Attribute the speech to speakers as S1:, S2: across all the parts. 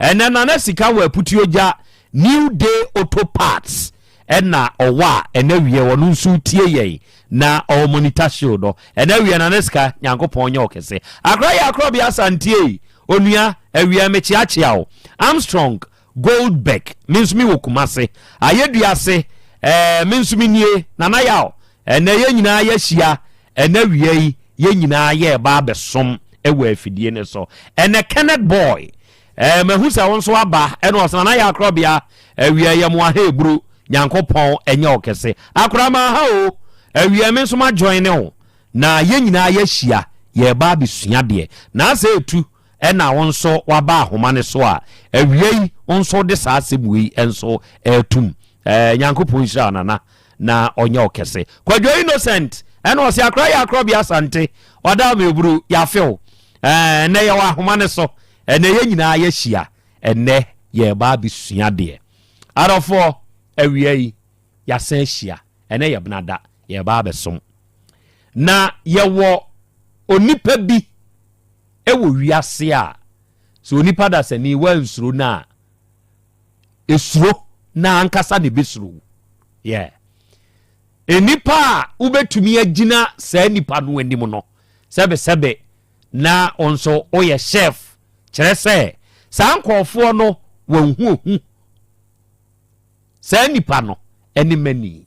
S1: ene na sika wa putioja New Day Auto Parts ena owa ene wie wonu nsu tie ye na o monitor show do ene wie na neska Nyankopon nye okese ya Krobea Asante onua awie mechiachia o Armstrong Goldberg means mi wokumase ayeduase means mi nie na yaw ene ye nyina ya hia ene wie ye nyina ye ba besom ewa afidie ne so ene Kenneth Boy mehusa wonso aba ene osana ya Krobea awie ye mo ahebru Nyankopon enye okese akrama ha o awie me nso ma join ne o na ye nyina ya hia ye ba besua de na asa etu ena wonso waba ahoma ne so a awie wonso de saa semwe enso etum Nyankopon hira nana na onye okese Kwadwo Innocent ena osi ya Krobea Asante oda meburu ya feel ne ye wa ahoma ne so ene ye nyina ya hia ene ye ba besua de arofo awie ya san hia ene ye bnada ye ba besom na ye wo onipa bi ewo wiase a so onipa da sani wansuro na esuro na ankasa ne besuro enipa ubetumi agina sa nipa no anim no sebe na onso oye chef kire se sa nkofo no wanhu sa nipa no eni mani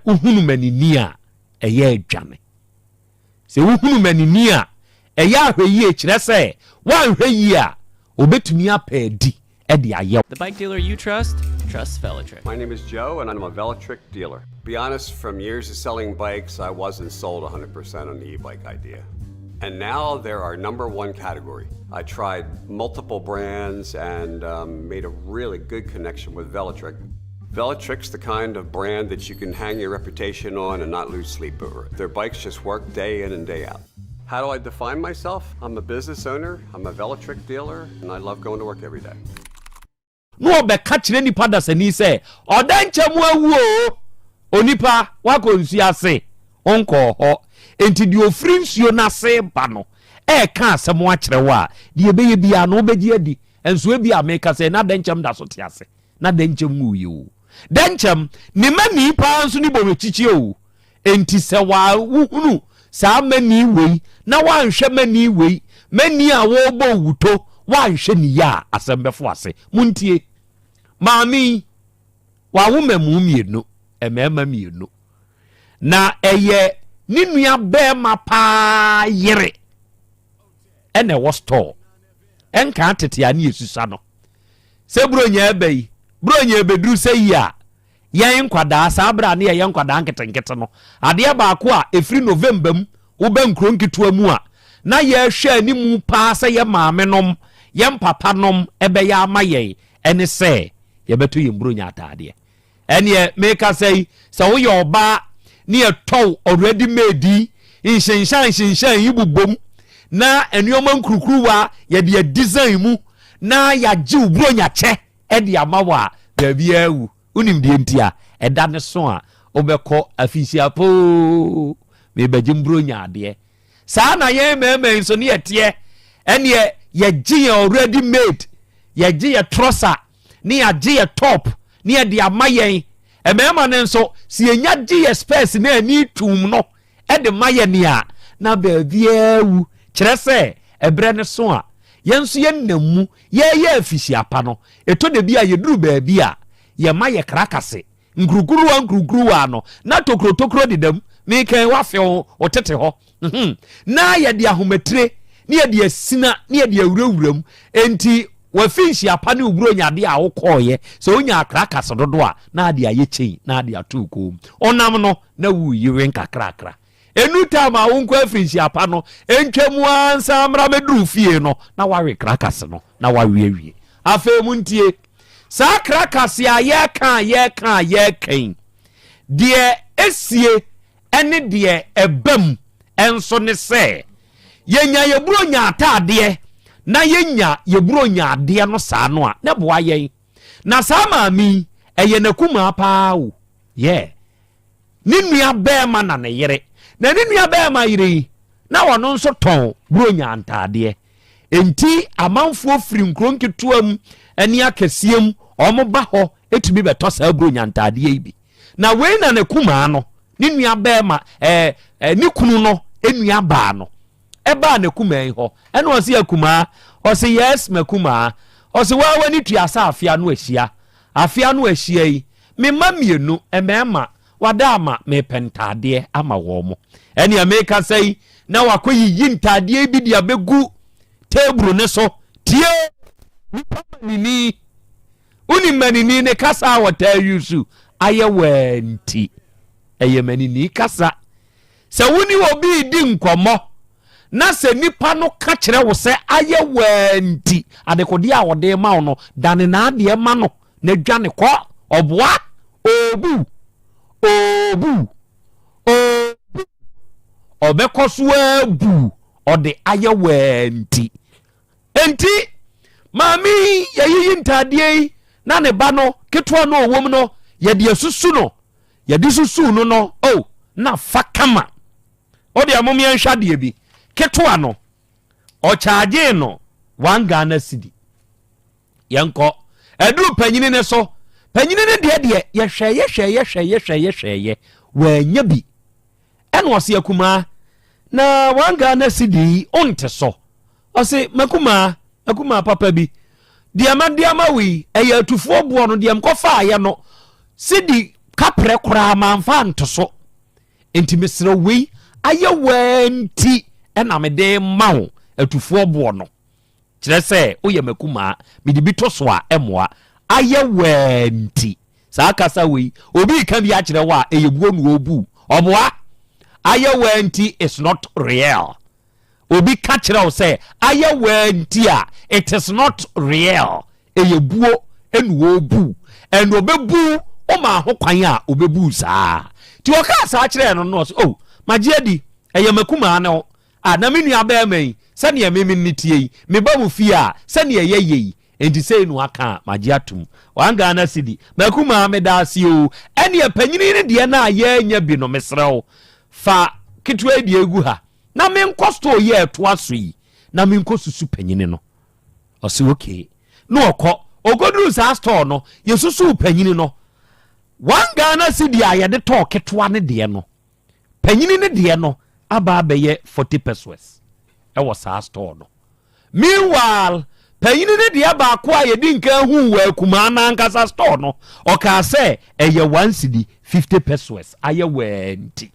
S1: uhunu manini a eye adwane se uhunu manini a eye ahweyi kire se wanhweyi a obetumi apedi edi aye.
S2: The bike dealer you trust Velotric.
S3: My name is Joe and I'm a Velotric dealer. Be honest, from years of selling bikes, I wasn't sold 100% on the e-bike idea. And now they're our #1 category. I tried multiple brands and made a really good connection with Velotric. Velotric's the kind of brand that you can hang your reputation on and not lose sleep over. Their bikes just work day in and day out. How do I define myself? I'm a business owner, I'm a Velotric dealer, and I love going to work every day.
S1: No be kachire nipa da sani se odanchemu awu o onipa wakonsu ase onko ho enti di ofri nsuo na se ba no ka asem wa kire wa de ebeye bia no beji adi enso bia America se na danchem da so te ase na danchem wu yo danchem ni mani pa nso ni bo chichi o enti se wa hunu sa mani wei na wanhwe mani wei mani a wo bo wuto wanhwe ni ya asembefo ase muntie mami wa wumemu mienu emema mienu na eye ni nua bema pa yere ene wo store enka tete ani esusa no se bronya ebai bronya ebedru se yi a yen kwada sa abra na yen kwada nketenkete no ade ba ko a efri November mu wo ben kro nketo mu a na ye hwe ani mu pa se ye maame nom ye papa nom ebe ya amaye ene se ye beto ye mbronya atade ene make say wo ye oba ni eto already made inshanshan yibubom na enuoma nkurukruwa ye de design mu na ya ji ubronya che e de amawa ba bia wu unim de ntia eda ne so a obekọ afisia po me beji mbronya ade sa na ye meme so ne yete ene ye ji already made ye ji ye trouser ni ya ji ye top ni ye de amayen emema ne nso si enya ji ye space na ani tum no e de maye ne a na ba bia wu kire se ebre ne so a yenso ye namu ye afisia pa no eto de bia ye duru ba bia ye maye krakase nkrukruwa no na tokro didam me kan wa fe o tete ho na ye de ahometre ni ye de asina ni ye de awurawuram enti wa finshi apa ne uburo nyade a wokoye so onya akrakase dodo a na ade aye chei na ade atuko onam no na wu yiwe nkakrakra enu time a wonko afinshi apa no entwemu ansa amra meduru fie no na wawe krakase no na wawe afa mu ntie sa krakase a ye kan de esie ene de ebam enso ne se yenya yeburo nya atade na yenya yeburo nya ade no sa no a ne boa yen na sa maami eye nakuma pa o ye ni nua bema na ne yere na ni nua bema yire na wono nso ton buro nya antade enti amanfo firi nkron ketuam ani akesiem omo ba ho etumi beto saa bro nyantade yi bi na we na ne kuma no ne nua ba ma ne kunu no enua ba no eba ne kuma yi ho ene o se akuma o se yes makuma o se wa wani tuasa afia no ahia yi me mamienu emema wadama me pentade ama wo mo ene ameka sei na wakoyi yintade bi dia begu table ne so tie nini uni manini ne kasa wata yusu aye wanti eye manini kasa se woni obi di nkomo na se nipa no ka kire wo se aye wanti adekodi a wode ma wo no dane na ade ma no na dwane ko oboa obu obekoso abu ode aye wanti enti mami yayi ntade na ne ba no ketwa no owom no yede asusu no yede susu no oh na fakama ode amom ye nhwade bi ketwa no o charge no 1 Ghana cedi yanko edu panyini ne so panyini ne de ye hweye wanya bi ene ose akuma na 1 Ghana cedi onte so ose makuma papa bi diama wi eya atufo bo no diam kofa ya no sidi kapre kura manfa ntoso enti mesre wi aye wanti ena me de mawo atufo bo no kire se oye makuma me di bitoso a emoa aye wanti sa kasa wi obi ka bi a kire wa eyebuo no obu oboa aye wanti is not real obi ka kire o say aye wanti a it is not real eyebuo enu obu and obebu o ma ho kwan a obebu saa ti o ka saa kire no no oh magiadi eye makuma no na menu aba mai sane ya memi nitie me ba mu fi a sane ya yeye enti sei no aka magiatum 1 Ghana cedi makuma me da si o ene ya panyini ne de na ya nya bi no mesrew fa kitwa di egu ha na me nkosto ye to aso yi na me nkosusu panyini no o se okay no ogodru sa store no yesusu panyini no 1 Ghana cedi a ye de to ketwa ne de no panyini ne de no aba beye 40 pesos e wo sa store no meanwhile panyini ne de ba ko a ye di nka hu wa kuma na nkasa store no o ka se eye 1 cedi 50 pesos aye wanti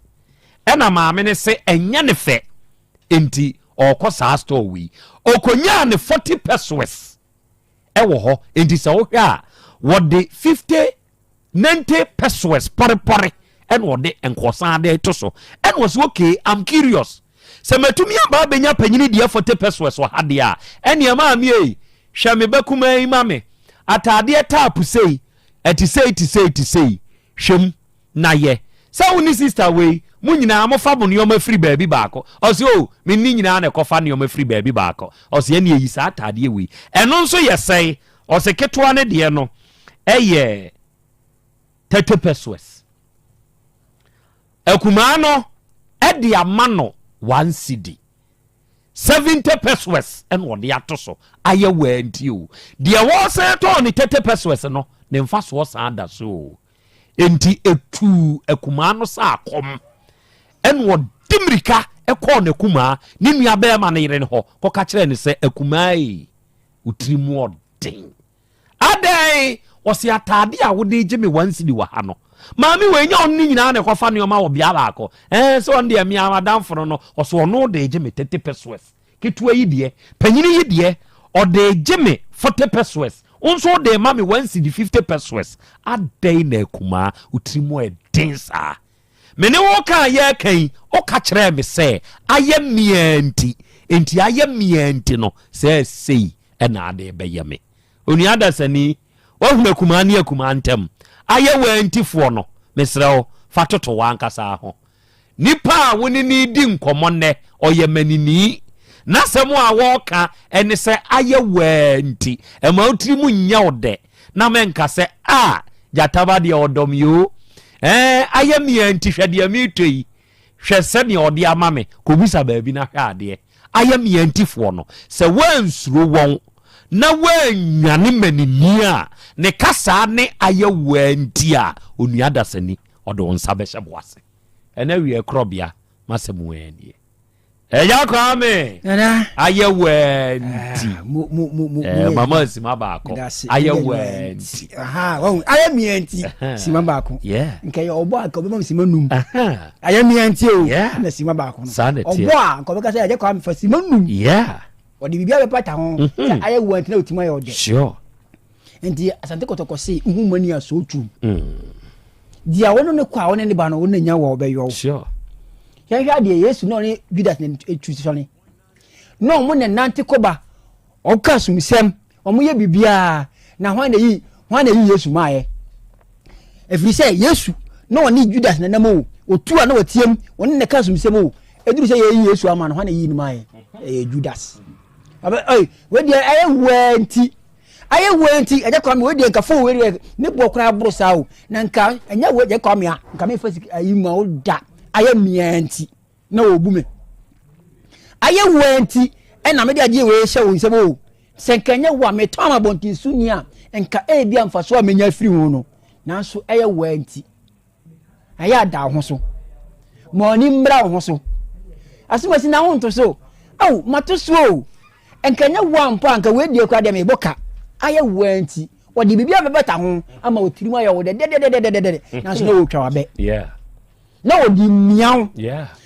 S1: ena maame ne se enya ne fe enti okosa store wi okonya ne 40 pesos ewo ho enti se wo hwa wo de 50 90 pesos pare en wo de enkosa de to so en was okay I'm curious se matumi aba benya panyini de 40 pesos wo hade a ene ma me hwa me bakuma yi mame atade tap sei eti sei hwem na ye se woni sister we munyina mo fa bono ma free baabi baako o se o me ni nyina na ekofa ne ma free baabi baako o se ene yi sa atade we eno nso ye sei o se ketwa ne de no eye 30 pesos akuma no edi amano 1 cedi 70 pesos en wo de atoso aye wanti o de wo se to ni 30 pesos no ne mfa so sa da so enti etu akuma no sa akom en wo dimrika ekọ na akuma ni nua ba ma ne yire ne ho ko ka kire ne se akuma yi utrimu odin adai osi atade a wo de gime 1 cedi wa ha no maami we nya onni nyina na ekofa ne oma wo bia baako so on de mi amadam foro no oso ono de gime 30 pesos ketua yi de panyini yi de o de gime 40 pesos onso de mami 1 cedi 50 pesos adai na akuma utrimu edin sa mene wo ka ye kan o ka kire me se aye mianti enti aye mianti no se sei na ade be ye me oni adasani wa huna kuma ni akuma ntem aye wantifo no mesrew fatoto wankasa ho nipa woni ni di nkomo ne oye manini na semu a wo ka ene se aye wanti e ma utiri mu nya ode na menka se jataba de odom yo aye mianti hwede mi toi hwese ne ode ama me kobisa baabi na hwa ade ayam yantifo no se wansuro won na wanyane manini a ne kasa ne ayawanti a onua dasani odo nsa be hyeboase ena wie Krobea masemu anie eya kwame ayawanti mama sima baako ayawanti
S4: ayamianti sima baako nke obo aka obo sima num ayamianti o na sima baako no obo a ko be ka say eja kwame fa sima num odi bibia be pata ho ayawanti na otima yo de
S1: sure
S4: enti Asante kotoko say nhumani aso otu dia wono ne kwa wono ne ba no wono nya wo obeyo
S1: sure
S4: ya hwa de Yesu no ne Judas ne etusi ne no mo ne nante koba o ka sumsem o mo ye bibia na hwan na yi Yesu maaye efiri say Yesu no oni Judas ne namo otu a na watiem won ne ka sumsem o eduru say ye Yesu ama no hwan na yi ni maaye Judas aba we de aye wanti eja kwa me we de nka fo we ne bo kra bro sa o na nka enya we je kwa me a nka me fasik ayi ma o da aye mianti na obume aye wanti na me de age we hye wo nsem o senkanya wa me to ma bonti suni a nka bia mfaso a menya firi hu no nanso aye wanti aye ada ho so mo ni mbra ho so asumasi na ho nto so au matoso enkanya wa mpa nka we die kwa de me boka aye wanti wodi bibia bebeta ho ama otirimu aye wo de nanso na wo twa wabe na wodi miaw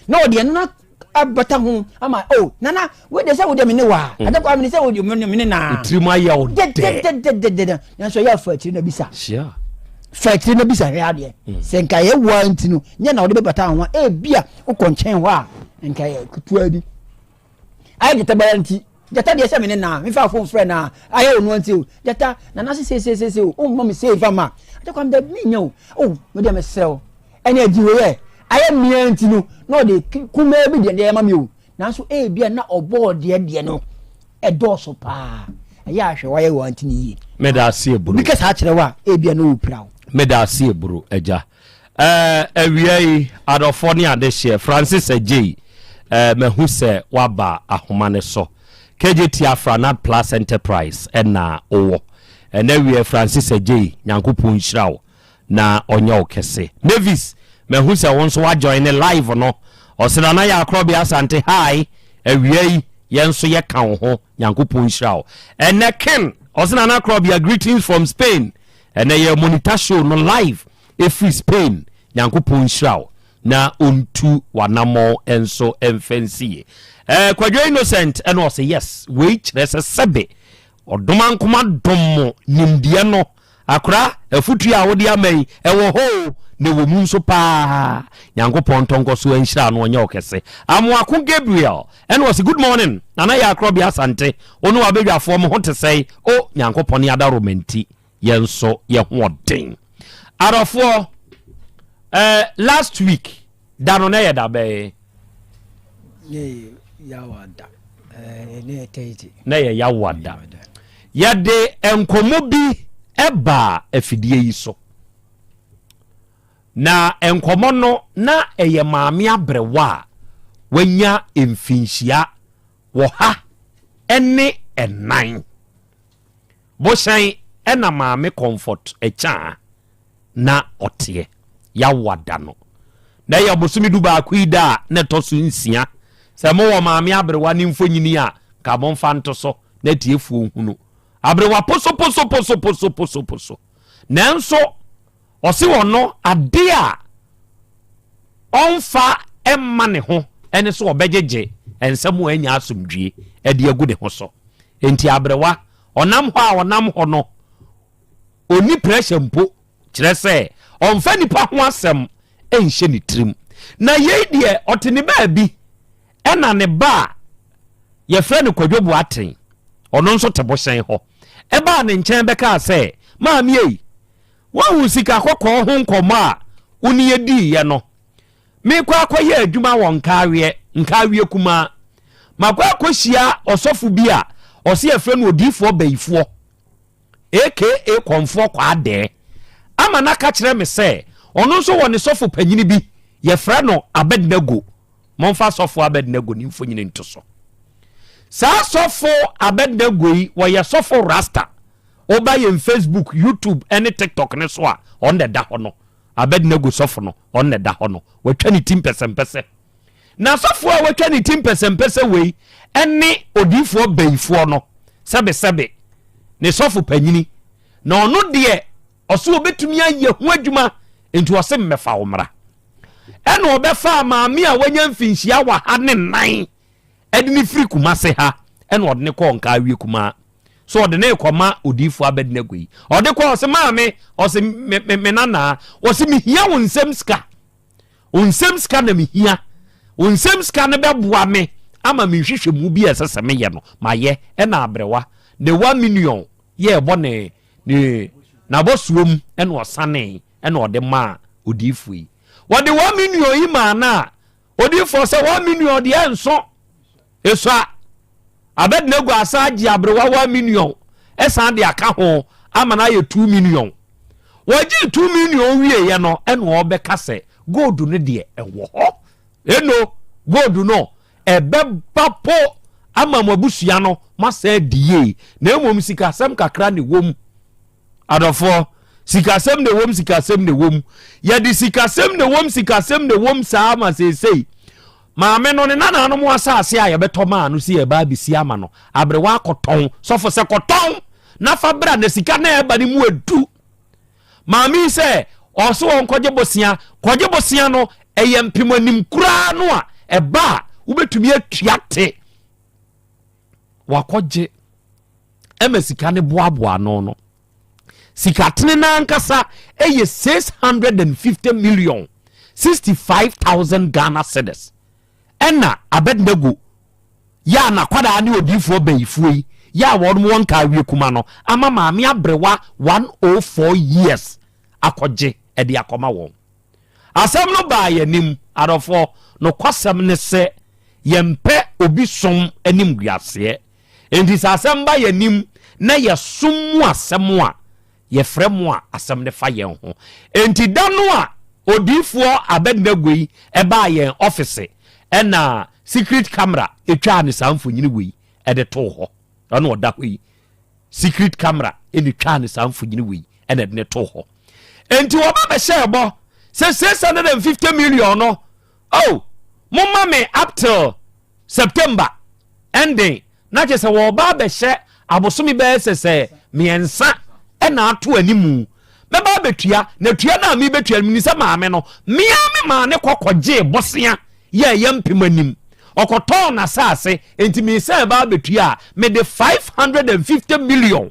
S4: na wodi na abata ho ama nana we de say wo de me ne wa ade kwa me say wo de me na
S1: otirimu aye wo de
S4: nanso ya fa tiri na bisa
S1: sure
S4: fa tiri na bisa ya de senka ye wanti no nya na wodi bebeta ho bia ukonchen ho a enka ye kutuadi aye de tabaranti jata de say me ne na me fa phone friend na aye onu anti o jata na na se o mama say fa ma ade kwa me me nya me de me sell ene ajiwe aye mianti no de kuma bi de ma mi o nanso bia na obo de no edoso pa aye ahwe wa ye wanti ni yi
S1: meda se eburu
S4: because ha kire wa bia na opra
S1: meda se eburu eja awiai adofo ne ade hye Francis Ejei mehu se waba ahoma ne so KJT Afranat Plus Enterprise na owo na wie Francis Ejei nyankopon hyirawo na onye okese Mavis mehu se won so wa join live no osena na ya Krobea Asante hi awiai yenso ye kan ho nyankopon hyirawo ene ken osena na Krobea greetings from Spain ene ye monitor show no live free Spain nyankopon hyirawo na ontu wanamo enso emfensie Kwadwo Innocent eno say yes we kire se sebe odoma nkoma dommo nimdie no akora afutu a wodi amai ewo ho ne wo mu nso pa nyankopon tonko so enhyira no onye okese amoako Gabriel eno say good morning nana ya Krobea Asante onu abedwafo mo hote say nyankopon ya da romanti yenso ye hoden arofo last week dano na ye da be
S4: yawada ne teji
S1: na ye yawada yade enkomo bi eba afidie yi so na enkomo no na eye maame abrewa wanya emfinhia wo ha ene enan bo shan ena maame comfort echa na otie yawada no na ye bosumi duba akuida na tosu nsia se mo wo maame abrewa ni mfonyini a ka mo mfa nto so na tiefu hunu abrewa poso nanso osi wono ade a onfa emma ne ho ene so obejeje ensemu anya asomdwie ade agu ne ho so enti abrewa onam ho no oni pressure mpo kire se onfa nipa ho asem enhye ni trim na ye de otene ba bi ena ne ba ye frɛ ne Kwadwo Boaten ono nso te bohyen ho eba ne nkyɛn bɛka sɛ maami ei wahu sika kokɔ ho nkɔmɔ a uni yedi ye no me kwa akɔyɛ adwuma wɔ nkawie kuma makɔ akɔhyia ɔsɔfo bi a ɔse ye frɛ no odifoɔ bayifoɔ aka konfo kwa ade ama na ka kyerɛ me sɛ ono nso wɔ ne sɔfo panyini bi ye frɛ no Abednego momfa sɔfo Abednego ni mfonyini nto so Sa sofo Abednego yi woye sofo rasta oba ye Facebook, YouTube, any TikTok ne so a on the da hono Abednego sofo no on the da hono we 20% pese na sofo a we 20% pese we ene odifo beifo no sebe ne sofo panyini na ono de oso obetumi aye ho adwuma enti ose mmefa wo mra ene obefa maami a wanya mfinhia wa ha ne nan edini free kumase ha ene odne ko nka awie kuma so odne ekoma odifo Abednego yi ode ko ose maami ose me nana ose mihia wonsem ska na mihia wonsem ska ne beboa me ama mehwehwe mu bi esese me ye no maye ena abrewa the 1 million ye bone ni na bosuom ene osane ene ode ma odifo yi wode 1 million yi ma na odifo se 1 million de enso eso Abednego asaji abrewa 1 million esa de aka ho ama na ye 2 million waji 2 million wie ye no ene obeka se gold ne de ewo ho eno gold no ebeba po ama mabusua no masa die na emom sikasem kakra ne wom adofo sikasem ne wom ya di sikasem ne wom saa ma sei maame no ne nana no mo asase a ye betoma no si e ba bisi ama no abrewa akoton sofo se koton na fa bra na sika na e ba ni mu edu maame se oso won koje bosia no eye mpemanim kura no a e ba ubetumi atuate wakoje sika ne boaboa no sika tene na ankasa eye 650 million 65,000 Ghana cedis ena Abednego ya na kwada ne odifo bayifo ya won ka awie kuma no ama maami abrewa 104 years akoje ede akoma won asem no ba yanim adofo no kwasem ne se yempe obi som anim guase enti asem ba yanim na yesom asem a ye fremu a asem ne fa yen ho enti dano a odifo Abednego yi e ba yen office ena secret camera etwa ne samfo nyini wi e de to ho ana oda ho yi secret camera eni twa ne samfo nyini wi e de ne to ho enti oba be shebo say 650 million no oh mumma me up till September ending na je se wo ba be she abosomi be se miensa e na ato animu me ba betua na tua na mi betua mi se maame no mia me ma ne kokoje bosia ye yempemanim okoton na sase enti mi se ba betua me de 550 million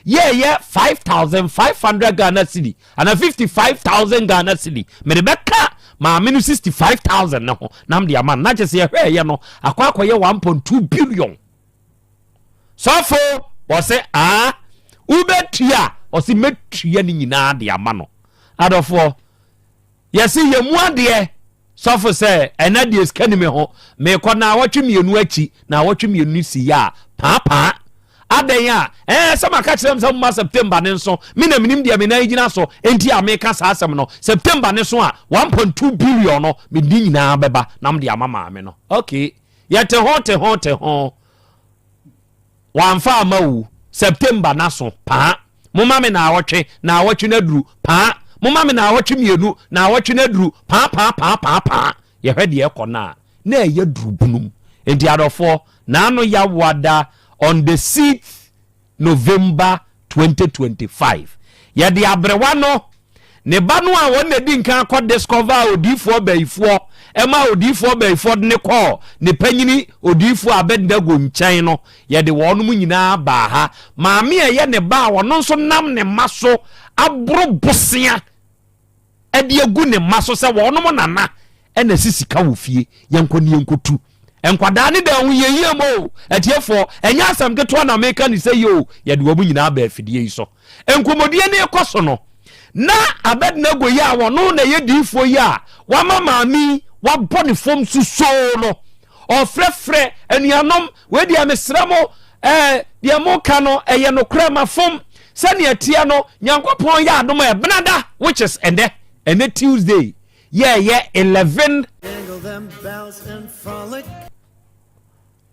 S1: ye 5,500 Ghana cedi and 55,000 Ghana cedi me de beka ma menu 65,000 na ho nam de ama na je se hwe ye no akwa ye 1.2 billion so for was say ubetua o si metua ni nyina de ama no adofo yesi ye mu ade so for say enade skani me ho me ko na awotwemienu achi na awotwemienu si ya papa adan a sama ka kirem sa mu September ne so me na minim dia me na igina so enti America sa asem no September ne so a 1.2 billion no me di nyina beba na me de ama maame no okay yete ho wanfa amawu September na so pa muma me na awotwe na duru pa muma me na awotwe mienu na awotwe na duru pa ye hwede e kona na ye duru bunum enti adofo na ano ya wada on the 6th November 2025 ya di abrewa no ne ba no a won na di nkan akọ discover odifo bayifo ema odifo bayifo ne kọ ne panyini odifo Abednego nkyɛn no ya de wonum nyina ba ha maame ye ne ba wono nso nam ne maso abro bosia ede agu ne maso se wonum nana ena sisika wo fie yenkoni yenkotu enkwada ne da hu yeye mo etiefo enya asam keto na meka ni se yo ya de wo nyina ba afidie yi so enkomodie ne ekoso no na Abednego ya wono na ye difo ya wa mama mi wa boni fom suso no ofrefre enuanom we dia mesramo dia mo ka no eye no krama fom sane atia no nyankopon ya adom e benada which is ende Tuesday yeah 11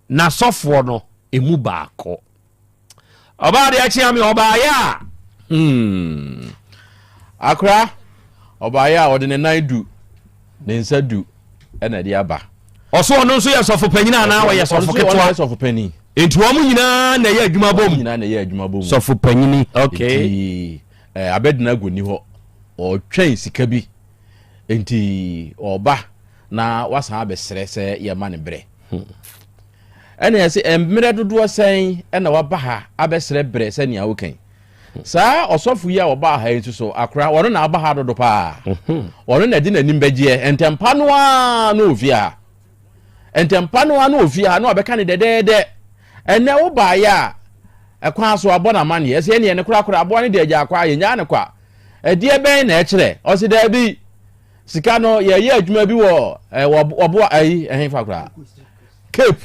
S1: na sɔfoɔ no emu baako ɔbaa de akyea me ɔbaayɛ
S5: akra ɔbaayɛ a ɔde ne nan du ne nsa du ɛna de aba
S1: ɔso ɔno nso yɛ sɔfo panyin anaa ɔyɛ sɔfo ketewa
S5: sɔfo panyin
S1: enti wɔn nyinaa na ɛyɛ adwuma bom sɔfo panyin okay
S5: abɛdina goni hɔ ɔtwɛn sika bi enti ɔba na wasan abɛsrɛ sɛ yɛma ne brɛ ɛna yɛsɛ mmerɛ dodoɔ sɛn ɛna waba ha abɛsrɛ brɛ sɛ nea wokan saa ɔsɔfo yi a ɔba ha yi nso so akora wɔno na aba ha dodo paa wɔno na de n'anim bɛgyeɛ ntɛmpa no a na ofia ntɛmpa no a na ofia na ɔbɛka ne dɛdɛɛdɛ ɛnɛ wo baayɛ a ɛkwan so abɔ na mane ɛsɛ ne ne korakora aboa ne de agya akwa yɛnya ne kwa ɛdeɛ bɛn na ɛkyerɛ ɔse Dabi sika no yɛyɛ adwuma bi wɔ ɔboa ayi ɛhen fa kora cape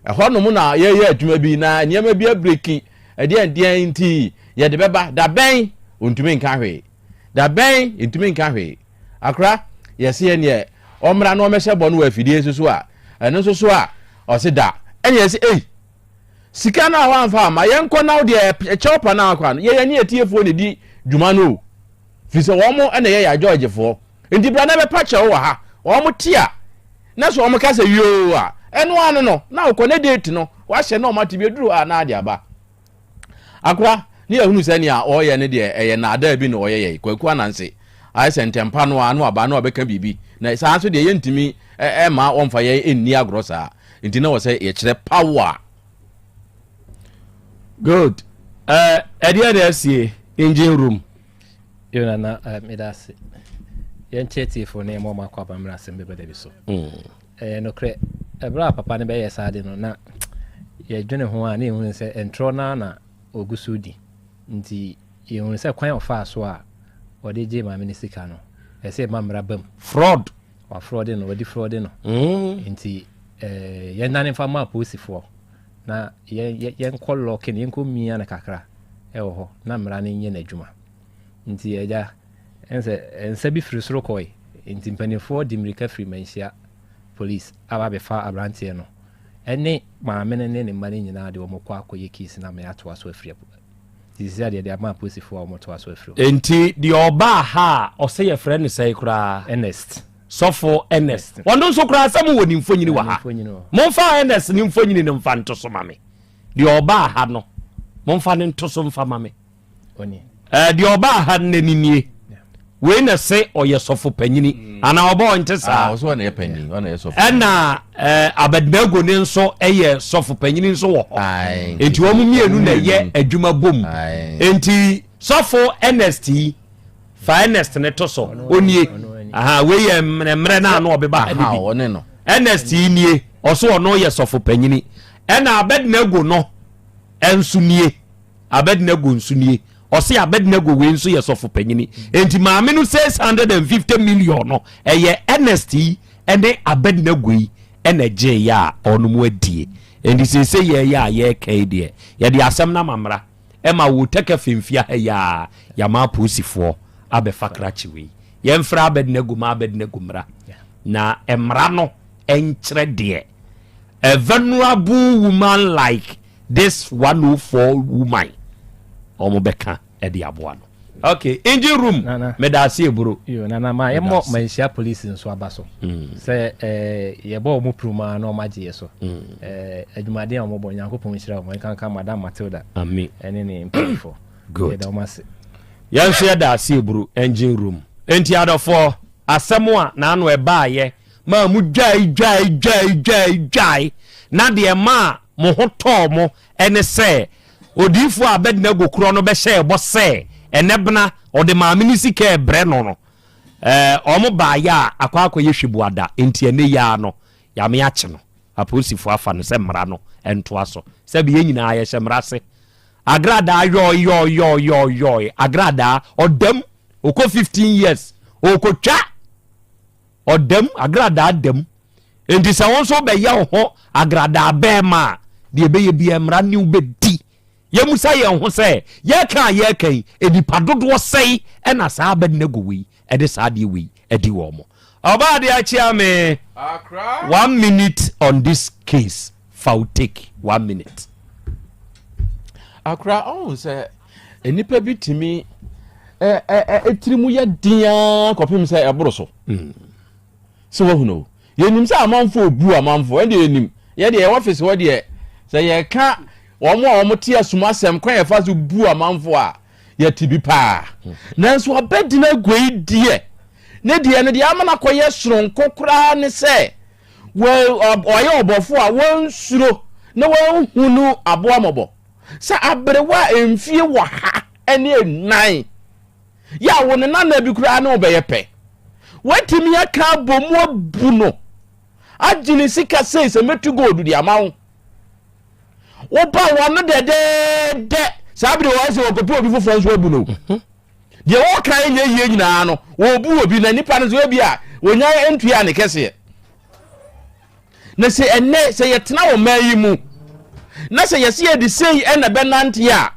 S5: ɛhɔ nom na yɛyɛ adwuma bi na nneɛma bi abreki ɛdeɛ nti yɛde bɛba da bɛn ontumi nka hwee da bɛn ontumi nka hwee akora yɛse yɛ neɛ ɔmmra na ɔmɛhyɛ bɔ no wɔ afidie so a ɛno nso so a ɔse da ɛne yɛse ei sika no a wɔamfa ama yɛnkɔ na wodeɛ ɛkyɛw pa no akwa no yɛyɛ ne yɛtiefoɔ ne di dwuma no firi sɛ wɔn mo ɛna yɛyɛ adwɔgyefoɔ nti bra na bɛpa kyɛw wɔ ha wɔn mo tia na so wɔn ka sɛ yoo a ɛno ano no na wokɔ ne date no wahyɛ na ɔma tibie duru a na ade aba akora ne yɛhunu sɛ nea ɔyɛ ne deɛ ɛyɛ naadaa bi na ɔyɛ yɛ kwaku ananse ayɛ sɛ ntɛmpa no a no aba na ɔbɛka biribi na saa nso deɛ yɛntumi ɛma ɔmfa yɛ ɛnni agorɔ saa nti na wɔ sɛ yɛkyerɛ power
S1: good ɛdeɛ de asie engine room
S2: yona na medase yɛnkyɛ tiefo ne ɛmɔ makɔ abammerɛ ASEMBEBADABI so nokorɛ ɛberɛ a papa ne bɛyɛ saa de no na yɛdwene ho a ne yɛhunu sɛ ɛntrɔ na ɔgu so di nti yɛhunu sɛ kwan ɔfaa so a ɔde gye maame ne sika no ɛsɛ ma mmara bam
S1: fraud
S2: wafrɔde no wɔde frɔde no nti yɛnane mfa ma aposifoɔ na yɛnkɔ lɔke no yɛnkɔ mia no kakra ɛwɔ hɔ na mmara no nyɛ n'adwuma nti agya ɛnsa bi firi soro kɔe nti mpanimfoɔ de mmirika firi manhyia police aba bɛfa aberanteɛ no ɛne maame no ne ne mma no nyinaa de wɔmɔkɔ akɔyɛ case na ma yɛatoa so afiri nti sɛ deɛ de ama aposifoɔ a wɔmɔtoa so afiri
S1: enti deɛ ɔbaa ha a ɔsɛ yɛfrɛ ne sɛe koraa
S2: Ernest
S1: sɔfo Ernest ɔno nso koraa sɛ mowɔ nimfo nyini wɔ ha momfa Ernest ne mfo nyini no mfa nto so ma me deɛ ɔbaa ha no momfa ne nto so mfa ma me deɛ ɔbaa ha no n'aninie wei na sɛ ɔyɛ sɔfo panyini anaa ɔbɔ ɔnte saa ɛna abadinago ne nso ɛyɛ sɔfo panyini nso wɔ hɔ enti wɔn mmienu na ɛyɛ adwuma bom enti sɔfo Ernest yi fa Ernest ne to so onie wei yɛ mmerɛ na ano ɔbɛba ha ne bi Ernest yi nie ɔso ɔno yɛ sɔfo panyini ɛna abadinago no ɛnso nie abadinago nso nie ɔse abednego wei nso yɛ sɔfo panyini enti maame no 650 million no ɛyɛ Ernest yi ɛne abednego yi ɛna gye ya a ɔno mu adie enti sese yɛ a yɛka deɛ yɛde asɛm na mamra ɛma wo OTECFM fia ha ya yama posifoɔ abɛfa krakye wei yɛmfra abednego ma abednego mra na emra no ɛnkyerɛ deɛ a venerable woman like this 104 woman omo beka edi aboa no okay engine room me da ase eburo
S2: yo nana ma yemo manhia police nso abaso se yebo omo pruma na omo agye so adwumade a omo bo nyankopon hira omo kan madam Matilda
S1: amen
S2: ene ne impefo
S1: good
S2: da omo ase
S1: yan hia da ase eburo engine room enti adofo asemo a na ano eba aye ma mu dwai na de ma mo hoto mo ene se odifo abednego kuro no be hye bo se enebna ode maame ni sika ebre no omo ba ya akwa yehwebuada enti ene ya no ya me ache no aposifo afa no se mra no ento aso se be nyina ya hye mra se agrada yo agrada odam oko 15 years okotwa odam agrada adam enti se won so be ya ho agrada be ma de be ye bia mra ni ubedi yemusa ye ho se ye kan edipa dodo sei na saa abednego wi de saa de wi edi wo mo oba de achia me 1 minute on this case fa take 1 minute.
S5: Akra on say enipa bi timi etirimu ya dia kopim say eboro so. So wo no. Yenim say amanfo obu amanfo ende yenim. Ye de office wo de say ye ka omo te asuma asem kwan ye fa so bu amanfo a ye tibi pa. Nanso abedina gwei die. Ne die ne de amana koye soronko kra ne say oye obofo a won suro na won hunu aboa mobo. Sa abrewa emfie wo ha ene nan ya won na na bi kura na obeye pe watimi aka bomu abu no agini sika sei se metu gold di amawo wo ba won de sa abre wo se wo kopi obi fofo nso abu no de wo kan ye nyina no wo bu obi na nipa no so bi a wonya entua ne kese na se enne se yetena wo mayi mu na se yesi e de sei ena benante ya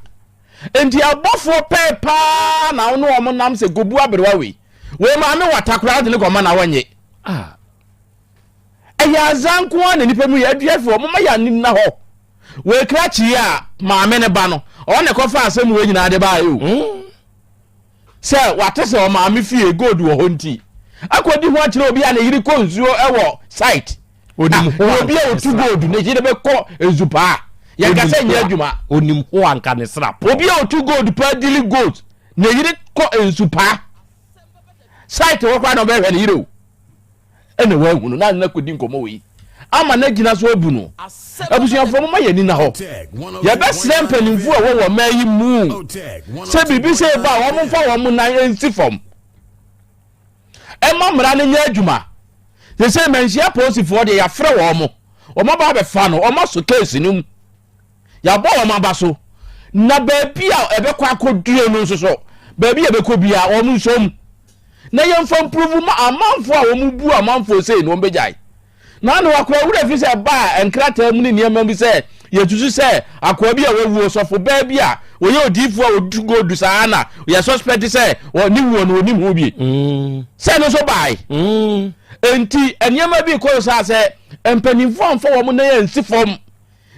S5: enti abofo pepa na ono omo nam se gobu abrewa we ma me watakura de ne goma na wanye eya zanku na nipa mu ya duafo mo ma ya nim na ho we krachi ya ma me ne ba no o ne kofa asem we nyina de ba yo se watese o ma me fie gold wo honti akodi ho akire obi a na yiri ko nzuo ewo site obi a otu gold ne jide be ko ezupa ya ka se nya adwuma
S1: onim ho anka ne strap
S5: obi a otu gold pa dili gold ne yiri ko ezupa site wo kwa no be hwe ne yiri o ene wa hunu na kodi nkomo we ama na gina so abu no abusuafo mo ma yani na ho ya be srempanimfu a wo mayi mu se bibi se ba wo mo fa wo mo na ensi fom e ma mra ne nya adwuma se manhia posifo de ya frɛ wo mo ba be fa no o ma so case nim ya bo wo ma ba so na ba bia e be kwa kodue no so so ba bia be ko bia wo mo nsom na yemfa improve ma amanfo a wo mu bu amanfo sei no mbejai na no akwa wura fi se ba enkrata mu ni niam bi se ye tusu se akwa bi a wawu sofo ba bia wo ye odifo a odugo du sana ye suspect se wo ni wo no ni mu bi se no so bai enti eniam bi ko sa se empanimfo amfo wo mu na ye nsifom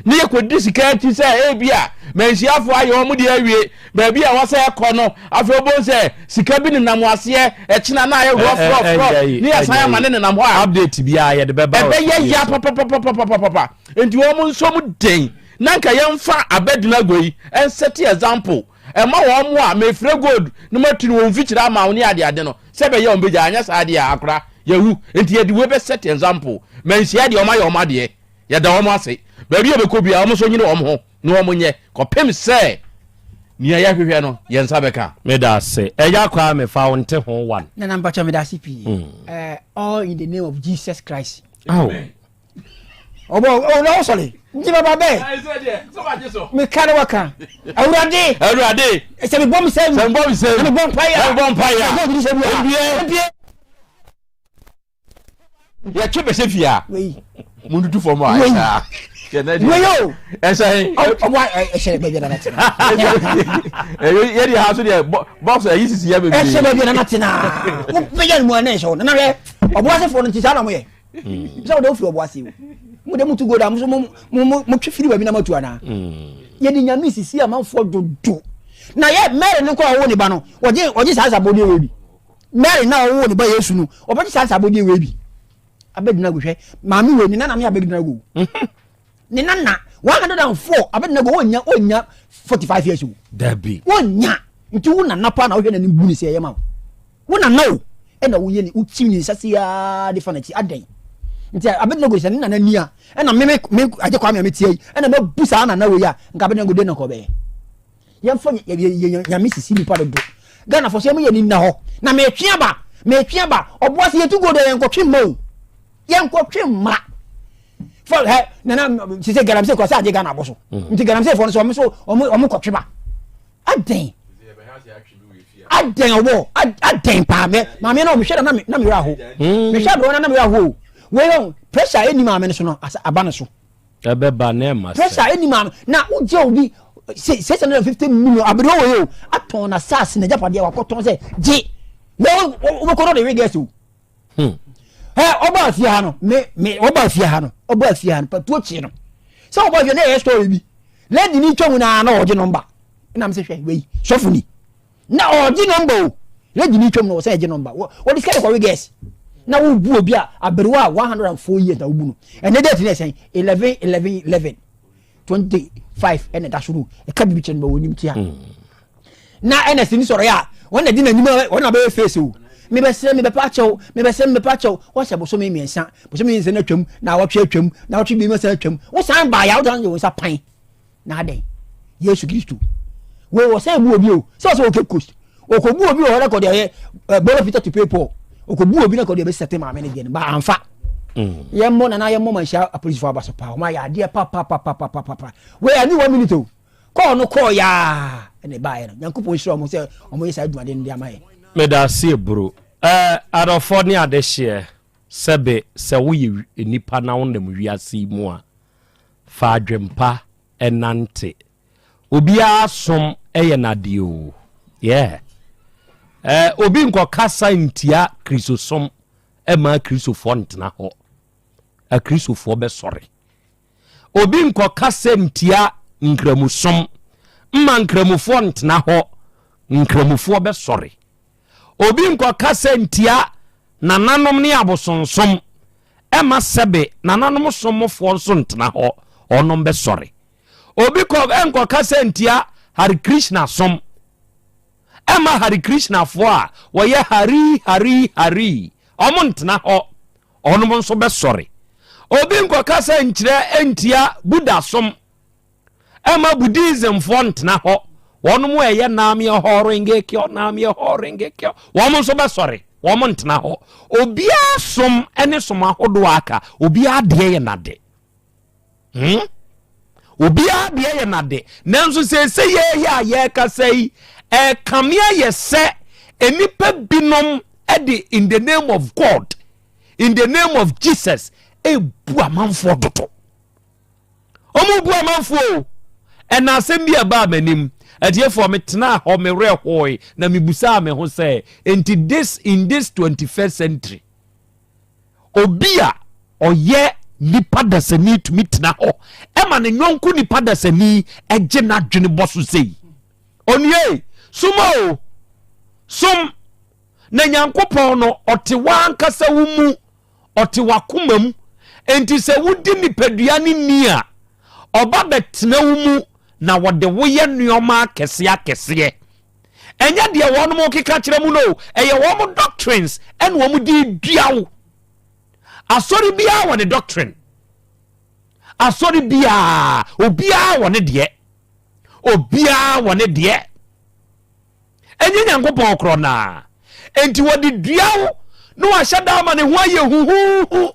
S5: ni ye kodi sika ti se e bia mensiafo ayo mu de awie ba bia wo se ko no afo bo se sika bi ni namwase e kina na aye rough ni asan ma ne nam ho
S1: update bia ye de beba
S5: ebe ye ya papa enti wo mu nso mu den nanka ye mfa abedina goyi en set example e ma wo mu a mefre gold no matunu wo mfikira ma wo ni ade no se be ye o mbeja anya sa ade akora yehu enti ye de we be set example mensia de o ma ye o ma de ye da wo mu ase ba bia be ko bia wo so nyine wo ho no wo nye kopem se ni ya hwehwe no ye nsa beka
S1: me da se eya kwa me fa wonte ho one
S4: na number cha me da CP all in the name of Jesus Christ. Obo no sorry njiba ba be me kare waka awurade se me bom se me bom paya
S5: ya chebe se fia
S4: we
S5: mundu fo mo aisha
S4: weyo
S5: esa
S4: obo ese be na natina
S5: ye di ha so de box yi sisi ya be
S4: ese be na natina mo be ya mu na so na re obo ase fo no tisa na mo ye so do fi obo ase mo de mutu goda mo twifiri ba bi na matu ana ye di nyame sisi amanfo dodo na ye mere ne ko wo ni ba no oje sa bodi we bi mere na wo ni ba Yesu no obo sa bodi we bi abedina go hwe maami we ni na me abedina go ni nana 104 abedina go onya 45 years old
S1: Dabi
S4: wonya nti wo na napa na wo hwe na ni bu ni se ye ma wo na no e na wo ye ni uti ni sase ya defanati aden nti abedina go se ni na nia e na me aje kwa me tie e na me busa na we ya nka abedina go de na ko be ye mfo ya misisi ni pa do Ghana for se me ye ni na ho na me twa ba oboase ye tu go de ye nkotwe mo ye nkotwe ma for he na se garamse ko sa aje Ghana boso nti garamse for no so omo kotwe ba aden obo aden pa me ma me na o me hwe na me ra ho me hwe bro na me ra ho we yon pressure eni ma me so no aba ne so
S1: ebe ba na ma
S4: pressure eni ma na uje obi 650 million abiro we yo aton na sas na japade wa koton se je we ko no de we guess o oba afia ha no me oba afia ha no pa tuochi no so boy you na story bi lady ni twom na oje number na me se hwe we sofu ni na oje number o lady ni twom na o se oje number what is kind of guess na wo bu obi a aberewa 104 years na wo bu no ene date na sen 11 25 ene da shuru e ka bi chen ba wonim tia na ene sini soro ya wona di na nyima wona ba face o me be se me be pa chew wo se bo so me miensa na twam na wo twa twam na wo twa bi me se twam wo san ba ya wo dan yo sa pan na den Yesu Kristo wo se bu obi o so o ke coast o ko bu obi o record e benefit to people o ko bu obi na ko de be set ma me ne de ba anfa yemmo na yemmo man sha police for abaso pa o ma ya de pa we ani 1 minute o call no call ya ene ba ye no yankopon hiro mo se o mo yesa adwade ndi amaye
S1: me da se bro adofo ne ade hye sebe se wo ye nipa na wo ndem wiase mu a fa adwempa enante obi asom eye nade o obi nko kasa ntia kristosom ma kristofo ntena ho a kristofo be sore obi nko kasa ntia nkramusom mma nkramufo ntena ho nkramufo be sore obi nko kasa ntia nananom ne abosonsom ema sebe nananom somofo nso ntena ho onom be sore obi ko enko kasa ntia Hare Krishna som ema Hare Krishna fo a wo ye hari omontena ho onom nso be sore obi nko kasa nkyire entia Buddha som ema Buddhism fo ntena ho wonom eye naame horenge kyo wonom nso be sore womontena ho obi asom ene som ahodo aka obi ade ye nade obi ade ye nade nanso se ye kasai kamia ye se enipa binom ede in the name of God, in the name of Jesus, bu amanfo doto omu bu amanfo and ASEMBEBADABI manim adiefo metena ho me rehoi na mebusa me ho say in this 21st century obia oye nipa dasani to metena ho ema ne nyonko nipa dasani eje na dwene boso sei onye sumo sum na nyankopon no ote wankasa wumu ote wakomam enti se wudi nipadua ni a oba betena wumu na wode woye nneoma kese enya de wono mo keka kire mu no eye wo mo doctrines en wo mo di duawo asori bia wo ne doctrine asori bia obia wo ne de obia wo ne de enye nyankopon okro na enti wodi duawo no wa shada ma ne ho aye huhu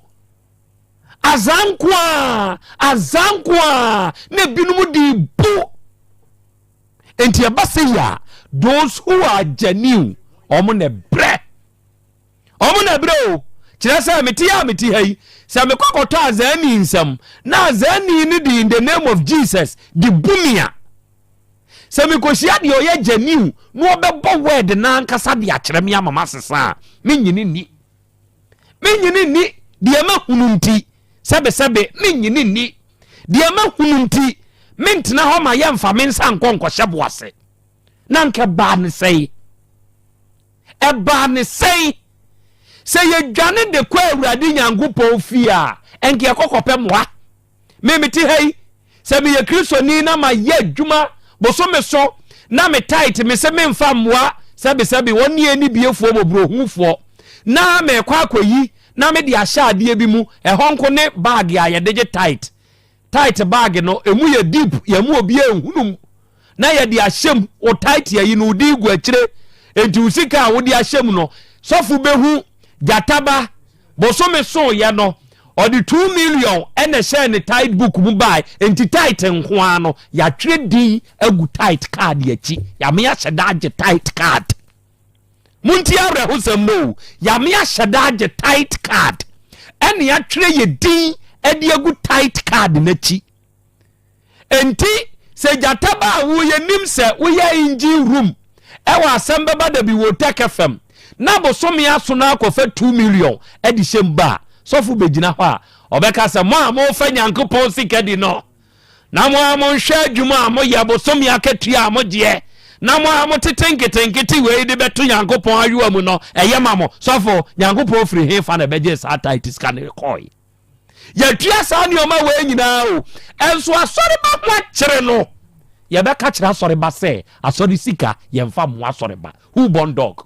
S1: azankwa ne binum di bu enti abase ya those who are genuine omo ne bre o kire say meti hai say me kokoto azani nsam na azani ni di in the name of Jesus di bumia say me koshia de oye genuine no obebo word na nkasa de akire me amama sesa menyini ni de ma hununti sebe menyini ni de ma hununti mentena ho ma yemfa mensa nkonko hyeboase na nke ba ne sei se ye dwane de kwa awurade nyankopon fi a enke ekokope moa memeti hei se me ye kristoni na ma ye adwuma bosome so na me tight me se memfa moa sebe woni eni biefuo bobro hufo na me kwa akoyi na me de ahya ade bi mu ehonko ne bag ya ye de tight bag no emu ye deep ye mu obi ehunum na ye de ahyem o tight ye no di gu akire enti usika wo de ahyem no sofu behu jataba bosome so ye no or the 2 million ene share ne tight book mu buy enti tight nkoa no ya twere din agu tight card ya chi ya me ya shedage tight card munti awre hosam no ya me ya shedage tight card ene ya twere ye din edi agu tight card na chi enti se jataba wo ye nim se wo ye engine room ewa ASEMBEBADABI wo OTECFM na bosome aso na akofa 2 million edi shemba sofu begina ho a obeka se mo fa nyankopon sika di no na mo amon hwa adwuma a mo ye bosom ya katua mo de na mo amon tetenkete we de beto Nyankopon ayoa mu no eye ma mo sofo Nyankopon free he fa na beje sa tight scan koi ya tua sa ne o ma we nyina o enso asori ba mo kire no ye be ka kire asori ba se asori sika ye mfa mo asori ba who born dog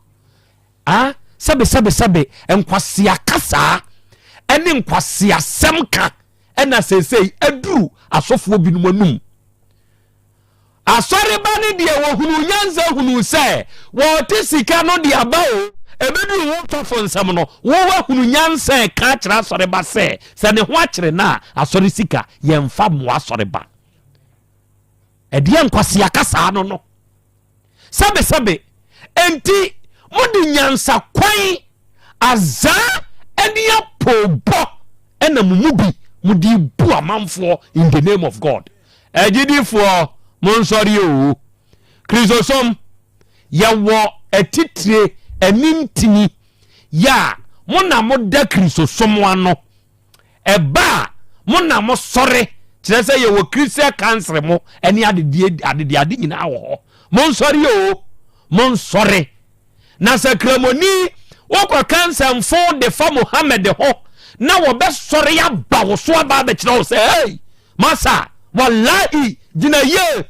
S1: sabe enkwasia kasa ene nkwasia semka ena sesei aduru asofo binum anum asori ba ne de wo hunu nyanza hunu se wo te sika no de aba o ebedu wo tofo nsam no wo hunu nyanza ka kira asori ba se ne ho akire na asori sika ye mfa mo asori ba ede nkwasia kasa no sabe enti mudi nyansa kwan aza enia pobo ena mumubi mudi bu amanfo in the name of God ejidifo monsori o krizosom yawo etitire enintini ya mona moda krizosom ano eba mona mo sore kire se yawo krisia cancer mo eni ade nyina wo monsori o monsori na sakramoni woko cancer mfo de fa Muhammad ho na wo be sore ya ba wo so aba be kire wo se hey masa wallahi jinaye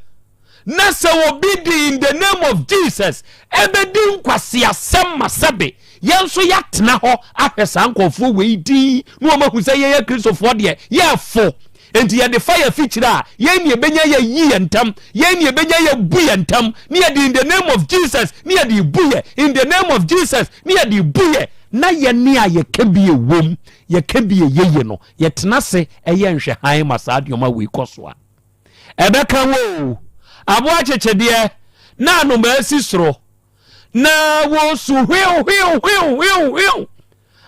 S1: na se wo be in the name of Jesus ebedi nkwase asem masabe yenso yatena ho ahwesa nkofo we di no ma hu se ye kristofo de ye fo enti ye de fire feature a ye ne benya ye yi entam ye ne benya ye bu entam ne ye in the name of Jesus ne ye bu ye in the name of Jesus ne ye bu ye na ye ne a ye ka bi ewom ye ka bi ye no ye tena se eye nhwe han masade oma we kosoa ebeka wo abo achechede na no ma asisro na wo su hwiu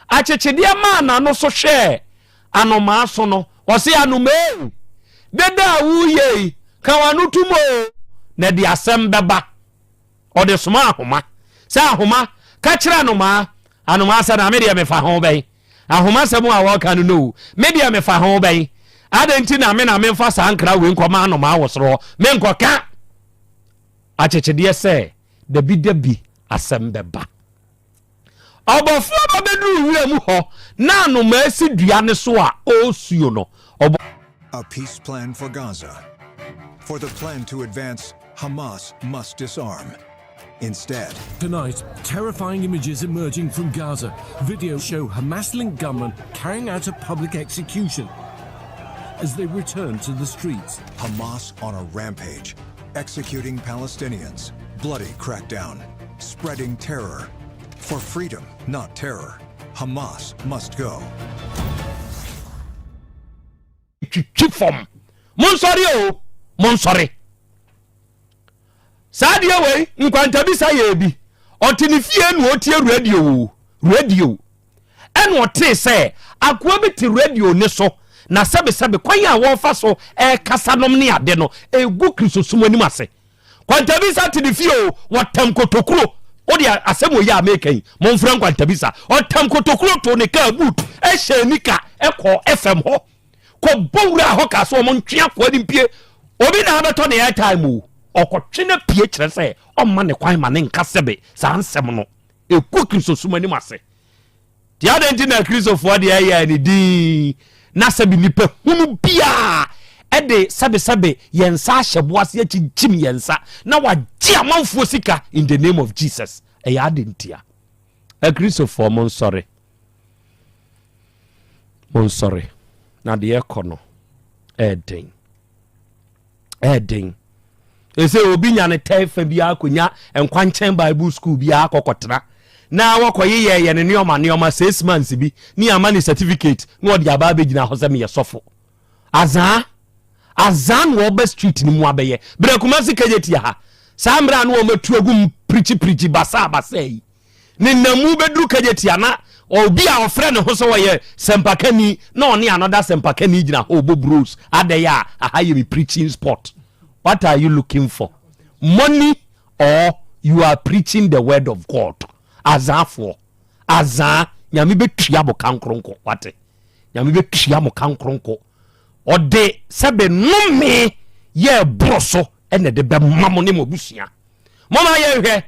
S1: achechede ma na no so hwe anoma so no wose anume deda wuye kawanu tumo na di asembeba ode soma ahoma sa ahoma ka kira anoma sa na media me fa ho bai ahoma semu a wo kan no media me fa ho bai adenti na me fa sa ankra we nkoma anoma wosoro me nkoka achechede se dabi asembeba obofo ba bedu wi mu ho na anoma asi dua ne so a osuo no.
S6: A peace plan for Gaza. For the plan to advance, Hamas must disarm. Instead,
S7: tonight, terrifying images emerging from Gaza. Videos show Hamas-linked gunmen carrying out a public execution as they return to the streets.
S6: Hamas on a rampage, executing Palestinians. Bloody crackdown, spreading terror. For freedom, not terror, Hamas must go.
S1: Chifom monsori sadia we nkwanta bisa ye bi otinifie nu otie radio en ote se akwa beti radio ne so na sebe kwan a wo fa so kasanom ne ade no egu krisosum anim ase kwanta bisa tinifie o wotam kotokuro odi asemo ya mekan monfra kwanta bisa otam kotokuro to ne ka boot ehyenika ekọ FM ho ko bowra ho ka so mon twia ko adimpie obi na abeto ne airtime o okotwe na pie kire se o ma ne kwan ma ne nka sebe sa nsem no eku krisosum ani mase ti adenti na kristofo de ya ni di na sebe nipa hunu bia ede sebe yensa ahyeboase achichim yensa na wagye amanfo sika in the name of Jesus e ya adentia a kristofo mon sorry na de ekono eden ese obi nya ne tefa bia akonya enkwanchen bible school bia akokotena na wakoye ye ne neoma 6 months bi ni amani certificate no odi aba begina hosem ye sofo azan wo be street ni mu abeye brekumasi kejeti ha samra no matu agum preach basa yi ni namu bedru kejeti ana obi a ofre ne ho so ye sempakani na oni another sempakani gina obo bros adeya ahaye me preaching spot. What are you looking for? Money or you are preaching the word of God? Azafo nyami be tua mo kankronko wate nyami be tua mo kankronko ɔde sɛbe nome yɛ broso ɛna de bɛ mamo ne mobusua mama yɛ hwɛ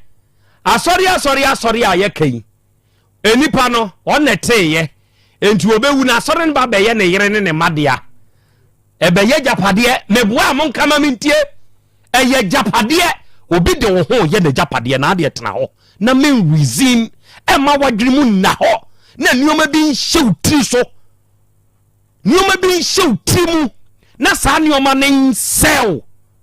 S1: asɔre a yɛ kai enipa no ɔne teyɛ enti obewu na asɔre no ba bɛyɛ ne yere ne ne madea ɛbɛyɛ japadeɛ meboa mo nkama mentie ɛyɛ japadeɛ obi de wo ho yɛ ne japadeɛ na ade tena hɔ na men reason ɛma wadwene mu na hɔ na nneoma bi nhyew tiri so nneoma bi nhyew tiri mu na saa nneoma ne nsɛw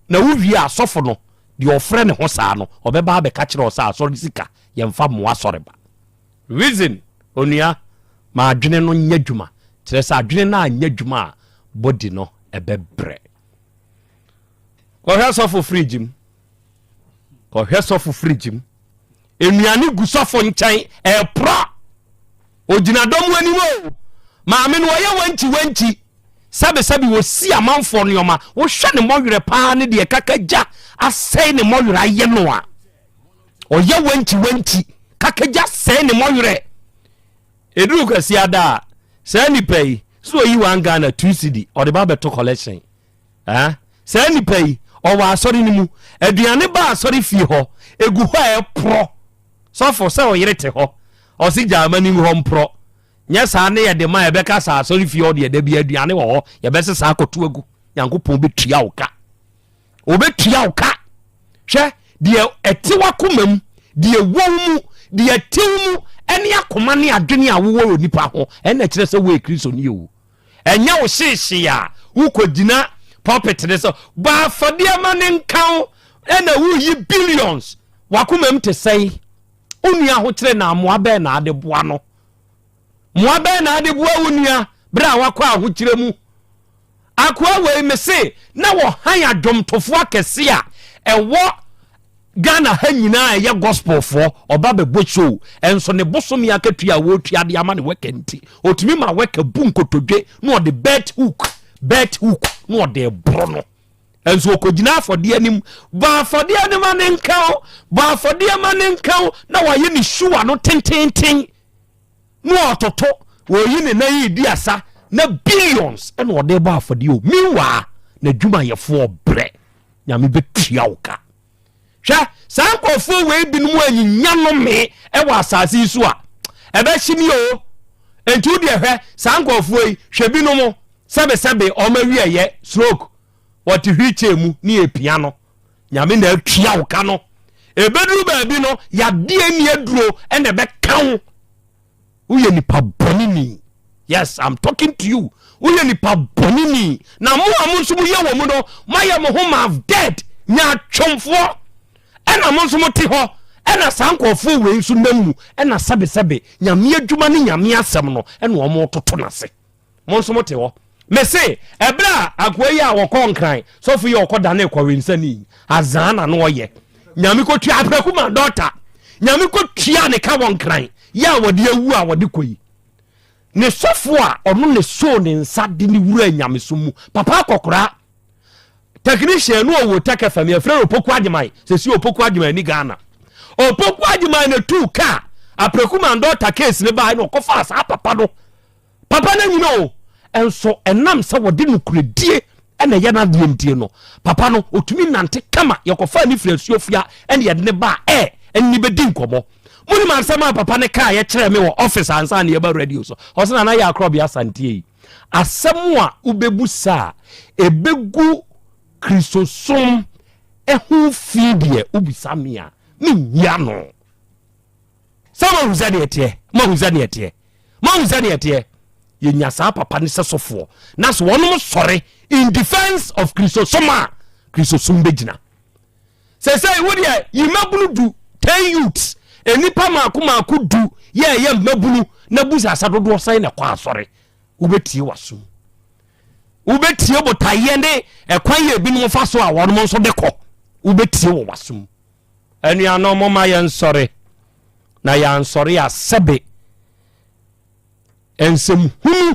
S1: na wowie asɔfo no de ɔfrɛ ne ho saa no ɔbɛba abɛka kyerɛ ɔsa asɔre sika yɛmfa mmoa asɔre ba reason onua ma adwene no nya dwuma kyerɛ sɛ adwene no anya dwuma a body no ɛbɛbrɛ kɔhwɛ sɔfo fridge m enuane gu sɔfo nkyɛn ɛpra ogyina dɔm anim o maame no wɔyɛ wankyi sabe wo si amanfo nneoma wo hwɛ ne mɔwerɛ paa ne de kakagya asɛe ne mɔwerɛ ayɛ no a ɔyɛ wankyi kakagya sɛe ne mɔwerɛ eduru kwasi ada sɛ nipa yi so yi wan Ghana 2 cedi ɔde ba beto collection sɛ nipa yi ɔwɔ asɔre ne mu aduane ba asɔre fie hɔ egu hɔ ɛpro sɔfo sɛ ɔyere te hɔ ɔsi Germany hɔ mpro nyɛ saa ne yɛ de ma yɛbɛka saa asɔre fie hɔ de yɛda bi aduane wɔ hɔ yɛbɛse saa akoto agu Nyankopɔn betua wo ka obetua wo ka hwɛ deɛ ɛte wakoma mu deɛ wɔn mu deɛ tew mu ɛne akoma ne adwene a wowɔ nipa ho ɛna kyerɛ sɛ wo Kristo ne o ɛnyɛ wo hyehye a wokɔgyina pulpit ne sɛ ba afɔdeɛ ma ne nkan ɛna woyi billions wakoma mu te sɛe onua ho kyerɛ na mmoa bɛɛ na ade boa no mmoa bɛɛ na ade boa onua bere a wakɔ a ho kyerɛ mu akoa wei me se na wɔ han adwomtofo akɛse a ɛwɔ Ghana ha nyinaa ɛyɛ gospel for ɔba bɛbɔ show ɛnso ne bosomi akatua wo tua de ama ne weka nti otumi ma weka bu nkotodwe na ɔde bet hook na ɔde bro no ɛnso okogina afɔde anim ba afɔde anim ane nkaw ba afɔde amane nkaw na waye ne shoe no tententen na ɔtoto woyi ne na yi di asa na billions ɛna ɔde ba afɔde o miwa na dwuma yɛfo brɛ nyame betua wo ka hwɛ saa nkɔfo wei binom anyinya no me ɛwɔ asase yi so a ɛbɛhye ni o enti wo deɛ hwɛ saa nkɔfo yi hwɛ binom sɛbesɛbe ɔma wieyɛ stroke wɔte hwikyɛ mu ne epia no nyame na atua wo ka no ebeduru baabi no yadeɛ ni aduro ɛna ɛbɛka wo woyɛ nipa bɔnini yes I'm talking to you woyɛ nipa bɔnini na mo a mo nso mo yɛ wɔ mu no moayɛ mo ho ma dead nya twomfoɔ ɛna mo nso mo te hɔ ɛna saa nkɔfo wei nso nam mu ɛna sɛbesɛbe nyame adwuma ne nyame asɛm no ɛna ɔmo toto nase mo nso mo te hɔ me se ɛbra akoa yi a wɔkɔ nkran sɔfo yi ɔkɔ dane kɔwe nsani azana no ɔyɛ nyame ko tua apraku ma dɔta nyame ko tua ne ka wɔ nkran ya wɔde awu a wɔde kɔyi ne sɔfo a ɔno ne so ne nsa de ne wura nyame so mu papa akɔkora technician no wo OTECFM ya frɛ opoku adwumai se si opoku adwumai ni Ghana opoku adwumai na tu ka apraku ma dɔta case ne ba no kɔfa sa papa no papa na nyina o enso enam sɛ wɔde no kuredie ɛna yɛ na dientie no papa no otumi nante kama yɛkɔfa ni frɛsuofia ɛna yɛde ne ba ɛni bedi nkɔmɔ muni man sɛ ma papa ne ka yɛ kyerɛ me wɔ office ansa na yɛba radio so ɔsɛ na yɛ Krobea Asante yi asɛm a ubebu sa ebegu kristosom ɛho fidie ubisa me a me nya no sama huzani etie ma huzani etie yenya saa papa ne sesofo na so wonom sɔre in defense of kristosoma kristosom begina sɛ wo de yimabunu du 10 youths enipa maako du ye mabunu na busa asadodo sai na kwa asɔre wobetie waso wobetie botaye ne ekwan ye binom fa so a wonom nso de kɔ wobetie wo waso anua no mo ma ye nsɔre na ya nsɔre a sebe ensem hunu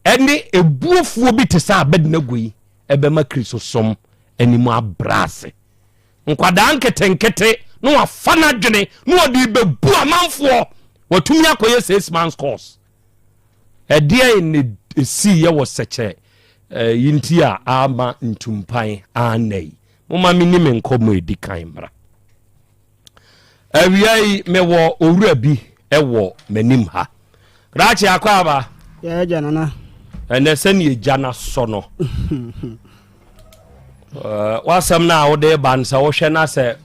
S1: ene ebuofuo bi te sa abedna goi ebema kristosom animu abrase nkwada nketenkete no afana dwene no odi bebu amanfo watumi akoye 6 months course edie ne esi ye wo seche yinti a ama ntumpan anai moma minim nkomo edi kan mra awiai mewo owura bi ewo manim ha rachi akwaba
S4: ya janana
S1: ene sene jana sono wasam na wode ban sa wo hwe na se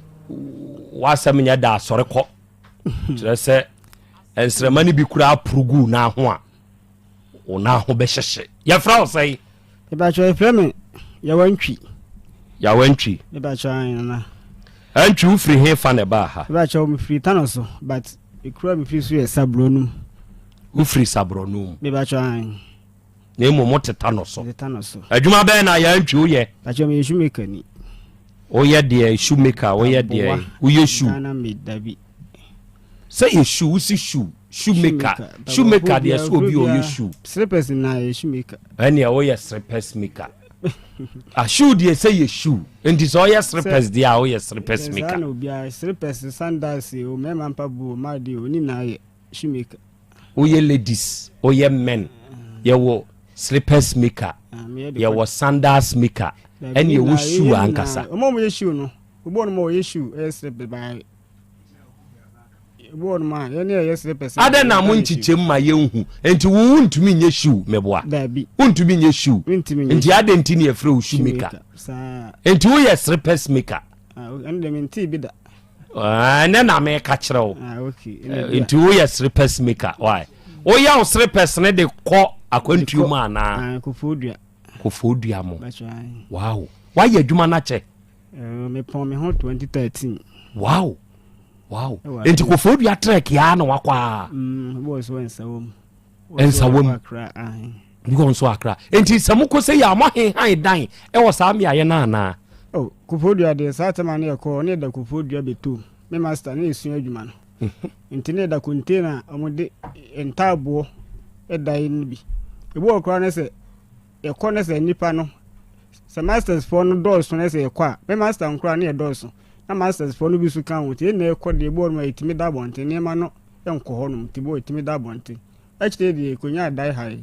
S1: wasam nya da sore ko kire se ensremani bi kura aprugu na ho a ona ho be hyehye ya fra o sai
S4: e ba cho efreme ya wantwi e ba cho na
S1: antwi ufri he fa ne ba ha
S4: e ba cho me free tanoso but e kura me free so e sabronum
S1: ufri sabronum
S4: e ba cho
S1: ne mo tanoso adwuma be na ya antwi uye
S4: ba cho me shoemaker ni
S1: oye de shoemaker oye de uye shoe
S4: ana me dabi
S1: say a shoe si shoemaker de so obi oye shoe
S4: slippers na shoemaker
S1: any oye slippers maker a shoe de say a shoe and this oye slippers de oye slippers maker
S4: na obi a slippers sandals o me mampa bu ma de oni na ye shoemaker
S1: oye ladies oye men ye wo slippers maker ye wo sandals maker and ye wo shoe ankasa
S4: mo ye shoe no obo no mo ye shoe e slippers by ma ye ne ye slippers
S1: ada na mo nchiche ma ye hu enti wo ntumi nye shoe meboa
S4: dabi
S1: ntumi nye shoe enti ada ntini e frɛ shoe maker enti wo ye slippers maker
S4: ende me nti bi da
S1: ne na me ka kyerɛw
S4: okay
S1: enti wo ye slippers maker why wo ya slippers ne de kɔ akwantuo ma na kofodua mo wow why ye adwuma na che
S4: me pon me ho 2013
S1: wow enti kofodua trek ya na wakwa
S4: bo so ensawom
S1: ngo so akra enti samuko se ya mo han dan e wo sa me aye na na
S4: kofodua de satama na ko ne da kofodua betu me master na esu adwuma no enti ne da container omode entabo e dan bi ebo okra na se e ko na se nipa no se masters for no doors na se e kwa me master nkra na e doors na masters for no bi su kan wote na e ko de ebo ma etimi da bonte ne ma no enko ho no tibo etimi da bonte achite de konya dai hai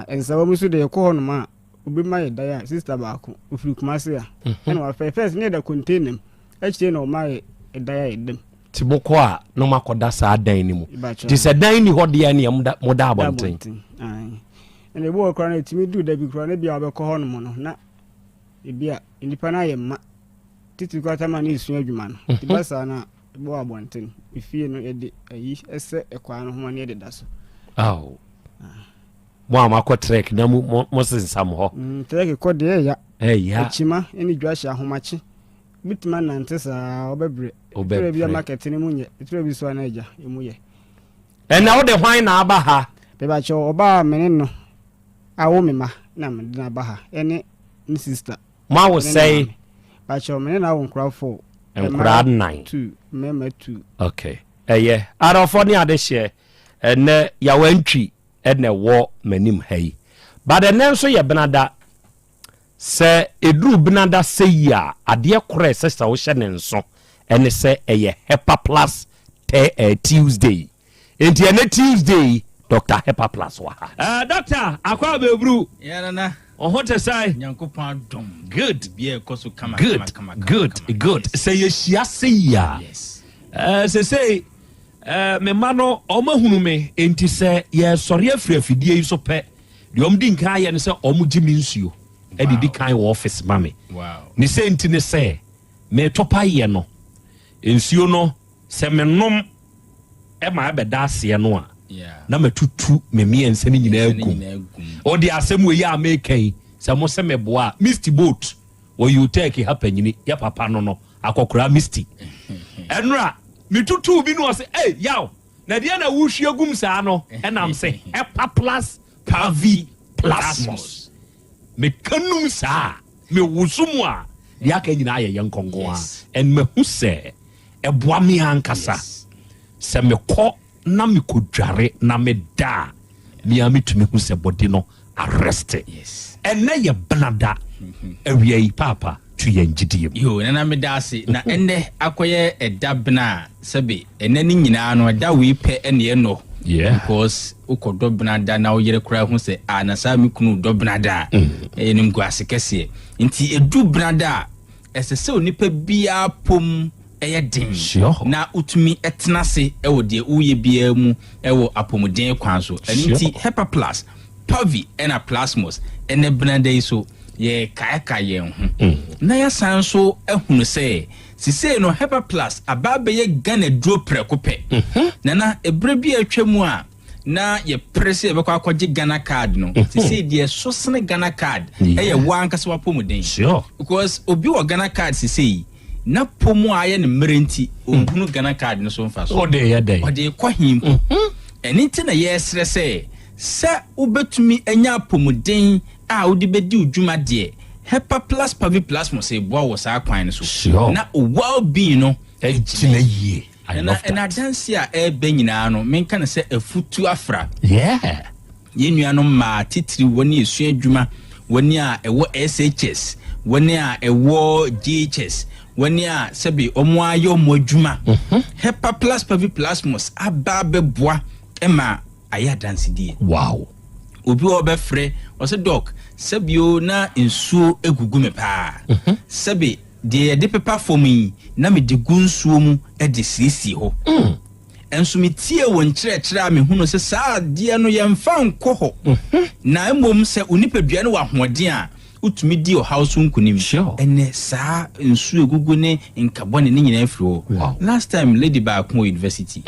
S4: ensawo musu de ko ho no ma obi ma ye dai sister ba ko ofiri kumase ya na wa first ne da container achite na o ma ye dai edem
S1: tiboko a no makoda sa dan ni mu ti se dan ni hode ya ne moda abonten
S4: ene ebo okra na etimi du da bi kra na bia obekọ ho no mo no na ebia nipa na ye ma titi kwata ma na isu adwuma no tibasa na ebo abonten ifie no ede ayi ese ekwa no ho na ede da so
S1: mo amakọ trek na mo sensam ho
S4: trek ko de ya
S1: ya
S4: chima eni dwahya ahomache bitima nante sa obebre bia market ni munye itire bi so na eja emuye
S1: na wo de hwan na aba ha
S4: beba cho oba mene no awo mema na me na aba ha ene ni sister
S1: ma wo say
S4: ba cho mene na wo nkra 4
S1: nkra 9
S4: 2 mema 2
S1: okay arofo ni ade hye ene ya wantwi ene wo manim hai ba de nenso ye benada se edru benada sei a ade kore sesa wo hye ne nso ene se eye Hepa Plus Tuesday enti ene Tuesday Dr. Hepa Plus wa ha doctor akwa bebru
S8: yana
S1: ohote sai
S8: nyankopon dom good bia koso kama
S1: good say ye hia sei a
S8: yes
S1: say me mano omahunu me enti se ye sori afri afidie yi so pe de omdi nka ye ne se omugimi nsuo edidi kan wo office mame
S8: wow
S1: ni se enti ne se me topa ye no nsuo no se menom e ma abeda ase no a na matutu me miense ni nyina agum odi asem we ya amekan se mo se meboa misty boat wo you take hapanyini ya papa no akokora misty enra mitutu bi no se yaw na dia na wuhwe agum saa no enam se Hepa Plus Pavi Plasmos me kanum saa me wusumu a dia ka nyina aye yenkongo a en me hu se eboa me ankasa se me kɔ na me kodware na me da me amitumi hu se body no arrest en na ye blada awiai papa tu yenjidiem
S8: yo na me da ase na enne akoye edabna sebe enne ni nyina no da we pe ene no because ukodo benada na oyere kura hu se na sa mi kunu do benada enim guase kese nti edu benada esese onipa bia pom den na utumi etnase ewo de uye bia mu ewo apomuden kwan so nti Hepa Plus Pavi ena Plasmos ene benada iso ye kaeka ye hu na ya san so ehunu se sise no Hepa Plus ababe ye Ghana dro prekope na ebre bi atwam a na ye presse be kwa akwaje Ghana card no sise de so sene Ghana card eye wankasa wapomuden because obi wo Ghana card sise na pomu aye ne mmerenti ohunu Ghana card no so mfa so ode kwa him eniti na ye srese se ubetumi enya pomuden a odi bedi udwuma de Hepa Plus Pavi Plus mo say boa wo sa kwan so na well being no
S1: ejina yie I love that.
S8: And I dance here nyina no menka na se afutu afra ye nuano ma titiri woni esu adwuma woni a ewo SHS woni a ewo GHS woni a sebi omo ayo mo adwuma Hepa Plus Pavi Plus mos aba beboa ema aya dance die
S1: wow
S8: obi obefre o se doc sebio na ensuo egugu me pa sebi de pepa for me na me de gunsuo mu e de sisi ho enso me tie won kire a me hunu se saa de no ye mfa nko ho na emom se onipadua ne wa hoden a utumi di o house nkunim ene saa ensuo egugu ne nkabone ne nyina afiro last time lady ba ko university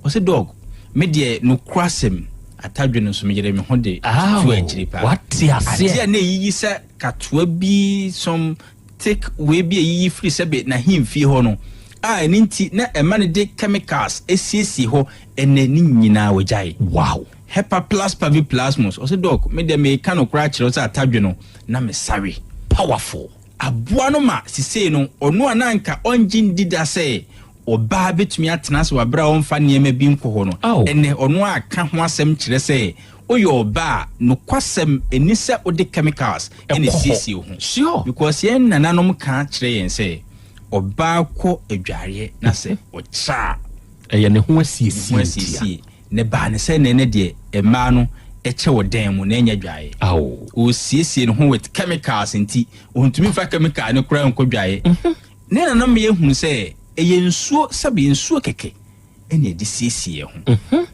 S8: o se dog me de no krasem atadwe no so me yere me ho de tu akiri pa
S1: what ya say
S8: na yi se katoa bi some take we be yi free sebe na himfi ho no ninti na emane de chemicals esisi ho ene ni nyina wajai
S1: wow
S8: Hepa Plus Pavi Plasmos o se doc me de me kan okra kire o se atadwe no na me sare
S1: powerful
S8: aboa no ma sise no ono ananka onjin dida se oba betumi atena se wabra onfa niema bi nko ho no ene ono aka ho asem kire se oyo ba no kwasem enise ode chemicals ene sisi ho
S1: sure
S8: because yen nananom ka kire yen se oba ko adware na se ocha
S1: eye ne ho asiesie
S8: ne ba ne se ne de ema no eche wodan mu na enya dwae o siesie no ho with chemicals nti ontumi fa chemical ne kura nko dwae ne nanam ye hunu se eye nsuo sabi nsuo keke ene de siesie ho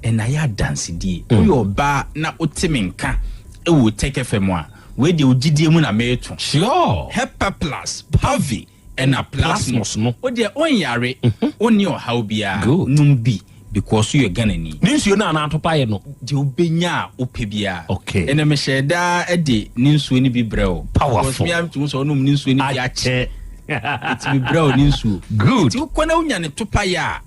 S8: ena ya dance die oyo ba na otimenka e wo OTECFM a we de ogidie mu na meto
S1: sure
S8: Hepa Plus Pavi ena Plasmos no o de onyare oni o how bia numbi because you Ghana ni
S1: ninsuo na na atopa ye no
S8: de obenya opebia
S1: okay
S8: ene me sheda e de ninsuo ni bi breo
S1: powerful
S8: me am tun so no ninsuo ni bi ache it be breo ninsuo
S1: good
S8: ti ukona unya ne topa ya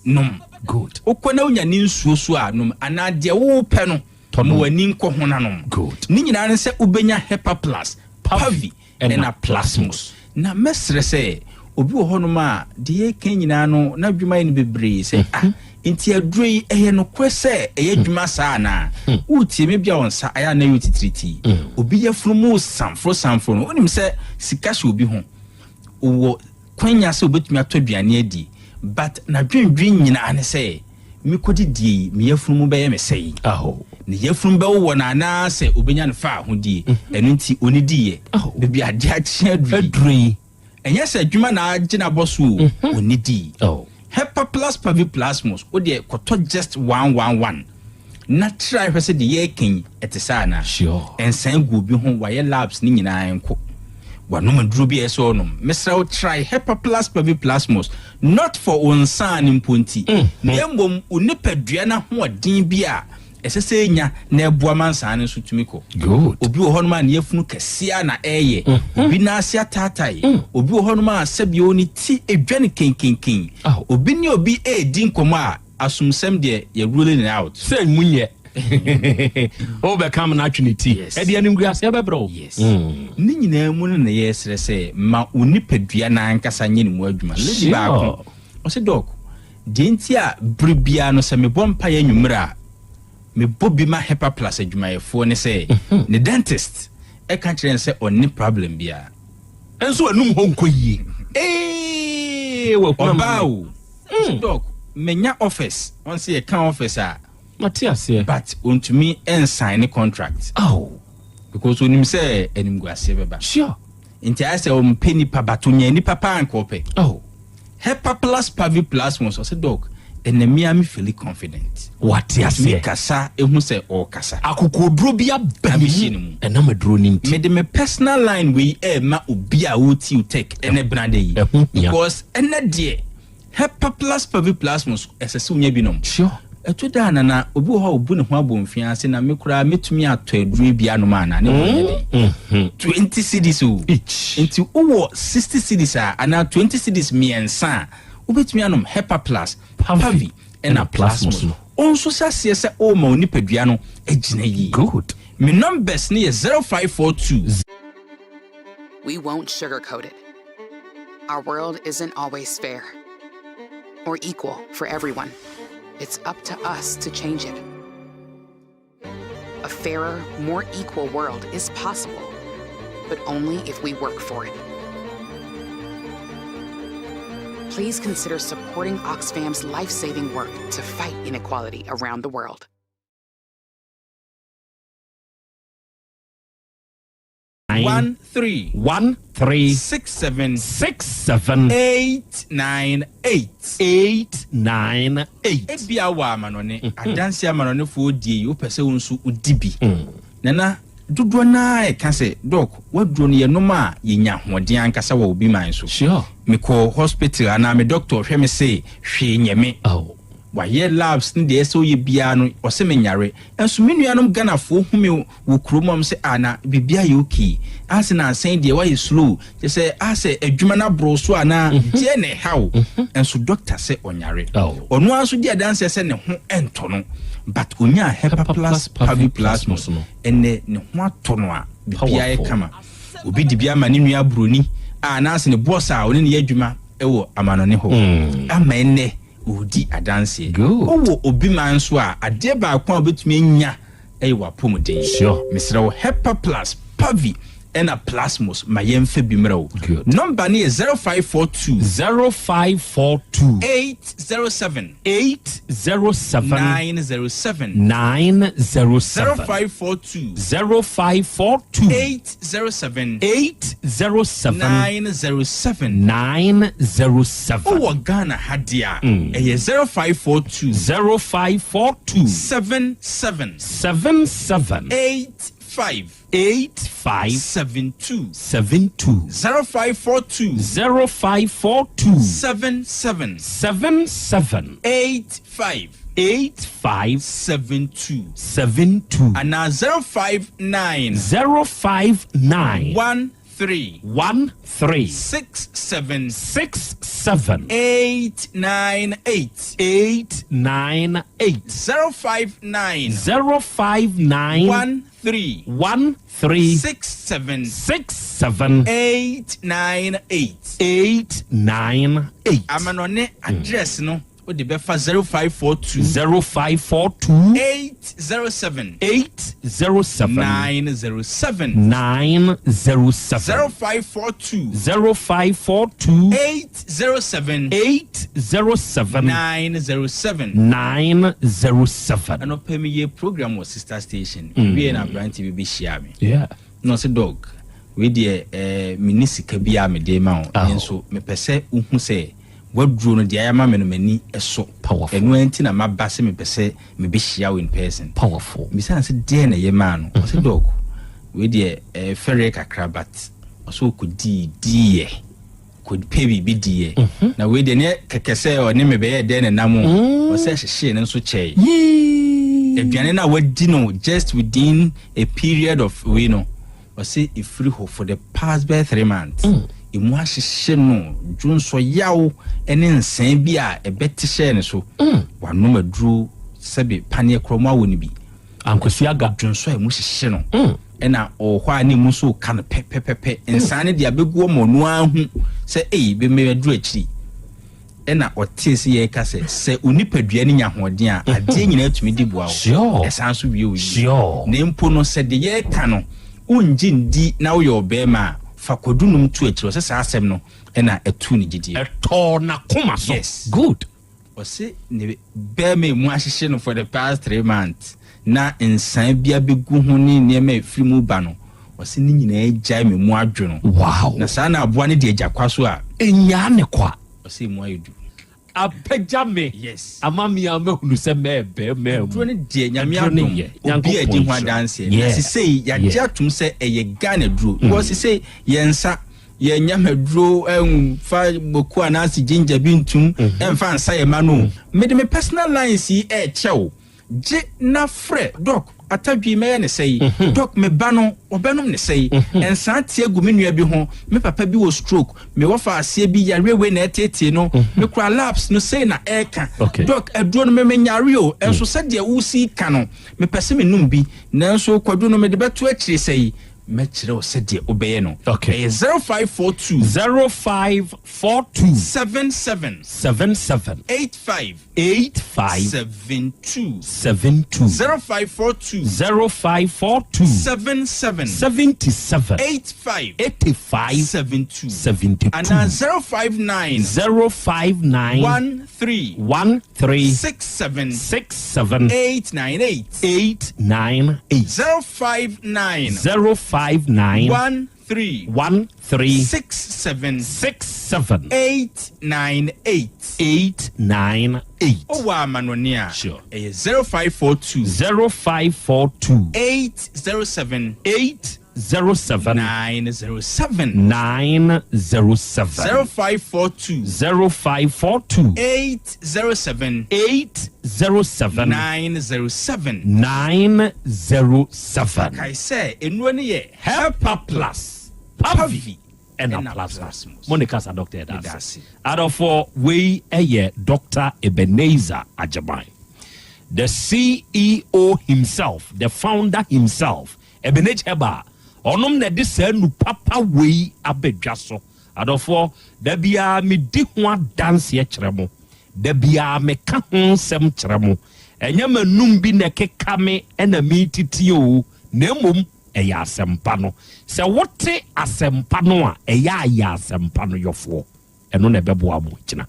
S8: nom
S1: good
S8: ukona unya ninsuo so a nom ana de wo pe no mo wani nko ho na nom
S1: good
S8: ni nyina ne se ubenya Hepa Plus Pavi ena Plasmos na mesre se obi wo hono ma de ye kan nyina no na dwuma ni bebre se nti adroi eye no kwese eye dwuma saa na utie me bia onsa aya na yutitriti obi ye funu samfro no onim se sika hye obi ho wo kwanya se obetumi atodwane adi but na dwendwen nyina ane se mi kodi die mi ye funu be ye me sei ne ye funu be wo na na se obenya ne fa ho die eno nti onidi ye bebi ade a kye adroi enye se dwuma na agina bosu onidi Hepa Plus Pavi Plasmos o de koto just 111 na try hwese de ye ken etesa na
S1: sure
S8: ensan gu bi ho waye labs ni nyina enko wanom duro bi eso nom mesra o try Hepa Plus Pavi Plasmos not for onsan imponti na embom onipadua na ho odin bi a esese nya na eboa mansan so tumiko
S1: good
S8: obi wo hono ma na yefunu kasia na eye obi na asia tatai obi wo hono ma sabi oni ti edwane kenkenken obi ni obi din komo a asumsem de ye ruling out
S1: say munye o be kam na atwinity e de anim guase e be bro
S8: yes ni nyina mu na ye srese ma onipadua na ankasa nye ni mu adwuma lady ba ko o se dog de ntia bribia no se me bompa ya nwumra me bobi ma Hepa Plus adwumayefo ne se ne dentist e kan kire se onni problem bia
S1: enso anum ho nkoyie wa kuma
S8: bawo doc menya office on se e kan office a
S1: Matias, yeah.
S8: But to me, and sign a contract.
S1: Oh.
S8: Because when him say, and him go Beba.
S1: Sure.
S8: Into I say, penny pabatunya, ni papa and cope.
S1: Oh.
S8: Hepa plus pavi plus must also dog. And the Miami feel confident.
S1: What yes,
S8: me kasa, who say or kasa.
S1: Akuko drobia baby. And I'm a droning.
S8: Made me personal line we ma ubia uti you take and a brandy. Because and that dear. Hepa plus pavi plus must as a soon binom.
S1: Sure.
S8: A to dana na obu ha obu ne ho abom fiase na me kura metumi ato aduru bia no ma na ne 20 cedis each into 60 cedis ana 20 cedis miensa obetumi anom Hepa plus pavi and a plasmos on so sase se o ma oni padua no agina yi.
S1: Good.
S8: Me numbers ne 0542.
S9: We won't sugarcoat it. Our world isn't always fair or equal for everyone. It's up to us to change it. A fairer, more equal world is possible, but only if we work for it. Please consider supporting Oxfam's life-saving work to fight inequality around the world.
S8: One three
S1: 67 898
S8: ebia wa manone adanse amanone fo die yo pese wonsu udibi nana dodo na e ka se doc waduro ne yenoma yenya hoden ankasa wa obi man so
S1: sure
S8: me ko hospital ana me doctor hwe me say hwe nyeme
S1: oh
S8: wa ye labs ne de so ye bia no o se menyare enso menuanom Ghana fo hume wo kromom se ana bibia yoki ase na ansen de wa ye slow je se ase adwuma na bro so ana je ne haw enso doctor se onyare ono anso di adanse se ne ho ento no but onya Hepa plus pavi plus no ene ne ho ato no a bibia ye kama obi di bia ma ne nua broni ana ase ne boss a oni ne adwuma ewo amanone ho ama ene odi adanse owo obi man so a ade ba kwa obetumi nya ewa pomuden
S1: sure
S8: misra wo Hepa plus pavi and a plasmos my yemfe bimro number ni 0542 807 907 0542 807 907 oh Ghana hadia 0542 77 8572 0542 77 8572 and now 059 13 67 898 059 13 67 898 amanone address no o de befa 0542 807 907 0542 807 907 and open me program was sister station we na brand TV be share me
S1: yeah
S8: no say dog we dey minisika bia me dey ma o so me pese uhu say waduro no dia ma me no mani eso
S1: powerful
S8: enu enti na mabase me pese me be share in person
S1: powerful
S8: me say dey na ye ma no say dog we dey ferre kakra but so ko di could pay be die na we dey ne kekese o ne me be dey na namo o say hye ne so chei eduane na wadi no just within a period of we know o say if free hope for the past 3 months imu ahye no junso yawo ene nsan bi a ebeti hye ne so wano maduru sebe panie kroma woni bi
S1: ankosuaga
S8: junso emu hye no ena ohwa ni mu so kan pepepepe nsan ne dia beguo mo no ahu se be me maduru akiri ena otese ye ka se unipadua ni nyahoden a ade nyina atumi di boa o esan so wie oyi ne mpo no se de ye ka no unji ndi na wo yo be ma fa kodunum tu akiro se sa asem no ena etu ni gidi
S1: eto na koma so
S8: yes
S1: good
S8: ɔse ne bɛrima mu ahyehye no for the past 3 months na nsan bia begu ho ne nneɛma efiri mu ba no ɔse ne nyinaa gyae me mu adwono
S1: wow
S8: na saa na aboa ne de agya so a
S1: enya ne kwa
S8: ɔse mu ayedu
S1: apagya me
S8: yes
S1: amami amehunu sɛ mɛbɛ
S8: duro ne de nyame adom obi adi ho adanse na sesei yagya tum sɛ ɛyɛ Ghana duro wɔ sesei yɛnsa yɛnyama duro fa boku anase ginger bintum ɛmfa nsa yɛ ma no mede me personal lines yi ɛkyɛw gye na frɛ doc atadwi mɛyɛ ne sɛyi doc me ba no ɔbɛnom ne sɛyi ɛnsa tie gu me nua bi ho me papa bi wɔ stroke me wɔfa aseɛ bi yarewe na ɛtete no me kura labs no sɛyi na ɛka doc aduro no me nyare o ɛnso sɛdeɛ wosi ka no me pɛsɛ me num bi nanso kwaduro no me de bɛto akyire sɛyi mɛkyerɛ wo sɛdeɛ wobɛyɛ no ɛyɛ 0542 77 85 72 0542 77 85 72 and 059 13 67 898 059 13 67 898 oh wa manonia sure 0542 807 907 0542 807 907 kai say enu ne ye
S1: Helper Plus Pavi and a plasma Monica sa doctor that's for we Dr. Ebenezer Ajabai, the CEO himself, the founder himself, Ebenezer Eba onom na de say nu papa we abedwaso adofo da bia me di ho dance ye kyeremo da bia me ka ho sem kyeremo enya manum bi na keka me na me titi o na mom eya asempa no se wote asempa no a eya ya asempa no yofo eno na beboa mo kina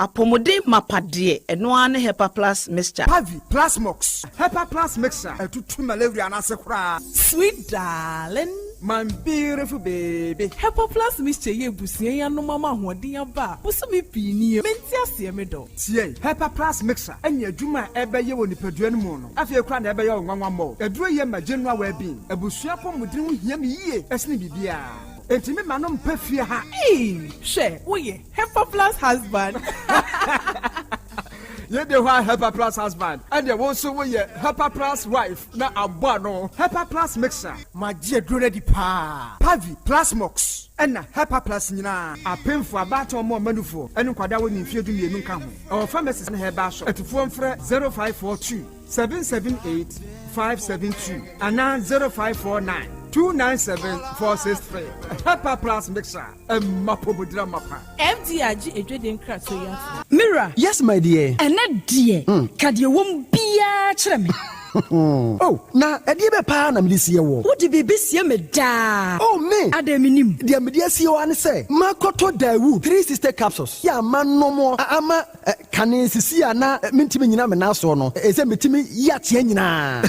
S10: apomode mapade eno ane Helper Plus mixture
S4: Pavi Plasmox Helper Plus mixture etutu malaria na sekura
S11: sweet darling
S4: my beautiful baby
S11: Helper Plus mixture ye busie ya no mama hoden aba busumi pini menti ase me do
S4: tie Helper Plus mixture anya adwuma ebeye wo nipadua no mu no afie kura na ebeye onwanwa mo eduro ye ma general well-being abusua pomodin ho hia me yie esne bibia Entime manom pefie ha.
S11: She, oye, Helper Plus husband.
S4: Ye de wa Helper Plus husband. And ye also we Helper Plus wife. Na abwa no. Helper Plus mixer. Ma je drone di pa. Pavi Plasmox. Ena Helper Plus nyina. Apemfo abato mo manufo. Enu kwada wo nimfie du mienu nka ho. Our pharmacies na heba shop. Etufo mfre 0542 778 572 ana 0549 297-463. Helper Plus mixer. Mapobudra mapa.
S11: MDRG ejweden krato ya.
S4: Mira.
S12: Yes, my dear.
S13: Ene die. Kadie wom bia kyerɛ me.
S12: Oh, na ɛdeɛ bɛ paa na mede sie wɔ.
S13: Wode biribi sie me daa.
S12: Oh, me.
S13: Adaminim.
S12: Deɛ mede sie wɔ ane sɛ, makɔtɔ Dawu 3 sister capsules. Ya ama nomo ama kane sisi ana mentimi nyina me naso no. Ɛsɛ metimi yateɛ nyinaa.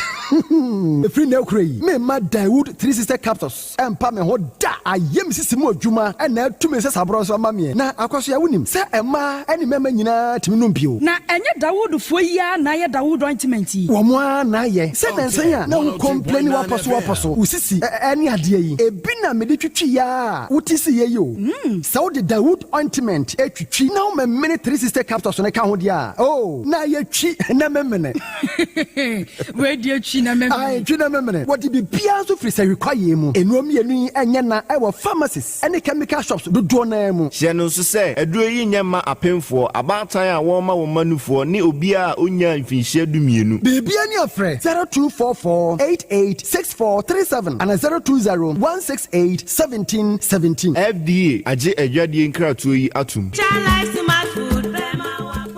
S12: Efiri na ekura yi. Me ma Dawu 3 sister capsules. Ɛmpa me ho da. Ayem sisi mu adwuma ɛna atumi sɛ sabro so ama me. Na akɔso ya wonim sɛ ɛma ɛne mɛma nyinaa timi no mpio.
S13: Na ɛnyɛ Dawood fo yi a na yɛ Dawood ointment yi.
S12: Wo mo na ye se na nsan na wo complain waposo usisi eni ade yi ebi na me de twitwi ya wutisi ye yo so the Dawood ointment etwitwi na wo me 3 sister capsules na ka ho dia oh na ye twi na memene
S13: we die twi na memene
S12: ai twi na memene what be bia so free say require mu enuom yenu enye na e wo pharmacies any chemical shops do na mu
S14: hye no so say aduro yi nyema apemfo abatan a wo ma wo manufo ni obi a onya mfinhye dumienu
S12: bibia ni afre 0244886437 and 02016871717
S14: FDA aje adwadie nkratoyi atum.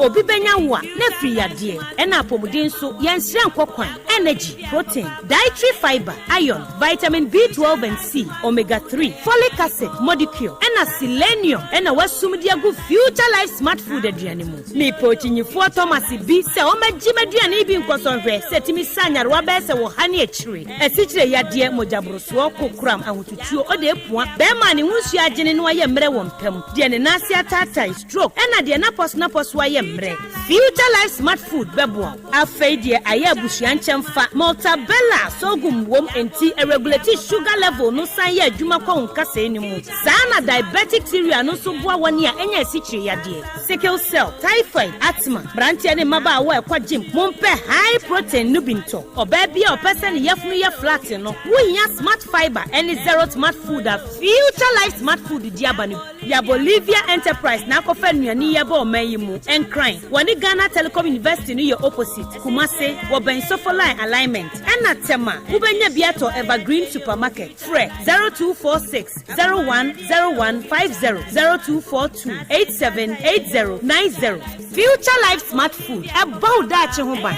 S13: obi benya wo a na firi yade ɛna apomuden so yɛnsrɛ nkɔkwan energy protein dietary fiber iron vitamin B12 and C omega 3 folic acid molecule ɛna selenium ɛna wasum de agu future life smart food aduane mu me pochinyifo Thomas bi sɛ o magye maduane bi nkɔsɔnhwɛ sɛ timi sanyarwa bɛ sɛ wo ha ne akyire asikyire yade mojabroso kokram ahotutuo ode epua bɛ ma ne hunsu agene no ayɛ mmerɛ wɔ mpam de ne nase atata stroke ɛna de napos ayɛ mmerɛ future life smart food bɛboa afei de ayɛ abusua nkyɛmfa maltabella sogum wom enti regulate sugar level no san yɛ adwuma kɔ nkasa ni mu saa na diabetic theory no so boa wɔne a ɛnya asikyire yade sickle cell typhoid asthma brantia ne maba a wɔ ɛkɔ gym mompɛ high protein no binto ɔbaa bi a ɔpɛsɛ ne yɛfunu yɛ flat no wohia smart fiber ɛne zero smart food a future life smart food di aba no ya Bolivia enterprise na akɔfa nnuane yɛ ba ɔman yi mu encrin wɔne Ghana Telecom University no yɛ opposite Kumase wɔbɛn Sofoline alignment ɛna tema wobɛnya biato Evergreen supermarket frɛ 0246 010150 0242 878090 future life smart food ɛbɔ daakye ho ban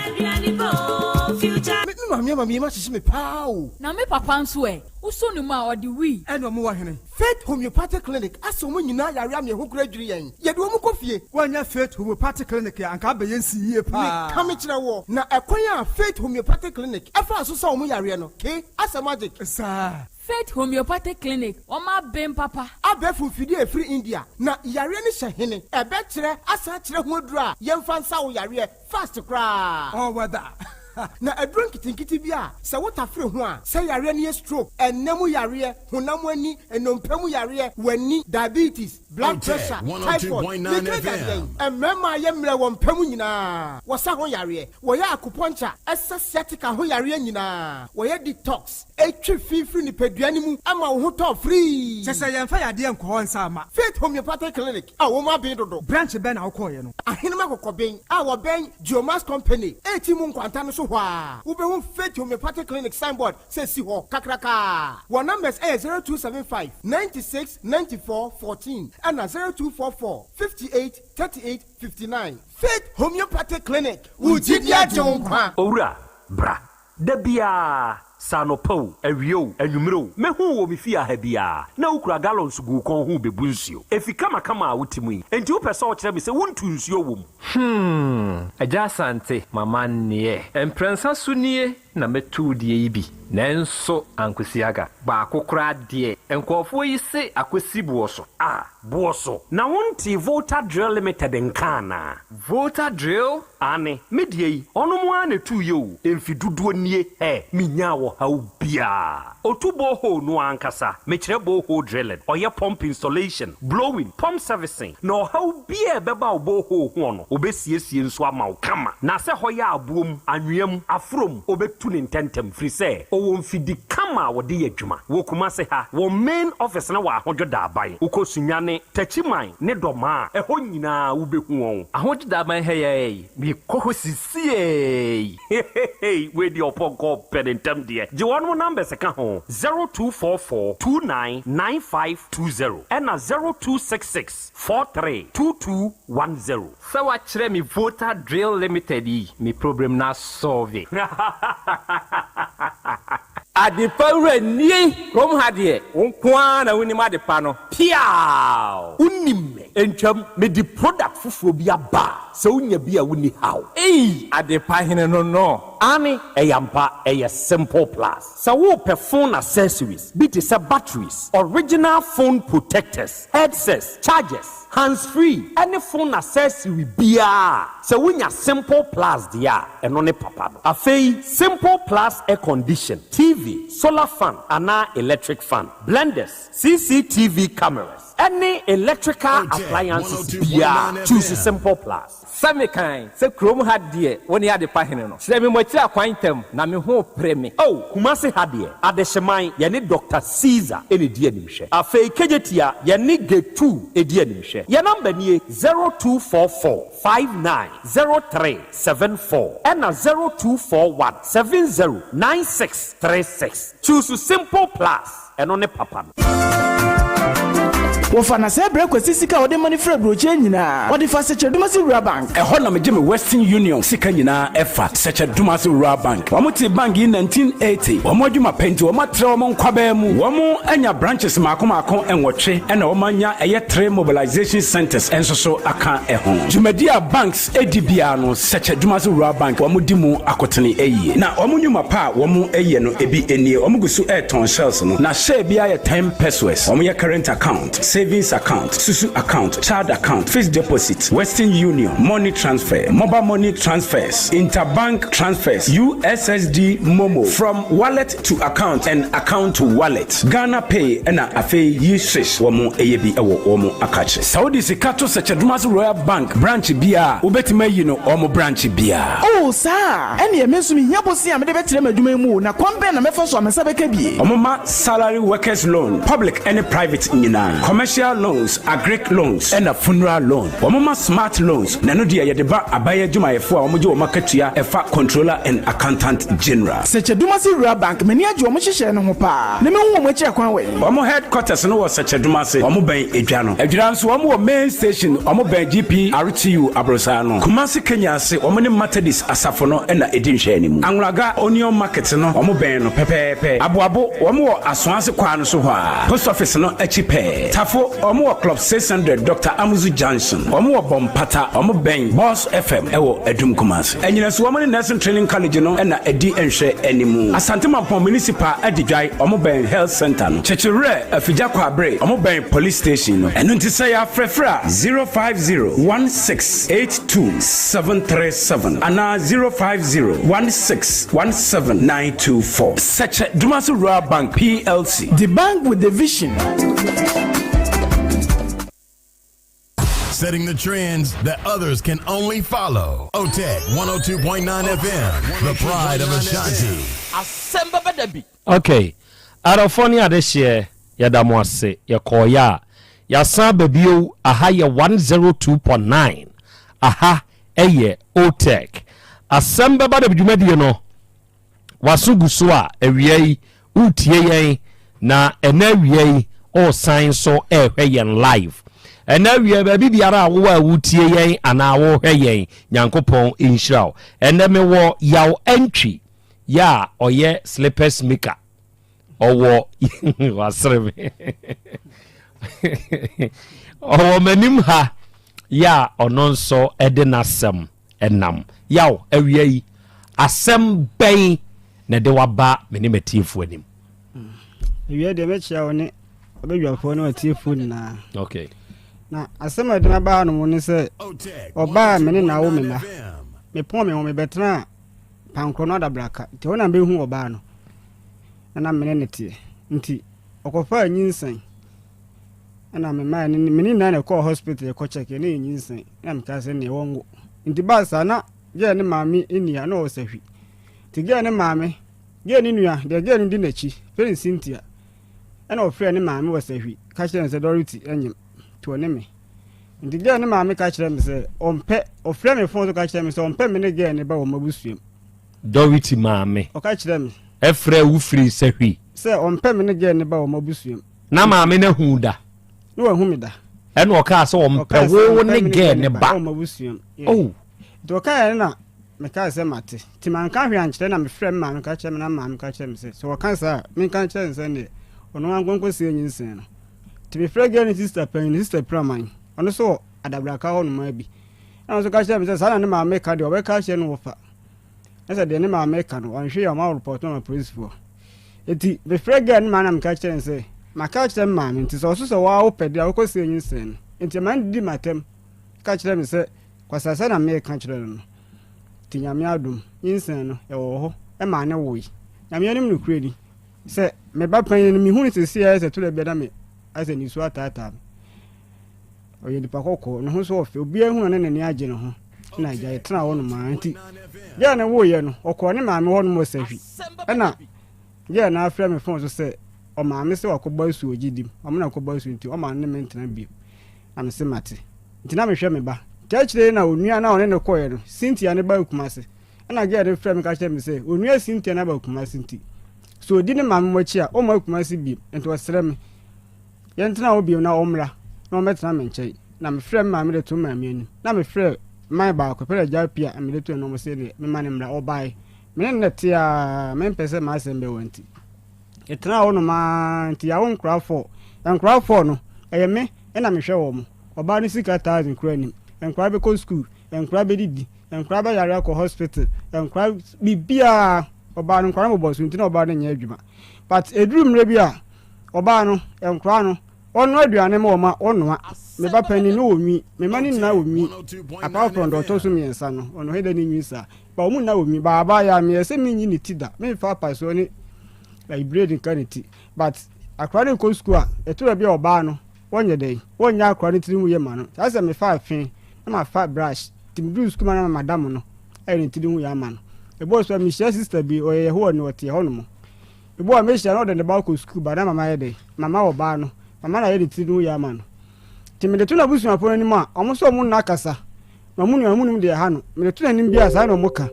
S12: Mami ma hyehyɛ me paa
S11: na me papa nso uso no ma odi wi
S12: ɛna mo wa hene Faith Homeopathic Clinic aso mo nyina yare am ye ho kura dwiri yɛn yɛde wo mo kofie wanya Faith Homeopathic Clinic anka ba yɛn si yie paa me ka kyerɛ wo na ɛkwan a Faith Homeopathic Clinic ɛfa so sa wo yare no ke Asem magic saa
S11: Faith Homeopathic Clinic oma ben papa
S12: abefu fidi e free India na yare ne hye hene ebe kyerɛ asa kyerɛ ho adura yɛmfa nsa wo yare fast kra oh wada na adron kitinkiti bia se wota free ho a se yare ne stroke enemu yare honam ani enompam yare wani diabetes blood pressure typhoid emema yemre wo mpam nyina wo sa ho yare wo ya acupuncture aesthetic ho yare nyina wo ya detox etwi fifiri ni peduane mu ama wo ho to free se yemfa yade enko nsa ama Faith Homeopathic Clinic a wo ma ben dodo branch ben na wo koye no ahenema kokoben a wo ben Geomas company eti mu nkwanta no so ho a wo be wo Faith Homeopathic Clinic signboard say si ho kakraka wo numbers 0275 96 94 14 and 0244 58 38 59 Faith Homeopathic Clinic Ujidia Jonkwa
S15: Ora bra Dabia Sanopo Awio Anumero mehu wo mifia ha bia na ukura gallons gu kon hu bebu nsuo efika makama wutimu enti wo pese o kire me se wontu nsuo wom
S2: Yaw Asante mama nie emprensa sunie na metu die yi bi nanso ankosiaga ba akokora de enkofo yi se akosi buoso
S15: buoso na wonti Volta Drill Limited nkana
S2: Volta Drill
S15: ane medie yi ono mo ana tu yo emfiduduo nie minya wo ha bia otubo ho no ankasa mekire bo ho drilling oye pump installation blowing pump servicing no ha bia beba obo ho no obesiesie nso ama wo kama na se hoya abuom anwem afrom obetu ne ntentem free say o mfidi kama wode yadwuma wo kuma se ha wo main office na wa ahodwoda aban ukosunyane tachiman ne doma eho nyina wo behu won
S2: ahodwoda aban he bi kohosisie
S15: we di oponko penentem de je won mo number se ka ho 0244 299520 and 0266 432210
S2: so wa kire mi Volta Drill Limited mi problem na solve
S16: Adipawre ni rom hadie wonkwa na woni madepa no
S15: piao unimme entwam me di product fufuo bi aba se unya bi a woni haw
S16: adepa hene no
S15: ani eyampa simple plus so wo phone accessories bit is batteries original phone protectors headsets chargers hands free any phone accessory bia so wunya simple plus dia eno ne papa no afei simple plus air condition TV solar fan ana electric fan blenders CCTV cameras any electrical appliances bia choose simple plus
S16: same kind se krom hadie woni adepa hene no se me mochira kwantam na me ho preme
S15: kumase hadie adehyeman ye ne Dr. Caesar ene die animhwe afei kejetia ye ne G2 edi animhwe ye number nie 0244 590374 and 0241 709636 choose simple plus eno ne papa
S17: wofa na se bre kwesi sika wo de money fra broche nyina wo de fa seche dumasi rural bank
S15: ɛhɔ na megye me Western Union sika nyinaa ɛfa seche dumasi rural bank wɔn te bank in 1980 wɔn adwuma penti wɔn atre wɔn nkwabaa mu wɔn anya branches maako enwɔtwe ɛna wɔn anya ɛyɛ 3 mobilization centers enso so aka ɛho dwumadia banks edibia no seche dumasi rural bank wɔn di mu akotene ɛyie na wɔn nyuma pa wɔn ɛyɛ no ebi enie wɔn gusu airton shells no na share bia yɛ 10 pesos wɔn yɛ current account savings account susu account child account fixed deposit Western Union money transfer mobile money transfers interbank transfers USSD Momo from wallet to account and account to wallet Ghana Pay ɛna afei yi shish wɔn ɛyɛ bi ɛwɔ wɔn akache Saudi sikato seche dumasi Royal Bank branch bia obetima yi no wɔn branch bia
S17: oh sir ɛne yɛ mesu mi hiabosi a mede betre madwuma mu na kwambe na mefa so amesa beka bie
S15: wɔn salary workers loan public and private nyina commercial loans agric loans ɛna funeral loan wɔn smart loans na no deɛ yɛde ba abaya dwumayɛfo a wɔn gye wɔn akatua ɛfa controller and accountant general
S17: seche dumasi Royal Bank mani agye wɔn hyehyɛ no ho pa na me hu wɔn akyi akwan wɛ
S15: wɔn headquarters no wɔ seche dumasi wɔn bɛn edwa no edwa nso wɔn wɔ main station wɔn bɛn GP RTU abrosa no Kumasi Kenya ase wɔn ne Methodist asafo no ɛna edi nhwɛ ne mu Anwraga onion market no wɔn bɛn no pɛpɛɛpɛ aboabo wɔn wɔ asoase kwa no so hɔ a post office no akyi pɛ tafo wɔn wɔ club 600 Dr. Amuzu Johnson wɔn wɔ Bompata wɔn bɛn Boss FM ɛwɔ Edum Kumasi ɛnyina so wɔn ne nursing training college no ɛna edi nhwɛ animu Asante Mampɔn municipal ɛdidwai wɔn bɛn health center no Chechire afija kwabre wɔn bɛn police station no ɛno nti sɛ ya frɛfrɛ 05016827737 ana 05016179924 Seche Dumasi Rural Bank PLC,
S17: the bank with the vision.
S18: Setting the trends that others can only follow. Otec 102.9 FM, the pride of Ashanti.
S1: ASEMBEBADABI. Okay. Arafoni adeshye yadamu ase yakoya yasan babio aha ye 102.9 aha eye Otec ASEMBEBADABI dwumadi no wasugusu a awiei utie yen na ena awiei o sign so ehwe yen live ena awiei ba bibiara wo a utie yen ana wo hwe yen nyankopon inshiraw ena me wo yaw entry ya oye slippers maker owo wasrebe owo manim ha ya ononso edenasem enam yaw awiei asem ben na de waba meni metifu anim
S19: ewie de mechia woni obedwafo na atifu na
S1: okay
S19: na asem adina ba no woni se oba meni na wo mena me pon me wo me betra pankro no da braka te wona be hu oba no na meni netie nti okofa anyinsan na me ma ni meni na ko hospital ko check ni anyinsan na mka se ne wongo nti ba sa na je ne mami enia na o sahwi tige ne maame ge ni nua de ge ni di nachi Prince Cynthia ena ofre ne maame wasahwi ka kire nse Dorothy enyim to ne me ndige ne maame ka kire me se ompe ofre me fon so ka kire me se ompe me ne ge ne ba wo mabusuem
S1: Dorothy maame
S19: o ka kire me
S1: efre wu free sahwi
S19: se ompe me ne ge ne ba wo mabusuem
S1: na maame ne hu da
S19: no hu me da
S1: ena o ka so ompe wo ne ge ne ba
S19: wo mabusuem
S1: oh
S19: to ka na me ka se mate ti man ka hwe ankyere na me frɛ ma me ka kyerɛ me na ma me ka kyerɛ me se so wo kan sa me ka kyerɛ nse ne ono angonko se nyinsen no ti me frɛ gani sister praman ono so adabra ka ho no ma bi na so ka kyerɛ me se sa na ne ma me ka de wo ka kyerɛ no wo fa esa de ne ma me ka no anhwe ya ma report no police for eti me frɛ gani ma na me ka kyerɛ nse ma ka kyerɛ ma me nti so so wa wo pɛde a wo ko se nyinsen nti man di matem ka kyerɛ me se kwasasa na me ka kyerɛ no tinyame adum yinsen no ewo ho e ma ne wo yi nyame anim no kuredi se me ba pan ni mi hu ni sesi ya se to le bia da me ase ni su atata oye di pakoko no ho so ofe obi ehun na ne agye no ho na gya etna wo no ma nti ya na wo ye no okọ ne maame wo no mo sahwi e na ya na afra me fon so se o maame se wakọba su ogidim o me na akọba su nti o ma ne mentena bi na me se mate nti na me hwe me ba Chachire na onua na one ne koye no Cynthia ne ba Kumase na ge de frame ka kyerɛ me se onua Cynthia na ba Kumase nti so di ne mamme mochi a o ma Kumase bi ento wasrɛ me yentena obi na omra na ɔmɛtena me nkyɛn na mefrɛ ma me de to ma me anim na mefrɛ man ba ko pere ja pia me de to no mo se de me mane mra obai me ne te a me pese ma Asɛmbe wanti etena wo no ma nti ya wo nkrafo no ɛyɛ me na mehwɛ wo mo oba no sika 1000 kura nim nkra be ko school nkra be didi nkra be yare ko hospital nkra bibia oba no nkra mo boss nti na oba no nya adwuma but eduru mre bi a oba no nkra no ono aduane ma oma onoa me ba pani no omi me mani na omi apart from doctor so miensa no ono hede ni nwisa ba omu na omi ba ya me ese mi nyi ni tida me fa pa so ni like breeding kanity but akra ne ko school a etura bi oba no wonye dey wonya akra ne tiri mu ye ma no asa me fa afin na ma fa brush tim do school ma na madam no e ne tiri mu ya ma no e bo so mi share sister bi o ye ho ni wote ho no mo e bo me share no de ba ko school ba na mama ye dey mama oba no mama na ye ne tiri mu ya ma no timede tuna busu apon ni ma omo so mu na kasa na mu ni de ha no me tuna ni bia sa na omo ka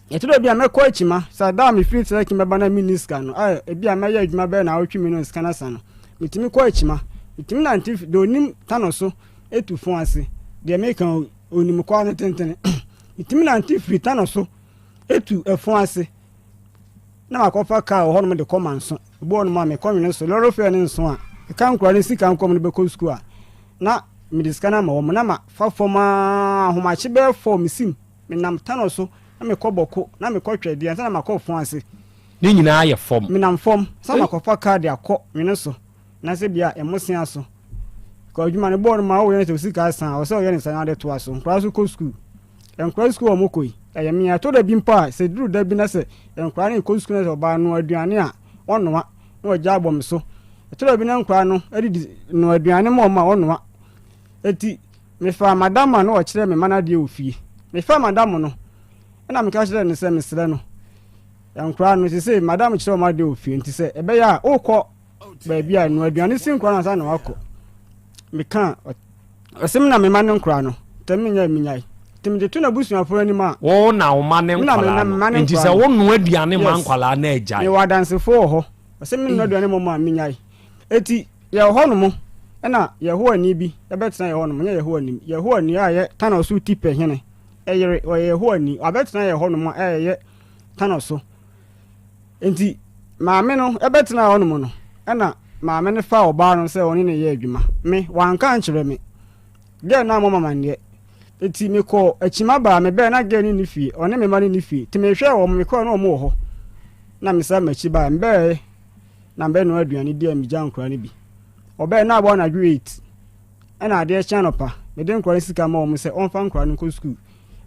S19: e tuna bia me ko achima sa da me free tele ki me bana miniska no e bia me ya adwuma be na otwi million skana sa no mitimi ko achima mitimi na antif do nim tano so etu fon ase de me kan onim ko an tentene mitimi na antif free tano so etu efon ase na makofa ka ho no de komanso bo no ma me komene so loro fe ne nso a kan kwa ne sika nkom ne be ko school a na me diskana ma wo na ma fa foma ahomache be form sim me nam tano so na me koboko na me kotwe de na ma ko fon ase
S1: ni nyina ya form
S19: me nam form sa ma kofa card akọ me ne so na se bia emosia so ko adwuma ne board ma wo ye to sika san o se o ye ne san de to aso nkra so ko school nkra school o mokoi eye me ato da bi mpa se duru da bi na se nkra ne ko school na so ba no aduane a onoa na o ja bom so eto bi na nkra no edi no aduane ma o ma onoa eti me fa madam na o kire me mana de ofie me fa madam no na me ka kire ne se me sere no nkra no se madam kire o ma de ofie nti se ebe ya o ko ba bia no aduane sin nkra na sa na wako me kan osem na me ma no nkra no tem nya minyai tem de tuna busu aforo ni ma
S1: wo na wo ma ne nkwala nti se wo no aduane ma nkwala na agya
S19: me wadanse fo ho osem no aduane mo ma minyai eti ye ho no mo na ye ho ani bi e betena ye ho no mo ye ho ani a ye tana so tipe hene e yere o ye ho ani abetena ye ho no mo e ye tana so enti maame no e betena ho no mo no na maame ne fa oba no se oni ne ye adwuma me wanka ankyere me ge na mo mama ne eti me ko achima ba me be na ge ni fie oni me ma ni fie ti me hwe wo me ko na o mo ho na me sa machi ba mbe na mbe no aduane di amija nkura ni bi obe na abo na great na ade channel pa me de nkura sika ma o mo se on fa nkura no ko school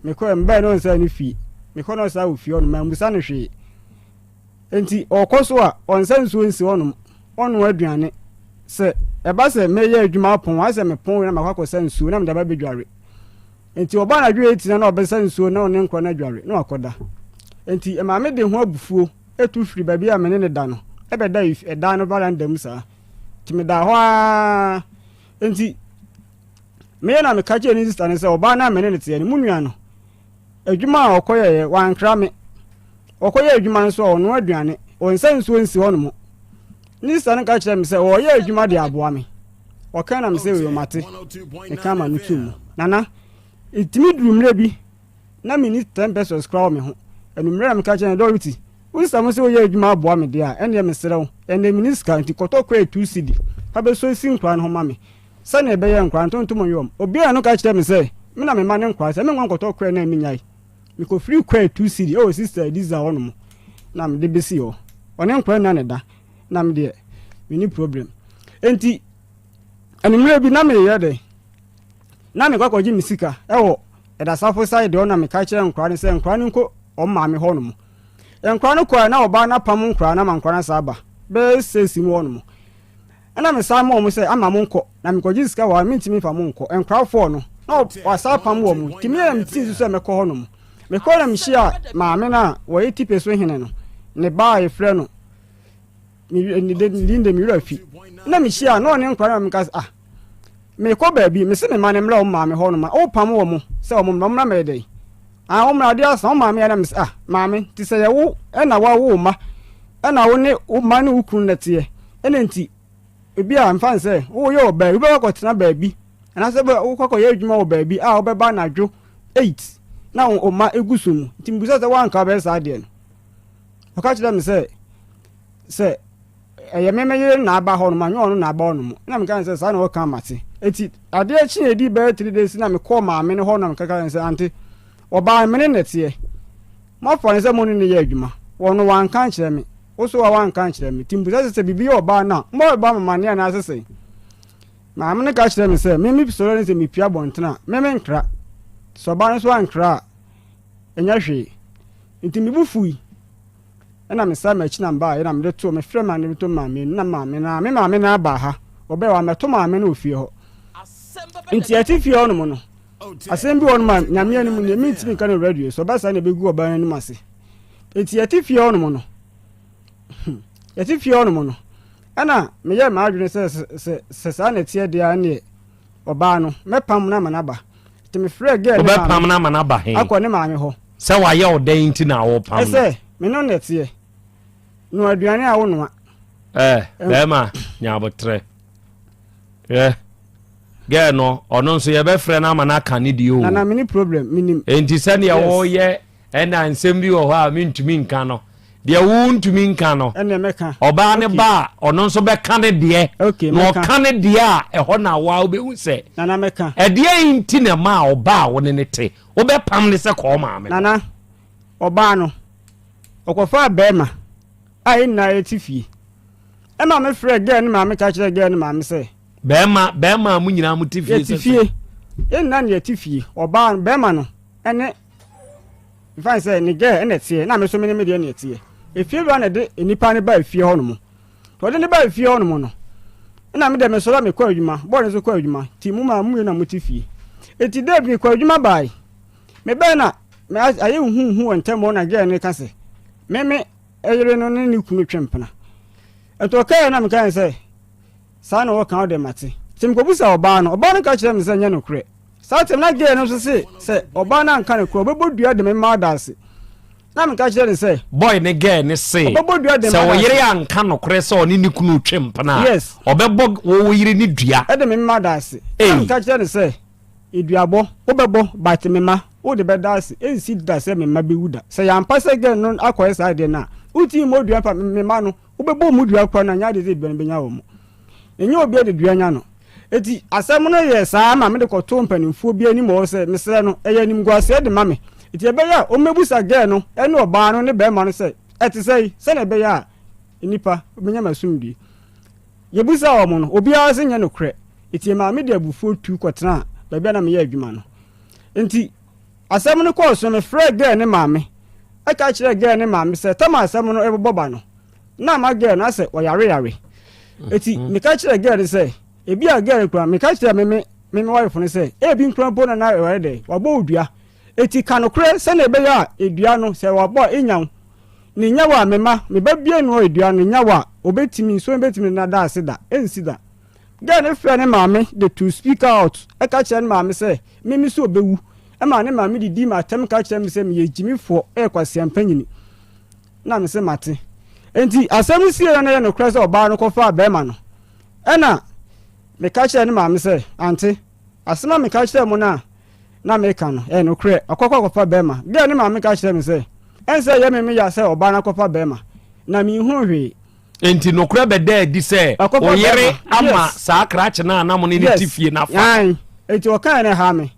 S19: me ko mbe no nsa ni fie me ko no sa wo fie on ma musa no hwe enti okoso a onsa nsuo nsi onum onu aduane se eba se me ye adwuma pon wa se me pon na makwa se nsuo na me da ba bedware enti oba na dwe eti na obesa nsuo na one nkwa na dware na akoda enti ema me de ho abufuo etu firi ba bia me ne da no ebe da eda no balanda musa ti me da ho enti me na me ka che ni sister ne se oba na me ne te ne munua no adwuma okoye wankra me okoye adwuma nso ono aduane onsa nsuo nsi ho no mo ni sister ne ka che me se o ye adwuma de aboa me o kan na me se we mate e ka ma no tum nana itimi durumre bi na me ni 10 pesos crow me ho enumre na me ka che ne dority unsa mo se o ye adwuma aboa me de a ene me serew ene miniska nti kotokwa 2 cd fa be so si nkwa no ho ma me se na ebe ye nkwa ntontom yom obi a no ka che me se me na me ma ne nkwa se me nkwa kotokwa na me nyai me ko free kwa 2 cd oh sister this a wono mo na me de besi ho one nkwa na ne da na me de me ni problem enti enumre bi na me ye de na me kwakwaji misika ewo eda safo side ona me ka kire nkwa ne se nkwa ne nko o ma me ho no mo nkwa no kwa na oba na pam nkwa na mankwa na saba be sesi mo no mo ana me sa mo se ama mo nko na me kwaji sika wa me ntimi fa mo nko nkwa fo no na wa sa pam wo mo timi ya mti so me ko ho no mo me ko na me hia ma me na wo yiti peso hene no ne ba e frɛ no ni de linde mi rafi na me hia na one nkwa na me ka me ko ba bi me se me ma ne mra o ma me ho no ma o pam wo mo se o mo mra me dey o mra de asa o ma me ya me ma me ti se ye wo na wa wo ma na wo ne o ma ne ukun na tie ene nti ebi a mfa say wo ye oba ube ko tena baabi ana se wo kokọ ye adwuma wo baabi a obeba na dwo 8 na o ma egusum timbusa se wan ka be sa de no oka kire me say eye memeye na aba ho no ma nyo no na aba no na me kan say sa na wo kan mate eti ade chi edi be 3 days na me call ma me ne ho na me kaka say ante oba me ne nete ma fo ne se mo ne ye adwuma wo no wan kan kire me wo so wan kan kire me timbusa se bibi oba na mo oba mama ne na asese ma me ne ka kire me say me mi so ne se mi pia bontena me nkra so ba ne so ankra enya hwe nti mi bufui ena me sa ma chi namba ena me de to me frɛ ma ne to ma me na ma me na aba ha obe wa me to ma me na ofie ho nti ati fie ho no mo no asem bi ho no ma nyame ani mu ne mi ntimi ka no radio so ba sa na begu oba ani mu ase nti ati fie ho no mo no ati fie ho no mo no ana me ye ma adwene se sa na tie de ane oba no me pam na ma na ba nti me frɛ girl
S1: obe pam na ma na ba he
S19: akọ ne ma me ho
S1: se wa ye odan nti na wo pam
S19: ese me no netie no aduane a wo no
S1: bema nyabotre ge no ono nso ye be frɛ na ma na ka ne di o
S19: na mini problem minim
S1: enti se ne wo ye ena nsem bi wo ha mi ntumi nka no de wo ntumi nka no
S19: ene meka
S1: oba ne ba ono nso be ka ne de no ka ne de a ɛhɔ na wa wo be hu se
S19: na meka
S1: ɛde nti na ma oba wo ne te wo be pam ne se ko ma me
S19: na oba no okofa bema ai na etifie ema me frɛ girl ne ma me ka kire girl ne ma me se
S1: bema mu nyina mu tifie
S19: se na ne etifie oba bema no ene mfa se ne girl ene tie na me so me ne de ne tie efie ba na de enipa ne ba efie ho no mo to de ne ba efie ho no mo no na me de me so la me kwa adwuma bo ne so kwa adwuma ti mu ma mu na mu tifie eti de bi kwa adwuma bai me be na me aye hu ntem na girl ne ka se me eyere no ne kunu twempena eto kai na me kan se sa na wo kan de mate tim ko busa oba no ka kire me se nya no kure sa tim na girl no so se oba na nka ne kure obodua de me ma dase na me ka kire se
S1: boy ne girl ne se
S19: obodua de me
S1: se wo yire ya nka no kure se oni ni kunu twempena obebo wo yire ni dua
S19: e de me ma dase na me ka kire se eduabo obebo bat me ma o de be dase e si dase me ma be wuda se ya mpa se girl no akoye sa de na uti mo dua pa me ma no ubebo mu dua kwa na nya de ze ben benya wo mu enye obi de dua nya no eti asem no ye saa ma me de koto mpanimfo bi ani mo se mesre no eye anim guase de ma me eti ebe ya o mebusa girl no ene oba no ne be ma no se eti sei se na ebe ya enipa obenya masumdi ye busa wo mo no obi a se nya no kre eti ma me de abufuo tu kotena ba bia na me ya adwuma no enti asem no ko so me frɛ girl ne ma me aka kire girl ne ma me se tama asem no eboba no na ma girl na se oyare eti me ka kire girl se ebi a girl kura me ka kire me wife ne se ebi nkran po na oyare de wabo odua eti kanokre se na ebe ya edua no se wabo enyan ni nyawa mema me ba bie no edua no nyawa obetimi so betimi na da ase da ensi da girl ne frɛ ne ma me the to speak out aka kire ne ma me se me so obewu ema ne ma me di ma tem ka kire me se me yejimifo kwase ampanyini na me se mate enti asem sie na ye no krese oba no kofa bema no ena me ka kire ne ma me se ante asema me ka kire mo na me ka no no kre akokwa kofa bema de ne ma me ka kire me se ense ye me ya se oba na kofa bema na mi hu hwe
S1: enti no kre be de di se oyere ama sa krache na mo ne tifie na fa
S19: enti o kan ne ha me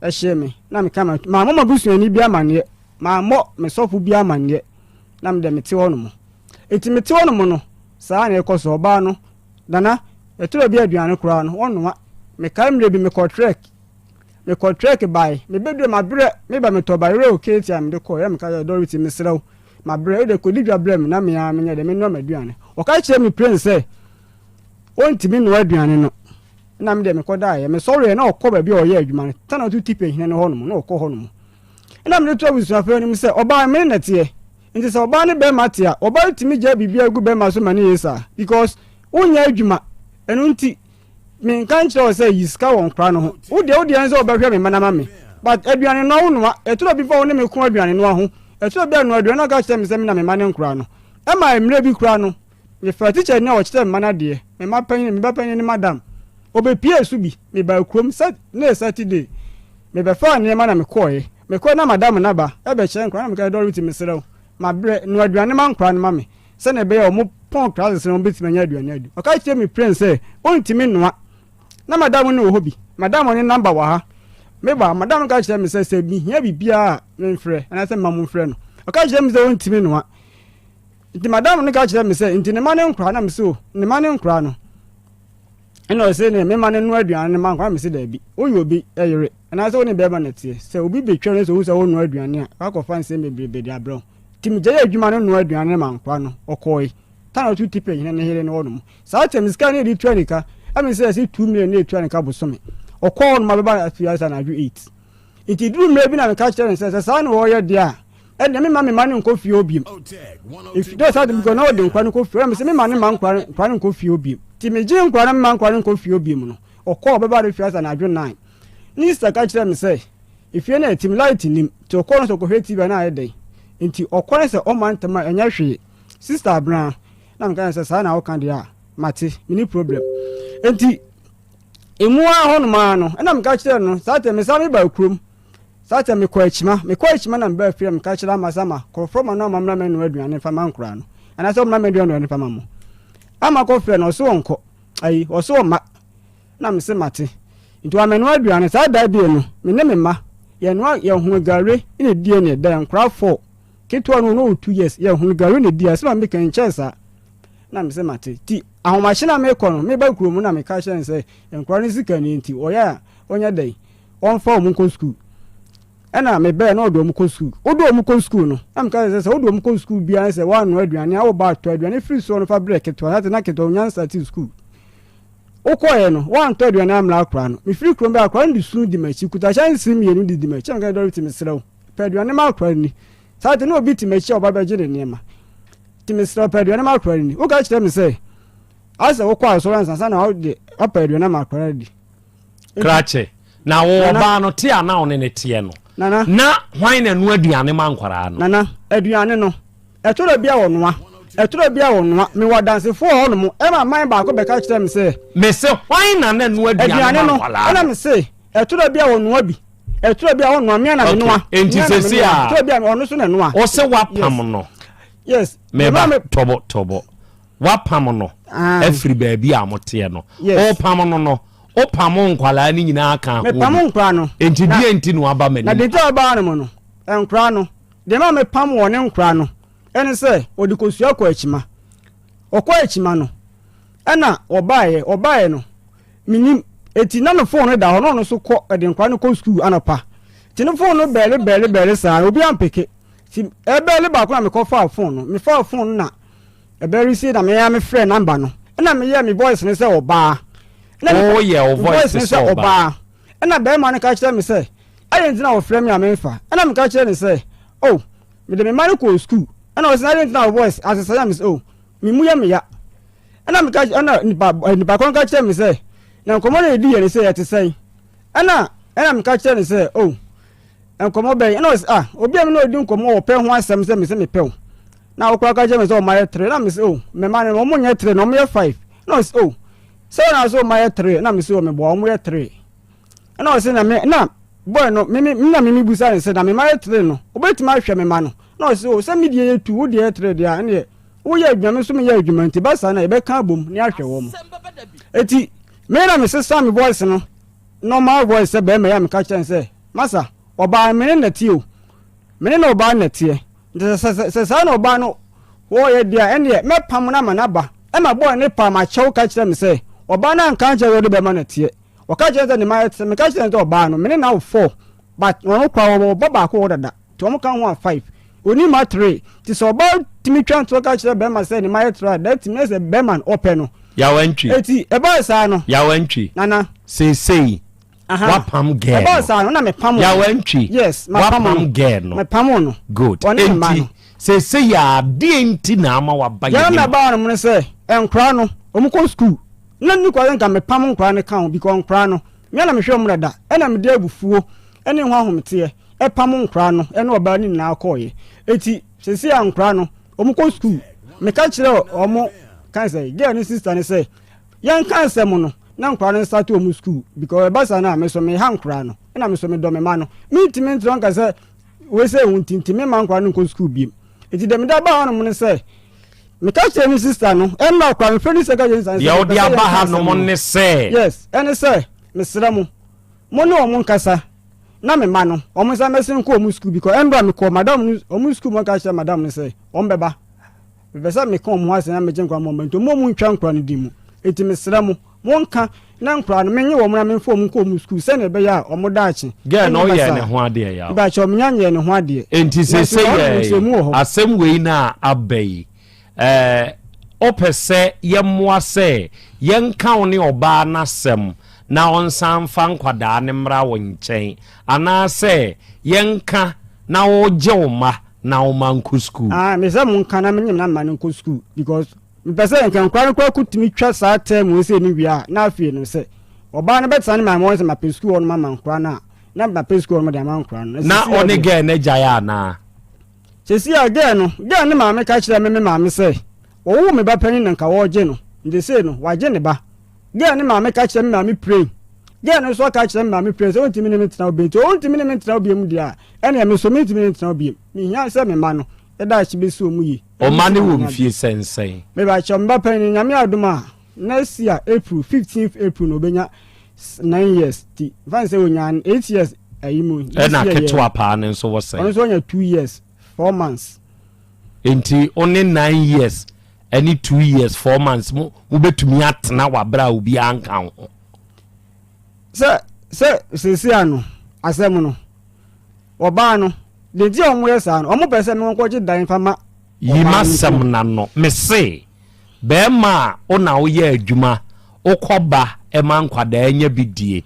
S19: ehye me na me ka ma mama busuani bi amane ma mo me sofu bi amane na me de me te ho no mo enti me te ho no mo no saa na ekoso oba no dana eturo bi aduane kura no wonwa me ka mre bi me contract by me bedu ma bre me ba me to ba re okay ti am de ko ya me ka authority me srew ma bre e de ko didwa bre me na me ya me nya de me no aduane o ka kire me prince say onti me no aduane no na me de me koda ya me sorry na okọ ba bi o ye adwuma tana tu tipe hine no ho no na okọ ho no na me to abusu afa ni me say oba me na tie nti say oba ne be matia oba timi ja bibia gu be ma so mani yesa because unya adwuma enu nti me kan kire say yiska won kra no ho wo de enzo obahwe me manama me but aduane no wonwa eturo bi fa wo ne me ko aduane no ho eturo bi anu aduane no ga kire me say me na me mane nkra no e ma emre bi kra no me fa teacher ni o chete mana de me ma panyin me ba panyin ni madam obe pie su bi me ba krom Saturday me be fa ni ma na me koye me ko na madam na ba e be che nkra na me ka do ruti me serew ma bre no aduane ma nkra na ma me se na be ya o mo pon class no bit me nya aduane adu o ka che me prince on timi noa na madam ni wo hobi madam ni number wa ha me ba madam ka che me se bi hia bibia me mfre na se mamu mfre no o ka che me se on timi noa nti madam ni ka che me se nti ne ma ne nkra na me se o ne ma ne nkra no eno se ne me ma ne no aduane ma nkra me se da bi o yo bi eyere na se oni beba na tie se obi be twere so wo se wo no aduane a ka fa nse mebrebe dia bro tim je adwuma no aduane ma nkwa no okoi ta na tu tipe yin ne here ne wono sa tem ska ne di twanika ami se 2 million ne twanika bosome okoi no ma beba afiasa na adu 8 iti duru mre bi na me ka chere se sa no wo ye dia e ne me ma ne nko fie obiem if do sa dem go na odi nkwa no ko fie me se me ma ne ma nkwa no ko fie obiem tim je nkwa na ma nkwa no ko fie obiem no okoi beba afiasa na adu 9 Nista ka kire me say if you na team light nim to okon so ko hweti ba na ayedai nti okon se o man tama enya hwe sister Abraham na me kan say sa na o kan dia mate mini problem nti emu a hono ma no na me ka kire no sa te me sa me ba krom sa te me ko achima na me ba fie me ka kire amasama ko from na mamra me no aduane fa man kra no ana so mamra me aduane fa mamo ama ko fie no so onko ayi o so ma na me se mate nti wa menu aduane sa Dabi no me ne me ma ye no ye hu gare ine die ne da nkra 4 keto no no 2 years ye hu gare ne dia se ma me kan chance na me se mate ti ahomahye na me kono me ba kurom na me ka hye nse nkra ne sika ne nti oya onya dai on fa mu ko school ana me be na odo mu ko school no am ka se odo mu ko school bia se wa no aduane a wo ba to aduane free so no fa break keto na keto nyansa ti school okoye no wan to aduane amla akra no me free Krobea akra ndi sun di machi kuta chance mi enu di machi am ga do ti mesrew pe aduane ma akra ni sa te no obi ti machi oba ba gire ne ma ti mesrew pe aduane ma akra ni o ga kire me say asa wo kwa assurance sa na o de apa aduane ma akra di
S1: krache na wo ba no te ana one ne te no na hwan na no aduane ma nkwara no
S19: nana aduane no etoro bia wo noa me wa dance for hono mo e ma man ba ko be ka kire me say
S1: me se hwan na no aduane ma nkwara
S19: ana me say etoro bia wo noa bi etoro bia wo noa me na me noa
S1: enti sesi a
S19: etoro bia ono so na noa
S1: o se wa pam no
S19: yes
S1: me ba tobo wa pam no afiri ba bia mote no o pam no o pam nkwala ni nyina aka ho
S19: me pam nkwa no
S1: enti die enti no aba mani
S19: na de to ba no mo no nkwa no de ma me pam wo ne nkwa no ene se odikosu akọ achima no ana obaye no minim eti na no phone da hono no so kọ ede nkwa no kọ school anapa ti no phone no bele sa obi ampeke ti ebele ba ko na me kọ fa phone no me fa phone na ebere si na me ya me friend number no na me ya me voice ne se oba
S1: oh yeah o voice ne se oba
S19: na be ma ne ka kire me se ayen ti na o friend me amfa na me ka kire ne se oh me de me ma ko school ana was not now voice as I say oh me mu ya me ya ana me ka ana ni ba kon ka kire me say na nkomo na edi ye say yete say ana me ka kire ne say oh nkomo be ana was obi am na odi nkomo wo pe ho asem say me say me pe na wo ka kire me say o my 3 na me say oh me ma ne mo nya 3 no me 5 na was oh say na so my 3 na me say o me bo mo 3 ana was na me na boy no me busa ne say na me my 3 no obeti ma hwe me ma no no so se me die tu wo die tre dia ene wo ya adwuma so me ya adwuma nti basa na e be ka bom ni ahwe wo mo eti me na me sister me voice no normal voice be me ya me ka chen se masa oba me na ti o me na oba na ti se sa na oba no wo ya dia ene me pam na ma na ba e ma boy ne pa ma chew ka chen me se oba na nka che wo de be ma na ti o ka chen se ni ma me ka chen se oba no me na 4 but wo kwa wo baba ko wo dada to mo kan 1 5 oni ma 3 ti so about timi twan to ka kire be ma say ni ma 3 that means a be man open no
S1: ya wantwi
S19: eti e ba sa no
S1: ya wantwi
S19: nana
S1: sei wa pam ge
S19: e ba sa no na me pam
S1: ya wantwi
S19: yes
S1: ma pam ge no
S19: me pam no
S1: good enti sei ya de enti na ama wa ba
S19: ya na ba no mo say enkra no omu ko school na ni kwa nka me pam nkra ne kan because nkra no me na me hwe mo da e na me de abufuo ene ho ahomte e pam nkra no ene oba ni na akoye eti sesi ankra no omuko school me ka kire omo kan say girl ni sister ni say yan kan say mo no na nkwa no start o school because basa na me so me ha nkra no na me so me do me ma no me ntimi ntron ka say we say untinti me ma nkwa no ko school bi eti dem da ba no mo ne say me ka say mi sister no e na kwa me friend secretary say
S1: ya odi aba ha no mo ne say
S19: yes ene say me sra mo no o mo nkasa na me ma no o mo say me sin ko o school because embra me ko madam o school mo ka say madam ne say o mbeba besa me ko mo ase na me jenkwa mo mento mo mu ntwa nkwa no di mu eti me sra mo nka na nkwa no menye wo mo na me fo mo ko mu school se na be ya o mo daachi
S1: ge no ye ne ho ade ya
S19: ba cho mnyanye ne ho ade
S1: enti se asem wei na abai opese yemmoa se yenka wo ne oba na sem na onsan fa nkwada ne mra wo nchen ana se yenka na wo je wo ma na wo man ku school
S19: me se mo nka na menyem na man ku school because me pese nkan kwa kwa kutimi twa saa term we se ni wia na afie no se oba na beta ne ma mo se ma pe school on ma man kwa na ma pe school mo de man kwa
S1: na oni ge na jaya na
S19: chesi again no ge ne ma me ka kire me ma me se wo me ba pani nka wo je no nde se no wa je ne ba ge ne ma me ka kire me ma me pray ge ne so ka kire me ma me pray so ntimi ne metra obi to ntimi ne metra obi mu dia ene me so me ntimi ne metra obi mi nya se me ma no e da chi be so mu yi
S1: o ma ne wo mfie sensen
S19: me ba cho mba pani nyame adoma next year April 15th April no benya 9 years ti fan say onya 8 years ayimu
S1: e na ketwa pa ne so wo say
S19: on so onya 2 years 4 months
S1: enti only 9 years any 2 years 4 months mo betumi atena wabra obi anka ho
S19: se ano asem no oba no de di omo yesa no omo pese me nko je dan fama
S1: yi masem na no me se be ma ona wo ye adwuma okoba e ma nkwada anya bidie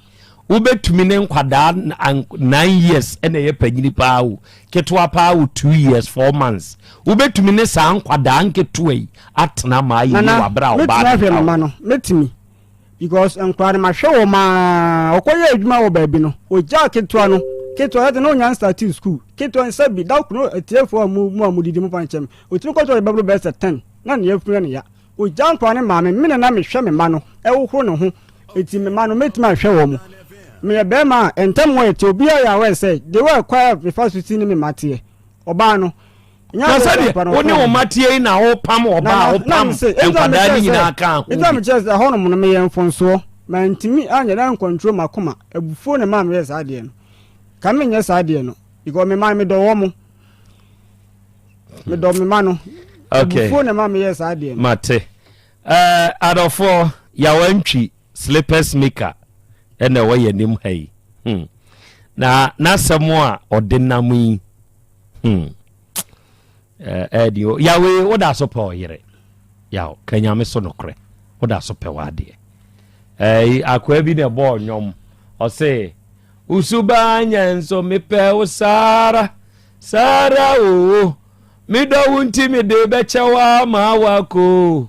S1: wo betumi ne nkwada 9 years ene ye panyini pa wo ketwa pa wo 2 years 4 months wo betumi ne sa nkwada anketo yi atena ma yi wabra oba
S19: no metimi because enkwada ma hwe wo ma okoye adwuma wo ba bi no oja ketwa no ketwa ya no nya start school ketwa nsabi da kuno etiefo mu didi mu panchem otimi kwato babro be 10 na ne yefuru ne ya oja nkwane ma me me na me hwe me ma no e wo horo ne ho eti me ma no metimi ahwe wo mu me be ma entem wo eti obi ya we say de we kwa university ni me mate oba no
S1: nya say woni o mate na o pam oba o pam enkwada ni na aka ho
S19: etam just hono mo no me yemfonso ma ntimi anya na control makoma ebufo ne ma me yes ade no ka me nya sa ade no because me ma me do wo mo me do me ma no
S1: okay
S19: ebufo ne ma me yes ade no
S1: mate adofo ya wantwi slippers maker ene wo ye nim hai na samo a odinam yi edio yawe oda so pa oyire yaw kanyame so nokre oda so pe wade akwa bi ne bo nyom o se usubanya nso mepe usara o mi do wunti mi de bechewa ma wako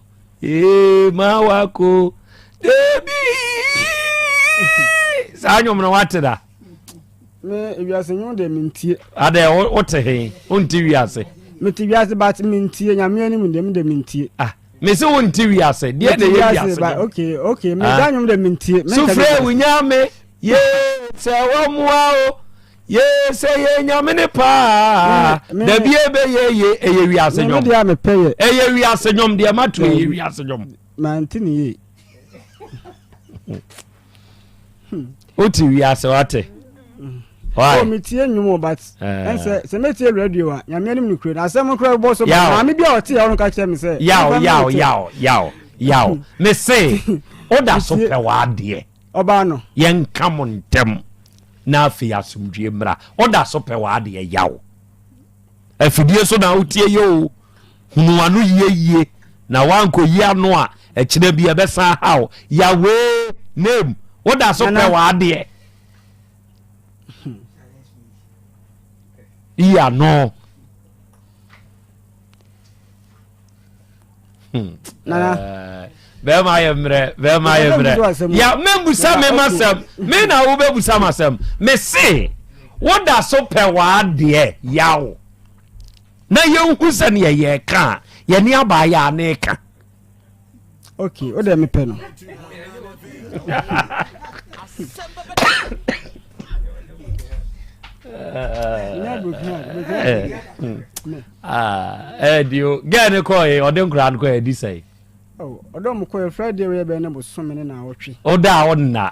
S1: debi sanyom no wateda
S19: me ewiase nyon de mintie
S1: ade wote he unti wiase
S19: meti wiase bat mintie nyame ani mu de mintie
S1: me se unti wiase de de wiase
S19: okay me danyom de mintie
S1: me sufre wunyame ye se wo muao ye se ye nyame ne pa da bi ebe ye wiase nyom
S19: me de am peye
S1: eye wiase nyom de matu ye wiase nyom
S19: mantini ye
S1: oti wiase wate why
S19: metie nyumo but se metie radio a nyame anim ni kure na asem kure bo so ma me bia oti ya ka kire me se
S1: yaw me say oda so pe wa de
S19: oba no
S1: yen kamontem na afi asumdue mra oda so pe wa de yaw afidie so na utie yo hunu anu yie na wanko yi anu a ekire bia be san haw yawe name oda so pe wa de iya no Bema yemre ya membusa memasem me na wo bebusa masem me se woda so pe wa de yawo na yenhu se ne ye ka ye ne aba ya ne ka
S19: Okay, o de me pɛ no.
S1: Dio get a coy or don't grant coy this say.
S19: Oh, I don't call Friday we be na bo so many na wotwe.
S1: O da on na.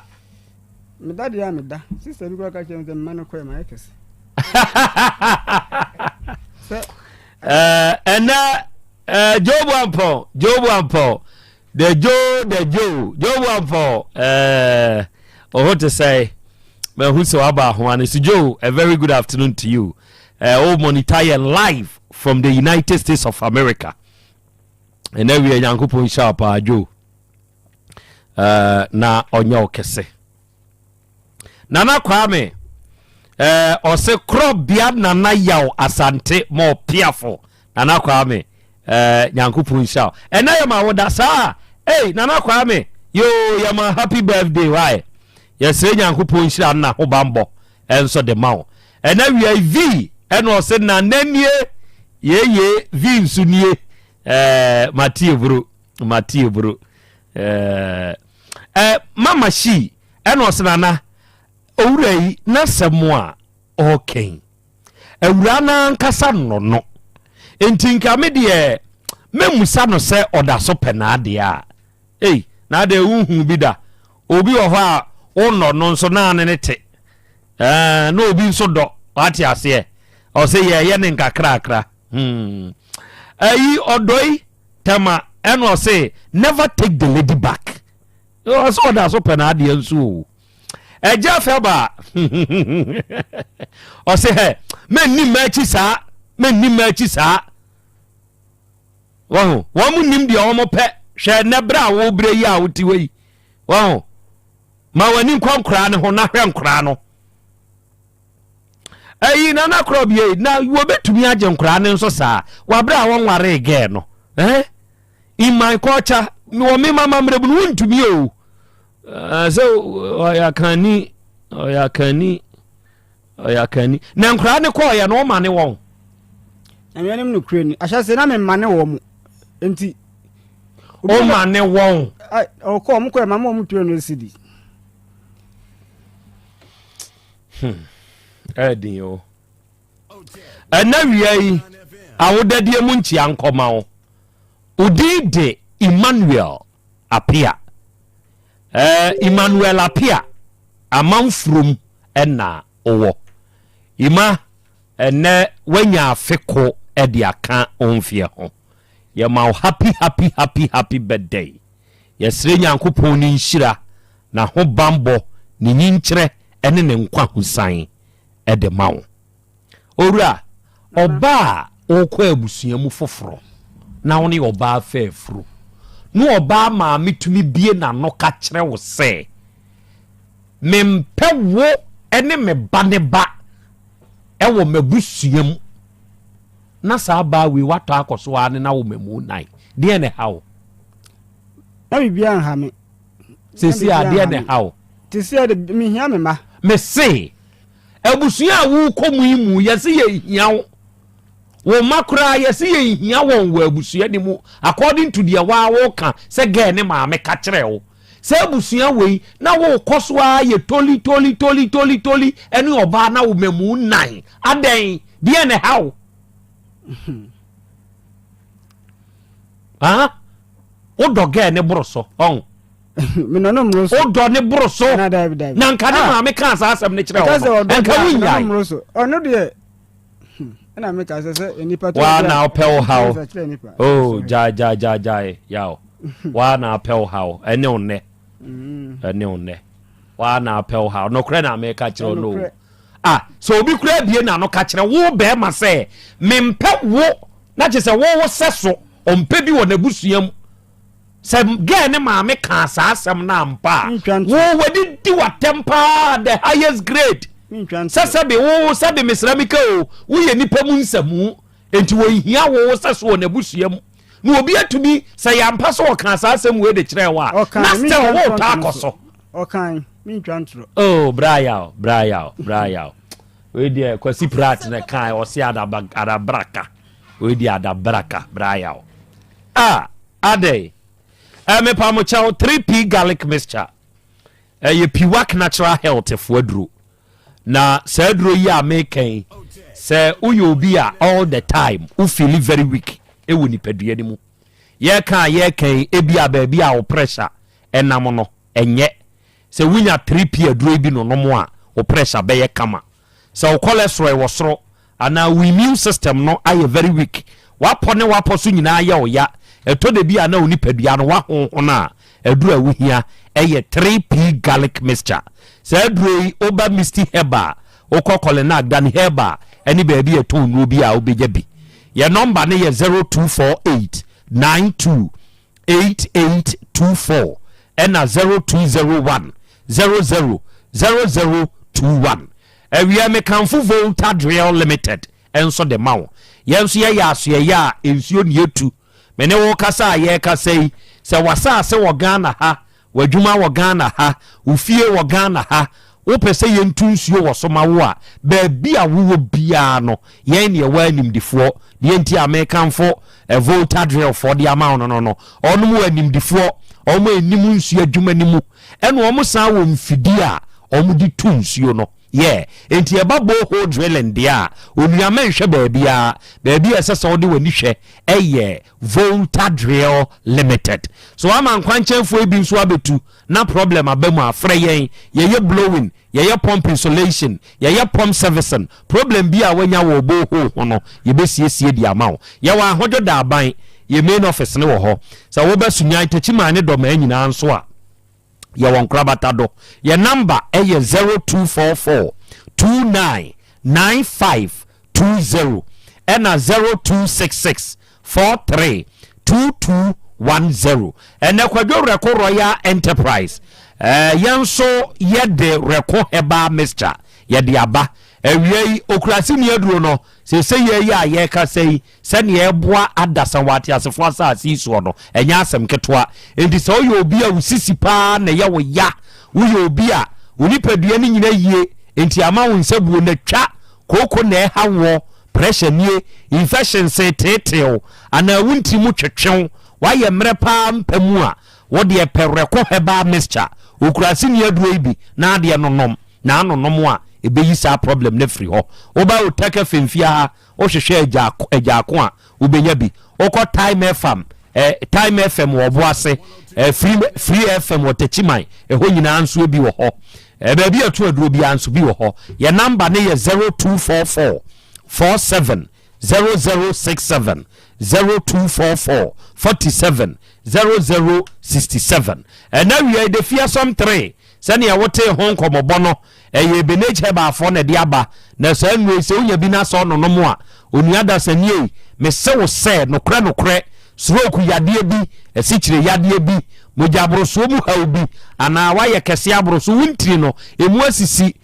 S19: Me daddy am da. Sister bi go ka chem dem man coy my kese.
S1: And Joe Wampo, the Joe Wampo, or what to say, well, whosoever one is Joe, a very good afternoon to you. Old Monitaya live from the United States of America. And then we are young couple in sharp, Joe. Na onyo kese. Nana Kwame. Or say Krobea nana Yaw Asante more piafo nana Kwame nyankupu insha and I am a sa hey nana Kwame yo yama happy birthday why yes nyankupu insha na hobambo and so the mouth and then we are V and was said na nenye ye V nsunie Matthew bro mama she and was nana Owurei na semwa okay. Ewura na nkasa no. Enti nka me de memusa no se oda so pena de a. Na de unhu bi da. Obi wo ho a onno no nso na ne te. Na obi nso do. Wati ase. O se ye ne nkakra. Odoi tema eno say never take the lady back. O so oda so pena de nso. Eja feba o se he men ni machi sa wo mu nim de o mo pe hwe ne bra wo bre yi a wuti we wo ma wani kwankra ne ho na hwe nkra no na na Krobea na wo betumi age nkra ne nso sa wa bra wo nware ge no in my culture no me mama mrebu no ntumi o so oyakani na nkra ne ko ye no ma ne won
S19: na me anem no kure ni ahya se na me ma ne wo mu enti
S1: o ma ne won
S19: o ko mo ko ma mo mu tuo no sidi
S1: edin o anawiya yi awodadie mu nchi ankoma wo udide Emmanuel Apia Emmanuel Apia amanfrum ena owo ima ene wanya afeko edi aka onfie ho ye ma happy birthday yesre nyankopon ni nhira na ho bambo ni nyinkyere ene ne nkwa husan ede mawo owura oba okwa abusua mu foforo na woni oba afefro no oba ma metumi bie na no ka kire wo se mempe wo ene me ba ne ba ewo mabusuam na sa ba we wato akoso ane na wo mamu nai de ne hawo
S19: na bibia ha me
S1: sesi ade ne hawo
S19: tisi ade mi hia me ma
S1: me se abusua wo komu imu yesi ye hiawo wo makura yesi ye hia won wo abusua ni mu according to the wa kan se ge ne ma me ka kire wo se abusua we na wo koso a ye toli eni oba na wo mamu nai aden de ne hawo o doge ne broso on
S19: me no mroso
S1: o do ne broso na nka ne ma me kan sa asem ne kire wo nka winya
S19: mroso ono de na me ka se enipa to
S1: wa na opel how oh ja yaw wa na opel how ene onne wa na opel how no kure na me ka kire no so obi kura bie na no ka kire wo be ma se mempe wo na che se wo seso ompe bi wo na busuam se ge ne ma me ka sa asem na mpa wo wadi di watempa the highest grade sasabe wo sabe mesramika o wo ye nipa mu nsamu enti wo hia wo seso na busuam no obi atumi se ya mpa so ka sa asem we de kire wa na se wo ta akoso
S19: okan mi ntwantro
S1: oh brayao we dia kwasi prat na kai o si adabraka we dia adabraka brayao ade me pa mo chow 3p garlic mixture ye piwak natural health fuaduro na saduro yi a meken say uyo obi a all the time u feel very weak e woni padua ni mu ye kan ebi a ba bi a pressure enam no enye se wunya 3p aduro bi no mo a o pressure be ye kama se o cholesterol wo soro ana we immune system no aye very weak wapone waposo nyina ye o ya eto de bi ana oni padua no wa ho na aduro a wuhia eye 3p garlic mixture se aduro yi oba misty herba okokole na dan herba eni ba bi eto no bi a obeja bi your number ne ye 0248 928824 and 0201 000021 we are mekanfo Voltadreal Limited enso de mawo yenso ye ya so ye ya ensuo ne etu mene wo kasa ye kasai se wasa se wo Ghana ha wadwuma wo Ghana ha ufie wo Ghana ha wo pese ye ntu nsuo wo so mawo a ba bia wo bia no ye ne ye wa animdifo ye nti amekanfo Voltadreal for the amount no onu mu animdifo omo enimu nsuo adwuma nimu eno omo san wo mfidi a omo di tu nsuo no yeah enti eba boho drilling dia onuama nhwe baabia sese odi wani hwe eye Voltadreal Limited so ama nkwanchenfo ebi nso abetu na problem abamu afre yen ye blowing ye pump insulation ye pump servicing problem bi a wanya wo boho hono ye besiesie di amawo ye wa ahodo da aban ye main office ne wo ho so wo besunya tachima ne do ma nyina nso a ye won krabatado ye number eye 0244 299520 and 0266 43 2210 and ekwadwo reko Royal Enterprise yanso ye de reko heba mixture ye de aba ewie okrasi ne aduro no se ye ya ye ka sei se ne eboa adasa wate asefo asasi so no enya asem ketwa enti so ye obi a usisi pa na ye wo ya wo ye obi a onipadua ni nyina yie enti ama wo nsabuo na twa koko na ha wo pressure nie infection se tetew ana wunti mu twetwew waye mrepa mpamu a wo de pereko heba mixture okurasi ne aduro ibi na de nonom na anonom a ebeyi sa problem ne free ho oba OTECFM fia o hwehwe ejako a obenya bi okọ time FM wo boase free FM wotachiman eho nyina anso bi wo ho ba bi atu aduro bi anso bi wo ho ye number ne ye 0244 47 0067 0244 47 0067 and now we are the fearsome 3 sani ya wote hon komobono eye benage heba afo na de aba na so anwe se onya bi na so no no mo a onuada sanie me se wo se no kre stroke yade bi esichire yade bi mojabroso mu ha obi ana wa ye kese abroso wuntiri no emu asisi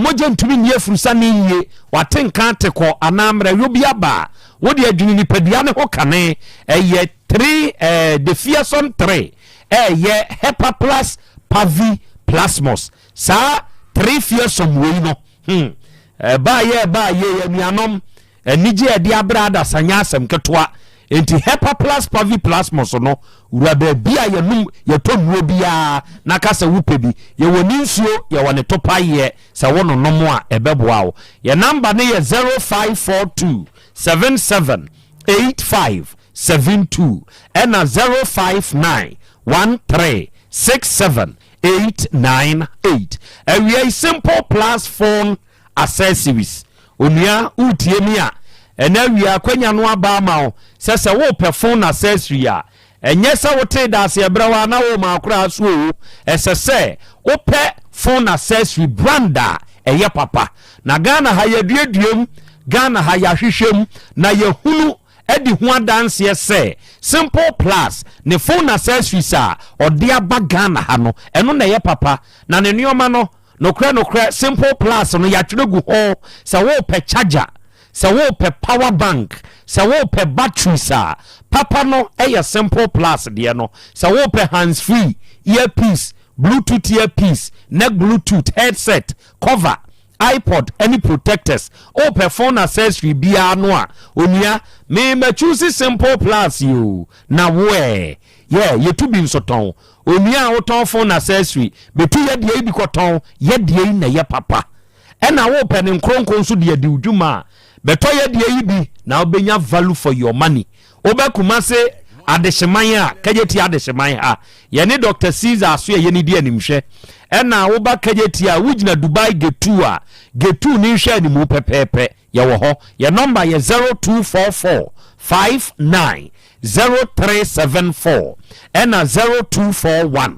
S1: moja ntumi nie furusa ne yie watenka teko anamra yobi aba wodi adwini ni padua ne ho kane eye 3 the fearsome 3 eye hepa plus pavi plasmos sa 3 fearsome we no ba ye nuanom nije ade abrada sanya asem ketwa enti hepa plus pavi plasmos no urabe bia ye tonwo bia na kasa wupebi ye woni nsuo ye woni topa ye sa wono nomo a ebeboa wo ye number ne ye 0542 778572 and 059 13 67898 and we are simple plus phone accessories onua utiemia and we are kwanya no aba ma o se wo pe phone accessory a enye se wo te da se ebrawa na wo ma akura so o se wo pe phone accessory branda eye papa na Ghana ha yaduaduam Ghana ha yahwehwem na yehunu edi ho adanse se simple plus ne phone accessories a ode aba Ghana ha no eno na ye papa na ne nioma no nokre simple plus no yatweregu ho se wo pe charger se wo pe power bank se wo pe batteries a papa no eye simple plus de no se wo pe hands free earpiece bluetooth earpiece neck bluetooth headset cover iPod any protectors o per phone accessory bia no a onua me choose simple plus you na we yeah yetu bi nso ton onua wo ton phone accessory betu ye de bi ko ton ye de na ye papa ena wo pe ne nkronko nso de di udwuma beto ye de yi bi na obenya value for your money obekuma se adehyeman a kageti adehyeman a ye ne Dr. Caesar so ye ne di animhwe ena wo ba kageti a wugina Dubai getu ni hwe ni mu pepepe ye wo ho ye number ye 0244 59 0374 ena 0241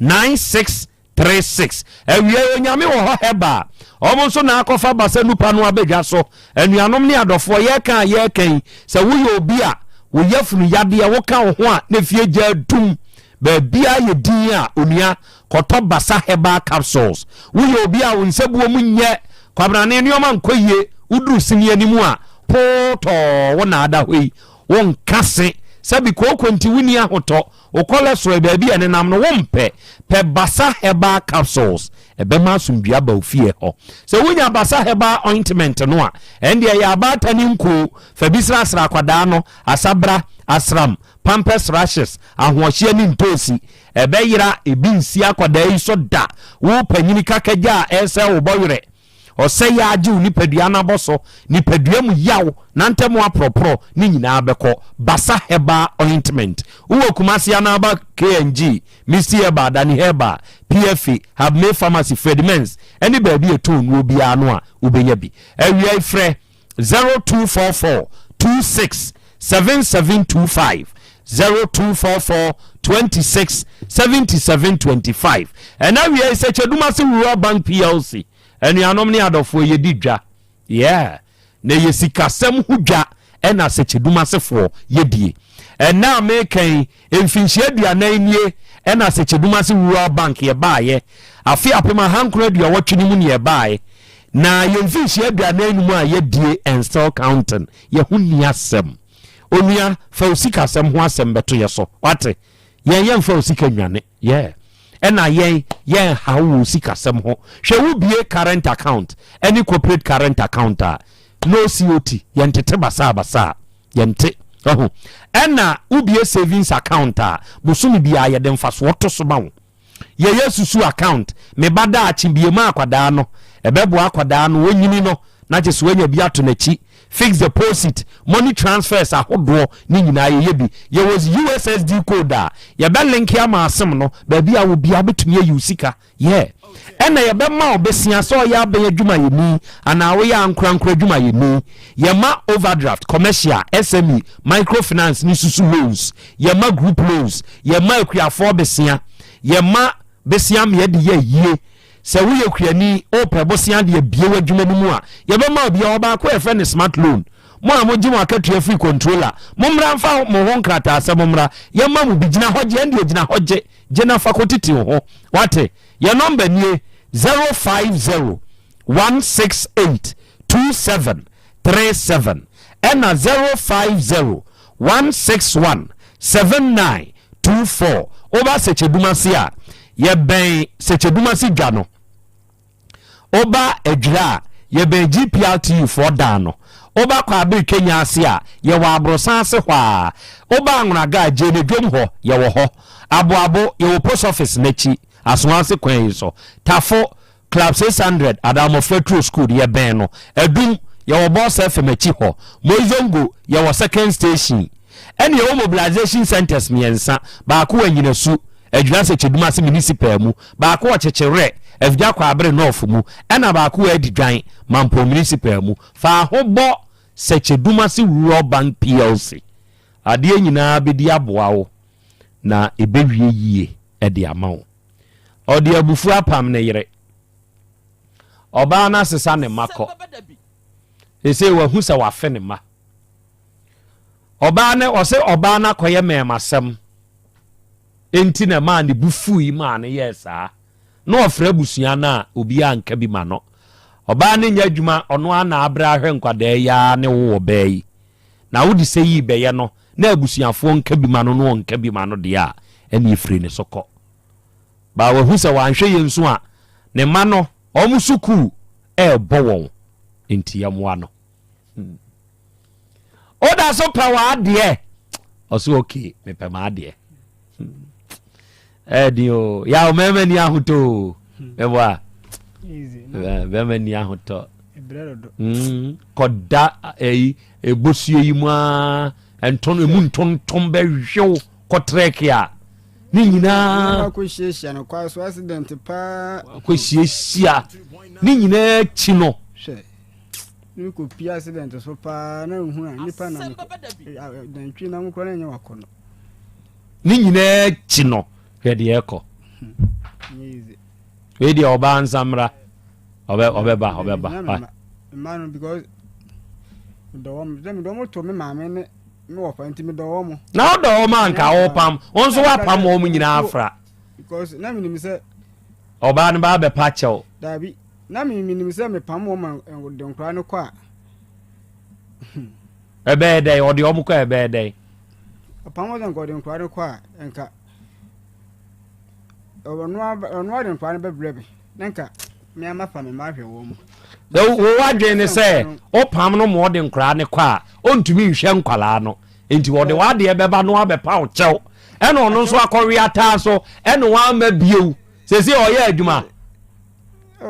S1: 709636 ewie onyame wo ho heba omo so na akofa basa nupa no abedwa so enuanom ne adofo ye kan se wo ye obi a wo yafunu yade wo kan ho a na fie gya dum ba bia ye din a onua koto basa heba capsules wo ye obi a wo nsebuo mu nye kwabrane nioma nkoyie uduru sini animu a poto wo na ada hoi won kase sabi ko kwenti wini ahoto o cholesterol ba bia ne nam no wompe pe basa heba capsules ebema asumdua ba ofie ho se wonya basa heba ointment no a ende ya abata ni nko fa bisra asra akwada no asabra asram pampers rashes ahohye ni ntosi ebeyira ebinsi akwada yi so da wo panyini kakagya ese wo boyere o se ya agi ni padua na boso ni padua mu yawo nantem apropro ni nyina abeko basa heba ointment wo kumasi ana ba KNG Mr. Heba Dani Heba PFA have made pharmacy Fredmans any baby a tune will be anwa ubenya bi ewia frɛ 0244 26 7725 0244 26 7725 and now we are such a Dumasi Rural Bank PLC and you are normally out of where you did ja yeah ne yesika sem hudja and as such a Dumasi for yedie and now making infinchia duananie and as such a Dumasi Rural Bank ye buy a fear pema hankred you are watching him nearby na yemfinchia duananie mu a yedie and still counting ye hunia sem onua fa osika sem ho asem beto ye so wate yen fa osika nwane yeah ena yen ha wo osika sem ho hwe wo bie current account any corporate current account no COT yen tete basa yente ena ubie savings account busumi bia ye den fa so to so ba wo ye yesusu account me bada achibie ma akwada no ebebo akwada no wonyini no na je so anya bia to nachi fix deposit money transfers ahodo ni nyina ye bi ye was USSD code ye be link ya ma asem no ba bia wo bia betumi ayusika yeah ena ye be ma obesia so ya be adwuma ye ni ana wo ya ankrankra adwuma ye ni ye ma overdraft commercial SME microfinance ni susu loans ye ma group loans ye ma akuafo besia ye ma besia me de ye yie se wo ye kuani o pebosia de bie wadwuma ni mu a ye be ma bia oba ko e friend smart loan mo a mo gimo akatua free controller mo mra mfa mo ho nkrata asem mra ye ma mo bigina hoje ende ogina hoje gena faculty ho wate ye number nie 050 168 2737 and 050 161 7924 oba sechedumasi a ye ben sechedumasi dwano oba edra ye ben GPLT for dano oba kwa bi Kenya asia ye wa abrosan se hwa oba anwunaga je ne dwom ho ye wo ho abo ye wo post office nachi aswanse kwan so tafo club 600 adamo federal school ye ben no edum ye wo boss FM achi ho moizongo ye wo second station ene ye wo mobilization centers miensa ba ko anyina su adwuna se cheduma se municipal mu ba ko chechere efja kwa abre north mu ena ba ko adi dwan mampo municipal mu fa hobo se cheduma se rural bank PLC ade nyina bedi aboa wo na ebewie yie ede amawo ode abufu apam ne yere oba na sesa ne mako ese wa hu se wa fe ne ma oba ne ose oba na koye memasem enti na ma ne bufu yi ma ne yesa no ofra busua na obi anka bi ma no oba ne nya adwuma ono ana abra ahwe nkwada ya ne wo bayi na wodi se yi beye no na abusuafo nka bi ma no no nka bi ma no de a ene ifri ne soko ba wa hu se wa anhwe yensu a ne ma no omusuku bo won enti yamwa no oda so pa wa de also okay me pe ma de dio ya o meme ni ahuto eba
S19: easy
S1: meme ni ahuto koda ebosue yi mu a enton emu ntonton be hwew kotrek ya ni nyina
S19: ko hiesia no kwa so accident pa
S1: ko hiesia ni nyina chi no
S19: ni ko pi accident so pa na hu a nipa na dan twi na mko na nya wakono
S1: ni nyina chi no hwede eko we dia oba nsamra obeba
S19: man because do mo to me maame ne me wo pa ntimi do mo
S1: na do man ka wo pam onso wa pam wo mu nyina afra
S19: because na minim se
S1: oba no ba be pa chew
S19: dabi na minim se me pam wo man de nkra no kwa
S1: ebe dey odi omu kwa ebe dey
S19: pam wo de nkra no kwa enka onwa de nkra no be brebe nenka me ama fa me ma hwe wo mu
S1: wo wadwe ne se o pam no mo de nkra ne kwa ontumi nhwe nkwala no enti wo de wade ebeba no abepa wo chew ene ono nso akọwe ata so ene wa ma bieu sese oye adwuma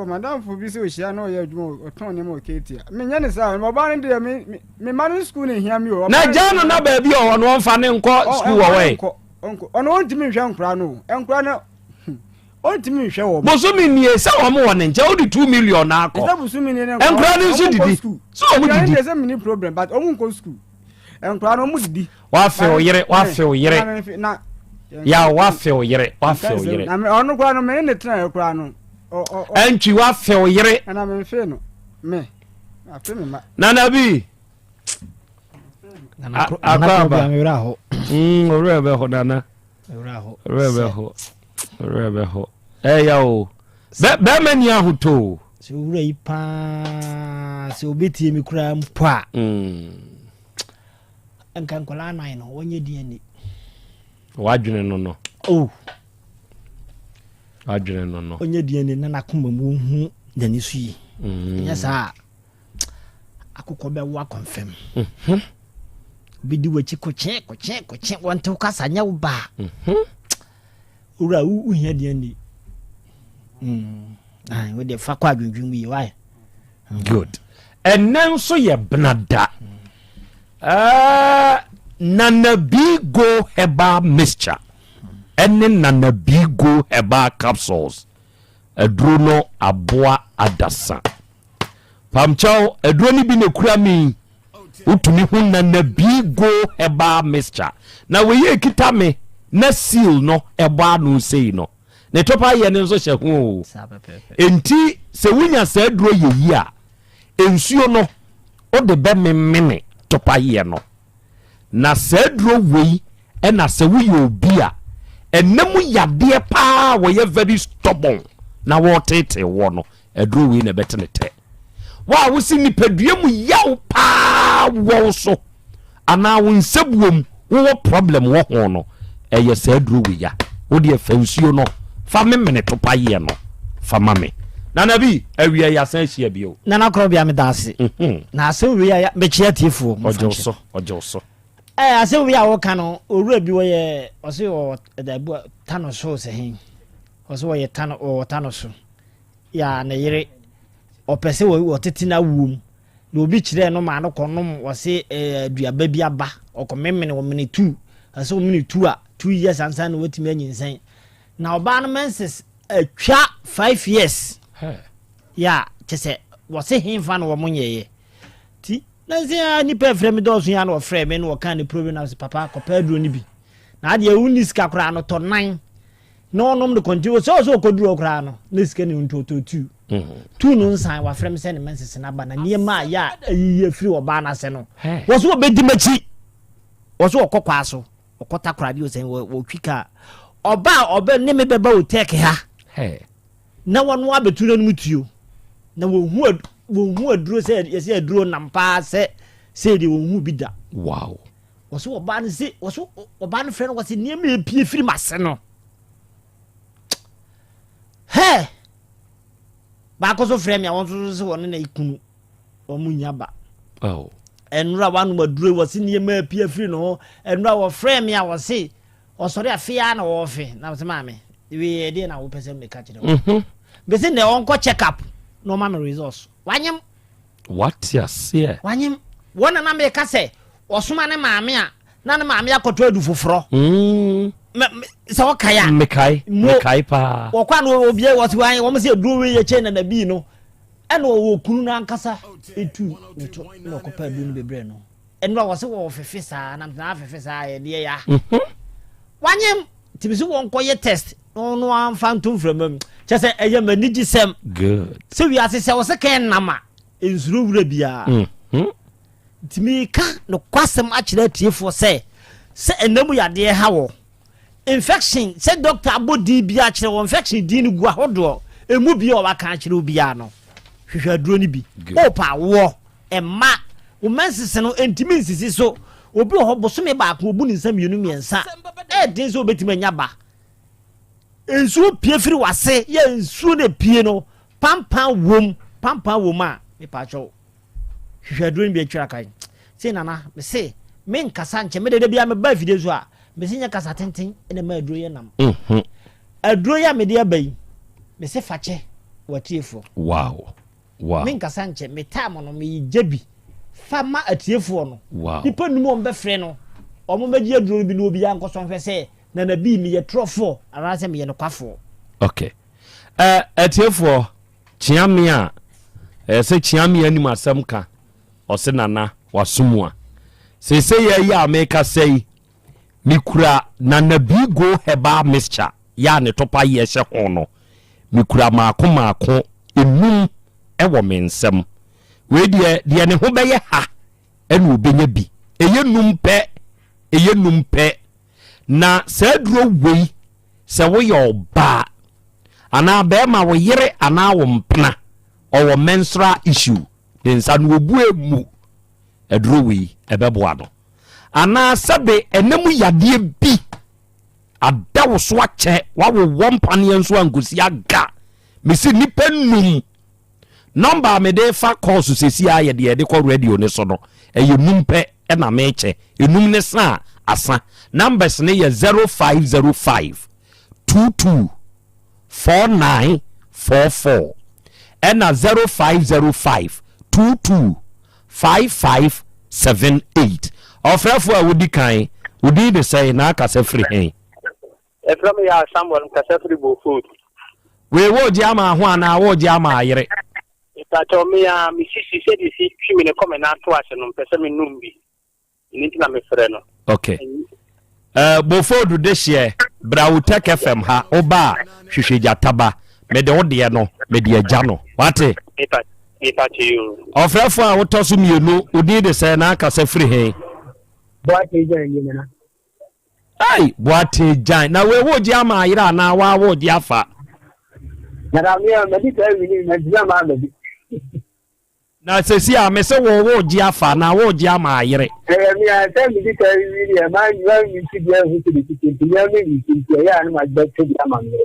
S19: madam for bi se o hia no oye adwuma o ton ne mo ketia me nya ne sa mo ba ne de me man school ne hia mi o
S1: na jano na ba bi o no mfa ne nkọ school wo we
S19: ono ontimi nhwe nkra no nkra no ontimi nhwe wo
S1: bosumi nie se wo mo won nje o di 2 million na akọ
S19: esa bosumi nie
S1: nkra ni nso didi so o mo didi
S19: esa mini problem but o mo nko school nkra no mo didi
S1: wa fe o yire ya wa fe o yire
S19: na ono kwa no me ne tena kwa no
S1: entwi wa fe o yire
S19: na me fe no me afi me ma
S1: na nabi
S4: akaba me ra ho
S1: orebe ho dana orebe ho ya o be mani ahuto
S4: se wura yi pa se obetie mi kura mpa enkan kola nan no wonye die ni
S1: wadwene no adwene no
S4: onye die ni na nakoma mu hu dani su yi nya sa akukọ be wa confirm bidi wachi ko che wanto kasa nya wo ba ura u hia die ni ai we de fa kwa dwundwun bi why
S1: good enenso ye benada Nanabigo Heba mixture ene Nanabigo Heba capsules edruno aboa adasa pamchao edroni bi ne kura mi utumi hu Nanabigo Heba mixture na weye kita me na seal no eba no sei no ne topa ye ne nso hye hu enti se wunya se edro ye yi a ensuo no o de be meme topa ye no na sedro wei ena se wo ye obi a enemu yade pa wo ye very stubborn na wo tete wo no edro wei na betenete wa wo si nipadua mu yaw pa wo so ana wo nsebuom wo problem wo ho no eye sedro wei ya wo de fansuo no fa memene topa ye no fa mame na nabi awia ya san hia bio
S4: na Krobea me dase na se wia ya me chia tiefo
S1: ojo so
S4: ase wia wo kano owura bi wo ye ose o dabu tano so se hin ose wo ye tano so ya na yire opese wo tete na wum na obi kire no ma no konom wose aduaba bi aba okomemene wo mene 2 ase wo mene 2 a 2 years ansa na wotimi anyinsan na oba no menses atwa 5 years ya chese wose himfa no wo munyeye ti na se ni pe frame do so ya no frame no kan ni problem na papa ko pedro ni bi na ade uniska kra no to 9 no nom de continue so koduro kra no na sika ni ntoto 2 no nsan wa frame se ni menses na ba na niema ya ayiye free oba na se no wo so obedi machi wo so okokwa so okota kra bi o se wo twika oba ne me beba OTEC ha na wonu abetu na mutuo na wo hu aduro se yesi aduro nampa se de wo hu bida
S1: wow
S4: woso oba ne se woso oba ne frɛ no wose niam epie firi mase no ba ko so frɛ me awon so won na ikunu o munya ba
S20: enra wanu madure wose ne ma pia free no enra wo frame ya wose osori afia na wo fe na wose maame we dey na wo pese me ka kire be say ne onko check up no ma me results wanyem
S1: what ya say
S20: wanyem wona na me ka say osoma ne maame a na ne maame akoto adu foforo se wo kaya
S1: me kai pa
S20: wo kwa no obi wose wan wo me say duro we ye che na bi no eno wo kunu na nkasa etu neto no ko pa du no bebre no eno wo se wo fefe saa na fefe saa ye de ya wanyem tibisu won koye test no amfantum from chese eye manigi sem
S1: good
S20: se wi asese wo se ken nama ensuro wura bia timi ka no kwasem a kire tiefo se enamu yade ha wo infection se doctor abodi bia kire wo infection di ni gu ahodo emu bia o baka kire bia no hwehwa duro ni bi opa wo emma wo mensese no entimi nsisi so obi ho bosome ba ko obu ni nsam yenu miensa din so obetimi anya ba ensu pie firi wase ye ensu ne pie no pampa wom a me pa cho hwehwa duro ni bi atwa kan sei nana me se me nkasa nche me de bia me ba video so a me se nya kasa tenten ene ma aduro ye nam aduro ya me de abai me se fache watiefo
S1: wow
S20: me nkasa nche me time no me jebi fama atiefo no
S1: wow
S20: nipa numu on be frɛ no omo magi aduro bi no obi ya nkoso hwɛ sɛ na na bi me ye trofo ara sɛ me ye no kwafo
S1: okay atiefo chiame a se chiame anim asɛm ka ɔse nana wasumua se ye ya make say mikura nana bi go heba mixture ya ne topa ye hye ho no mikura maako enum ewo mensem we de ne ho beye ha ene obenya bi eye num pɛ na saduro wei se wo ye oba ana be ma wo yere ana wo mpena owo menstrual issue den sa no obu emu aduro wei ebeboa no ana sabe enemu yade bi adawo so ache wa wo wompane enso angosi aga mesi nipa num number me de fa course sesi aye de call radio ne so no eye numpe e na meche enum ne sa asa numbers ne ye 0505 22 4944 ena 0505 22 5578 ofrefo a wodi kan wodi de say na akasa free hen
S21: efrem ya Samuel kasa free bo food
S1: we wo di ama ho ana wo di ama ayere
S21: itacho me ya mi sisi se di si twi me ne come na to ase no pese me numbi ni tina me frɛ no
S1: okay bo food de hye bra OTECFM ha oba hwehwe jataba me de wode no me de agya no wate
S21: itacho
S1: ofrefo a wotoso mienu wodi de say na akasa free hen
S21: boate jan ni na
S1: ai boate jan na we wo di ama ayere na wa wo di afa
S21: na mi a me di ka wi ni na di ama be
S1: na sesi a me se wo di afa na wo di ama ayere
S21: mi a se mi di ka wi ni ma mi ti bia hu ti ti ya mi ti ya na ma gba ti ama mi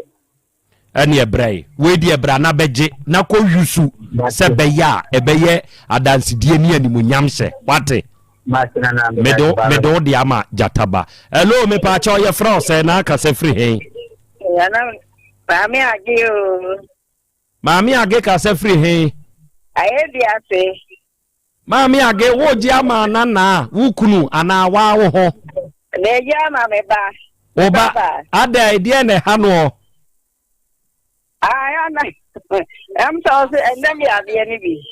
S1: ene ebrai we di ebra na beje na ko yusu se be ya ebeye adansidie ni animunyam se wate medo di ama jataba hello me pa cha ye fra se na aka se free hen
S21: ya na
S1: mami age ka se free hen
S21: aye di ase
S1: mami age wo di ama na wukunu ana wa wo ho
S21: na ya ma me ba
S1: oba ada idea ne ha no
S21: na am so se endem ya de ni bi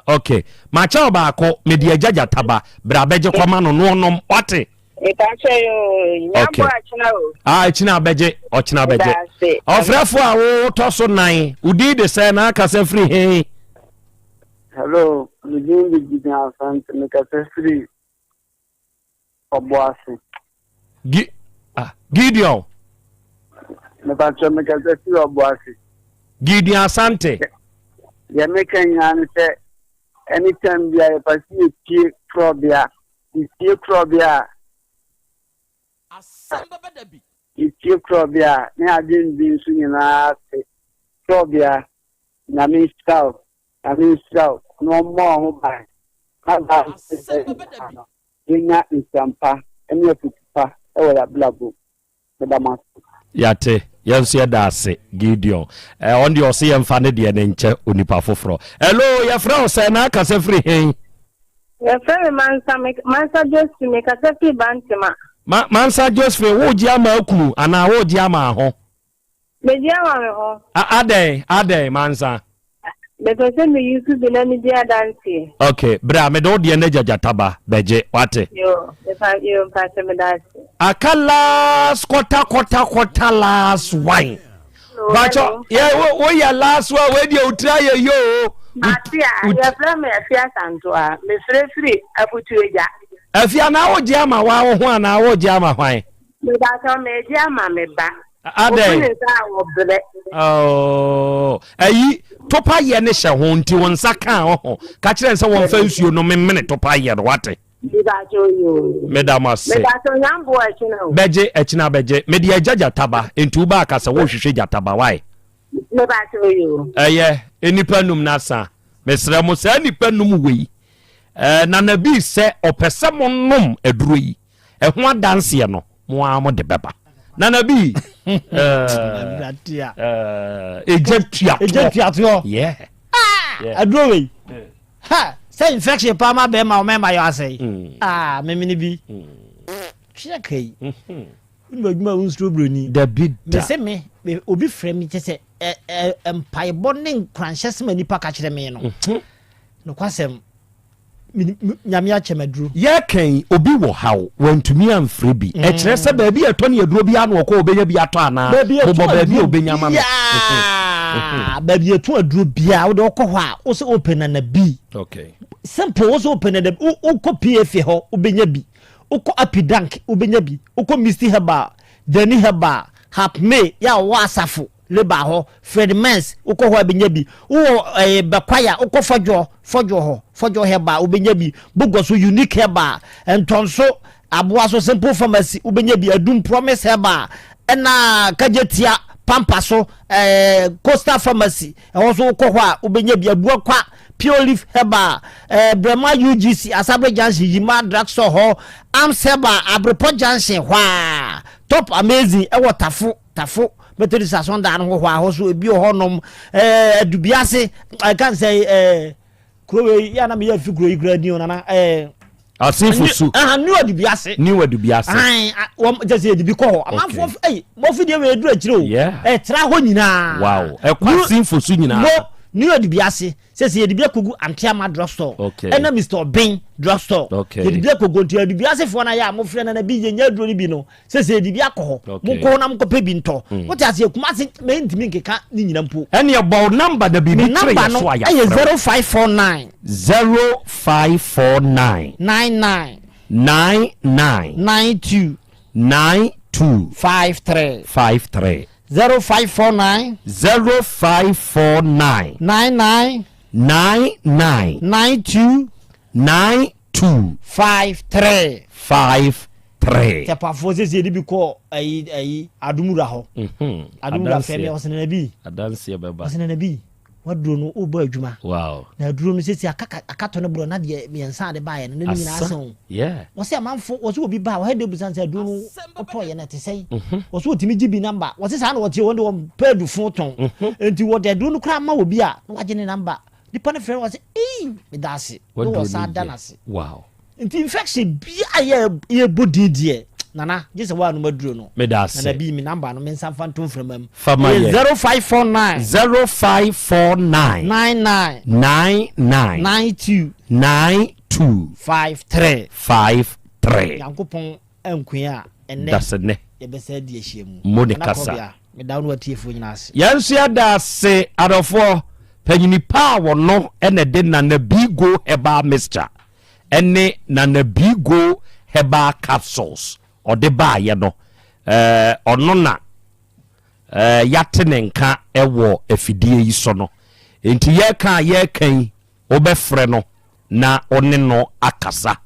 S1: okay macha obaako me de agyaja taba bra beje kwama no no nom wate
S21: itache yo nyambo achina o
S1: achina beje ochina beje ofrefo a wo toso nan udi de say na aka se free hen
S21: hello me dey Yaw Asante me ka se free oboase
S1: Gideon
S21: me pa cho me ka se free oboase
S1: Yaw Asante
S21: ya me kan yan se anytime we are passing Krobea
S5: ASEMBEBADABI
S21: Krobea ne adin bi nsu nyina Krobea na me style no more ho ba Yenya Isampa, and your papa, or a blabbo. Madame.
S1: Yate, yes, that's Gideon. On your sea and funny dear nature, Unipa Fofro. Hello, your friend, Sana, Casa free.
S3: Your friend, Mansa just to make a safety bantama.
S1: Mansa just for wood yama ku, and I would yama ho.
S3: The Yama,
S1: Ade, Mansa.
S3: Because we used to be any dear dancing.
S1: Okay, bra me do de neja jataba beje wate.
S3: Yo, if I you pass me that.
S1: Akala quarter last wine. But yeah, we are last one when you try yo.
S3: Atia, your friend me afia santoa. Me free aputueja.
S1: Afia na wo jama wa ho na wo jama hwan.
S3: Me da so me jama me ba.
S1: Ade. Oh, ayi topa ye ne hye ho nti won saka ho ka kire nse won fa nsuo no memene topa ye no wate medama se beje echina beje me de ajaja taba enti uba akasa wo hwehwe jataba wai enipa num nasa mesra mo sa nipa num wei na nabi se opese mo nom aduro yi ho adanse no mo amo de beba Nanabi,
S20: Egyptia,
S1: yeah.
S20: I drew ha, say infection, Palma Bema, member, you say. Memini be. Check, no strawberry.
S1: The big,
S20: the same me, will be frame me to say, empire bonding crunches many package the men. No question. Nyamia chemedru
S1: ye kan obi wo hawo wantumi amfre bi e kire se ba bi etoni aduro bi anu ko obenya bi ato ana bo ba bi obenya ma me
S20: ba bi etu aduro bi a wo de ko ho a wo se open na bi
S1: okay
S20: simple wo se open na wo ko pf ho obenya bi wo ko apidank obenya bi wo ko misty heba deni heba hapme ya wa asafo leba ho Fredmans uko ho abenya bi wo bekwaya uko fojo heba ubenya bi bugoso unique heba entonso aboa so simple pharmacy ubenya bi adum promise heba na kajetia pampaso Costa pharmacy also uko ho ubenya bi abuo kwa pure leaf heba Brema UGC Asabre Junction Yima drugstore ho Amseba Abrepo Junction hwa top amazing ewo tafo Beterisa sonda no ho so ebi honom adubiase I can say Krobea ya na me ya figure gradi ona
S1: Asinfusu
S20: new adubiase wom just say ebi ko ho amafo mo fidie we edu akire o tra ho nyina
S1: wow asinfusu nyina
S20: new adubiase say edibia kogu Antiama drugstore ena Mr. Ben drugstore edibia kogu nti adubiase fo na ya mo frɛ na bi ye nya duro ni bi no say edibia ko ho mo ko na mo ko pe bi nto what as ye kuma se me ntimi nkeka ni nyina mpo
S1: ene ye ball number da bi bi tre ya so aya
S20: 0549 99 92 53 0549 99 92 53 Tepa foze zedi bi ko ayi adumura ho adumura febe osene nabi
S1: adanse beba
S20: osene nabi waduro no obo adwuma
S1: wow
S20: na aduro no sesi akato no bro na de miensa de baaye no nyina asan
S1: yeah
S20: wose amanfo wose obi ba wa de busanse aduro no otoye na te sei wose otimi gibi number wose sa na wote wonde won pedu fun ton enti wo de aduro no kra ma obi a na waje ne number nipa ne frɛ wose me dase wo wose adanase
S1: wow
S20: enti infection bia ye body die nana just wa no maduro no
S1: me dase
S20: na bi mi number no me nsa fantom frɛmam
S1: 0549
S20: 99 92 yankopon ankua enne
S1: dasene
S20: ye besa di ahiemu
S1: monikasa
S20: me dawo no atiefo nyina ase
S1: yansu adase adofo panyini pa wo no ene de na bigo heba mixture ene na bigo heba capsules ode ba ye no ono na yatenenka ewo afidie yi so no enti ye kan obefre no na one no akasa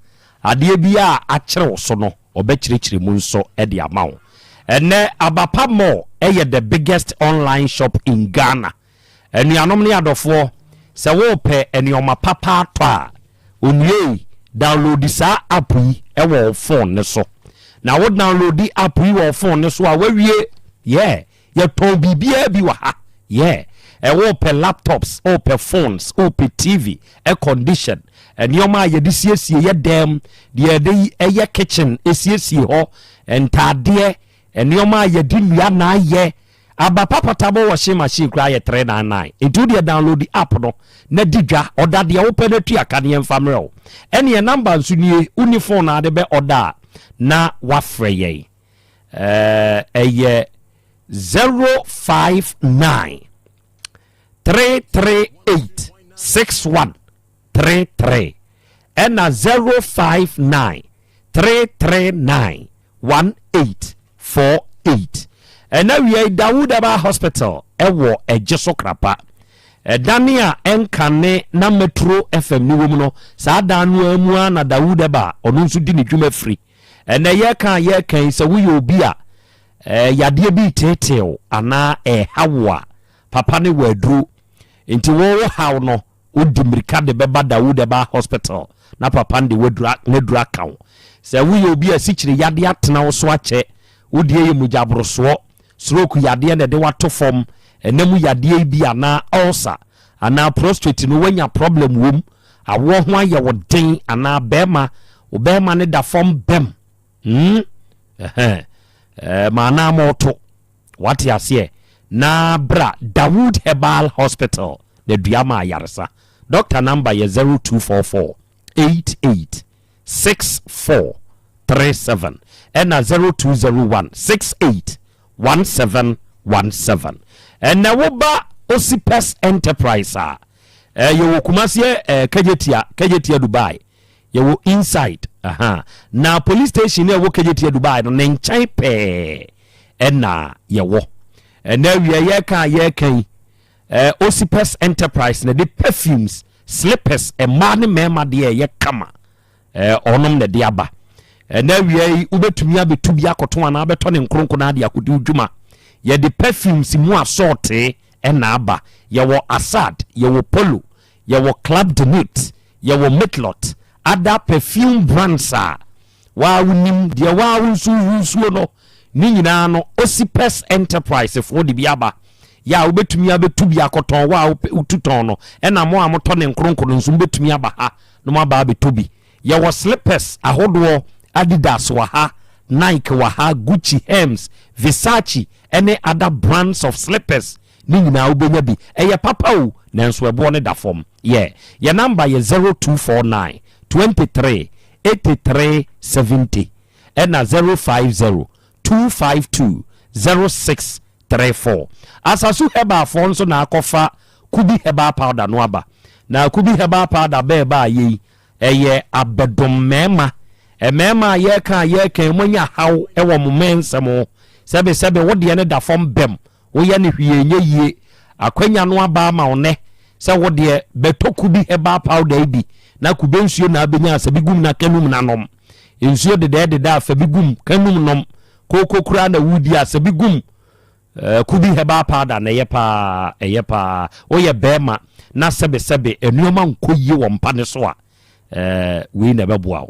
S1: ade bia a kire so no obekirikire mu nso e de amawo ene abapa mo the biggest online shop in Ghana enuanom ne adofo se wo pe enioma papa to a onye download sa app yi e wo phone ne so na wo download the app yi wo phone ne so a wawie yeah ya ton bibia bi wa ha yeah e wo pe laptops o pe phones o pe TV e condition enioma ye de siesie ye dem de de ye kitchen esiesie ho entade enioma ye di nua na ye aba papatabo washing machine kra ye 399 into the download the app no na didwa order de wo pe na tu aka ne famre o ene number nsu nie uniform na de be order na wafre ye eye 059 338 6133 and 059 339 1848 and now we are Dawudaba Hospital ewo ejeso krapa Dania enkane na Metro FM ni womuno sa danu amua na Dawudaba onu nso di ne dwuma free and ye kan se wo ye obi a yade bi tetew ana hawa papa ne wadru nti wo haw no odi mirika de beba Dawudaba Hospital na papa de wadru akaw se wo ye obi a sikyire yade atena wo so ache wodi ye mujabroso stroke yade ne de wato form enemu yade bi ana ulcer ana prostate no wanya problem wom awo ho aye wo den ana bema obema ne da form bem mana moto what ya say na bra Dawood Herbal Hospital the Duama Yarsa doctor number is 0244 88 6437 and 0201 68 1717 and na woba Osipes Enterprise you kumasi Kejetia Dubai you inside na police station e wo Kejetia Dubai no nchai pe na yewo na ye kan Osipes Enterprise na the perfumes slippers e man mema de ye kama onom na de aba na wie ubetumi abetubi akoto ana abeto ne nkronko na de akodi udwuma ye the perfumes mu assorte na aba ye wo Assad ye wo Polo ye wo Club de Nuit ye wo Mitlot other perfume brands wa unim de wa unsu no ni nyina no Osipes Enterprise for de biaba ya ubetumi abetubi akoto wa ututon no na mo amoto ne nkronko no nso ubetumi aba ha no ma ba abetubi ye wo slippers ahodo Adidas waha, Nike waha, Gucci, Hermes, Versace, any other brands of slippers. Ni na ubenya bi. Eye papa u nanso ebo ne da form. Yeah. Your number is 0249 23 83 70 and 050 252 0634. Asasu heba fonso na akofa kubi heba powder no aba. Na kubi heba powder beba yi eye abedom mema mema ye kan monya haw ewo momensemo sebe wode ne da fom bem wo ye ne hwienye yie akwanya no aba ma one se wode betoku bi heba powder bi na kube nsuo na abenya asabi gum na kanum na nom nsuo de da afabi gum kanum nom kokokura na wudi asabi gum kubi heba powder na yepa wo ye bema na sebe enuoma nkoyi wo mpa ne so a we na beboa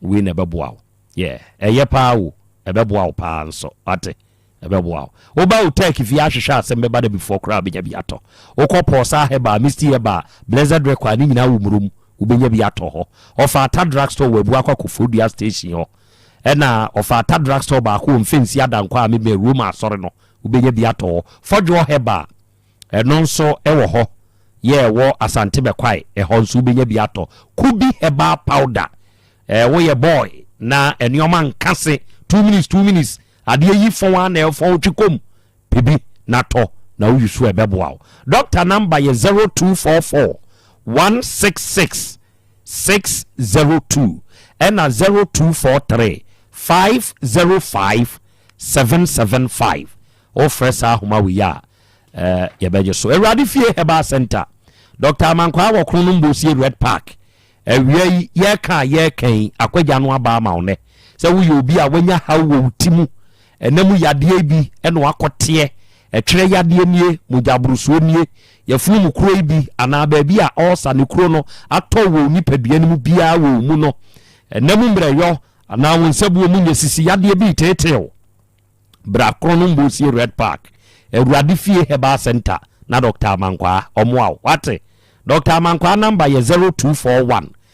S1: we never bow. Yeah, yepa ebeboa pa nso ate ebeboa oba Otec if ya hwehwe ASEMBEBADABI before crowd benya biato okopo sa heba misti heba blessed record ni nyina wumurum ubenya biato ho ofa ata drugstore webu akwakofodia station ho ena ofa ata drugstore ba ko mfensi adankwa a me room asore no ubenya biato ho fodwo heba eno nso ewo ho ye wo Asante bekwai ho nso ubenya biato kubi heba powder we boy na enioma nkase 2 minutes ade yi fon wa na fon twikom bibi na to na wo yusu ebeboa doctor number is 0244 166 602 and 0243 505 775 o fresa homa we ya yebeje so erade fie heba center Dr. Mankwa wo krono mbosie Red Park ewie ye kan akwaja no aba ma one se wo ye obi a wanya hawo utimu enemu yade bi eno akote ɛtwerɛ yadeɛ nie mogyaburusuo nie yɛfunu mu kuro bi anaa baabi a ɔsa ne kuro no atɔ wɔ nipadua no mu biara wɔ mu no ɛnam mbrɛyɔ anaa wo nsabuo mu nyɛ sisi yadeɛ bi tetew bra kro no mbosie red park awurade fie herbal center na Dr. Amankwa omoa wate Dr. Amankwa number yɛ 0241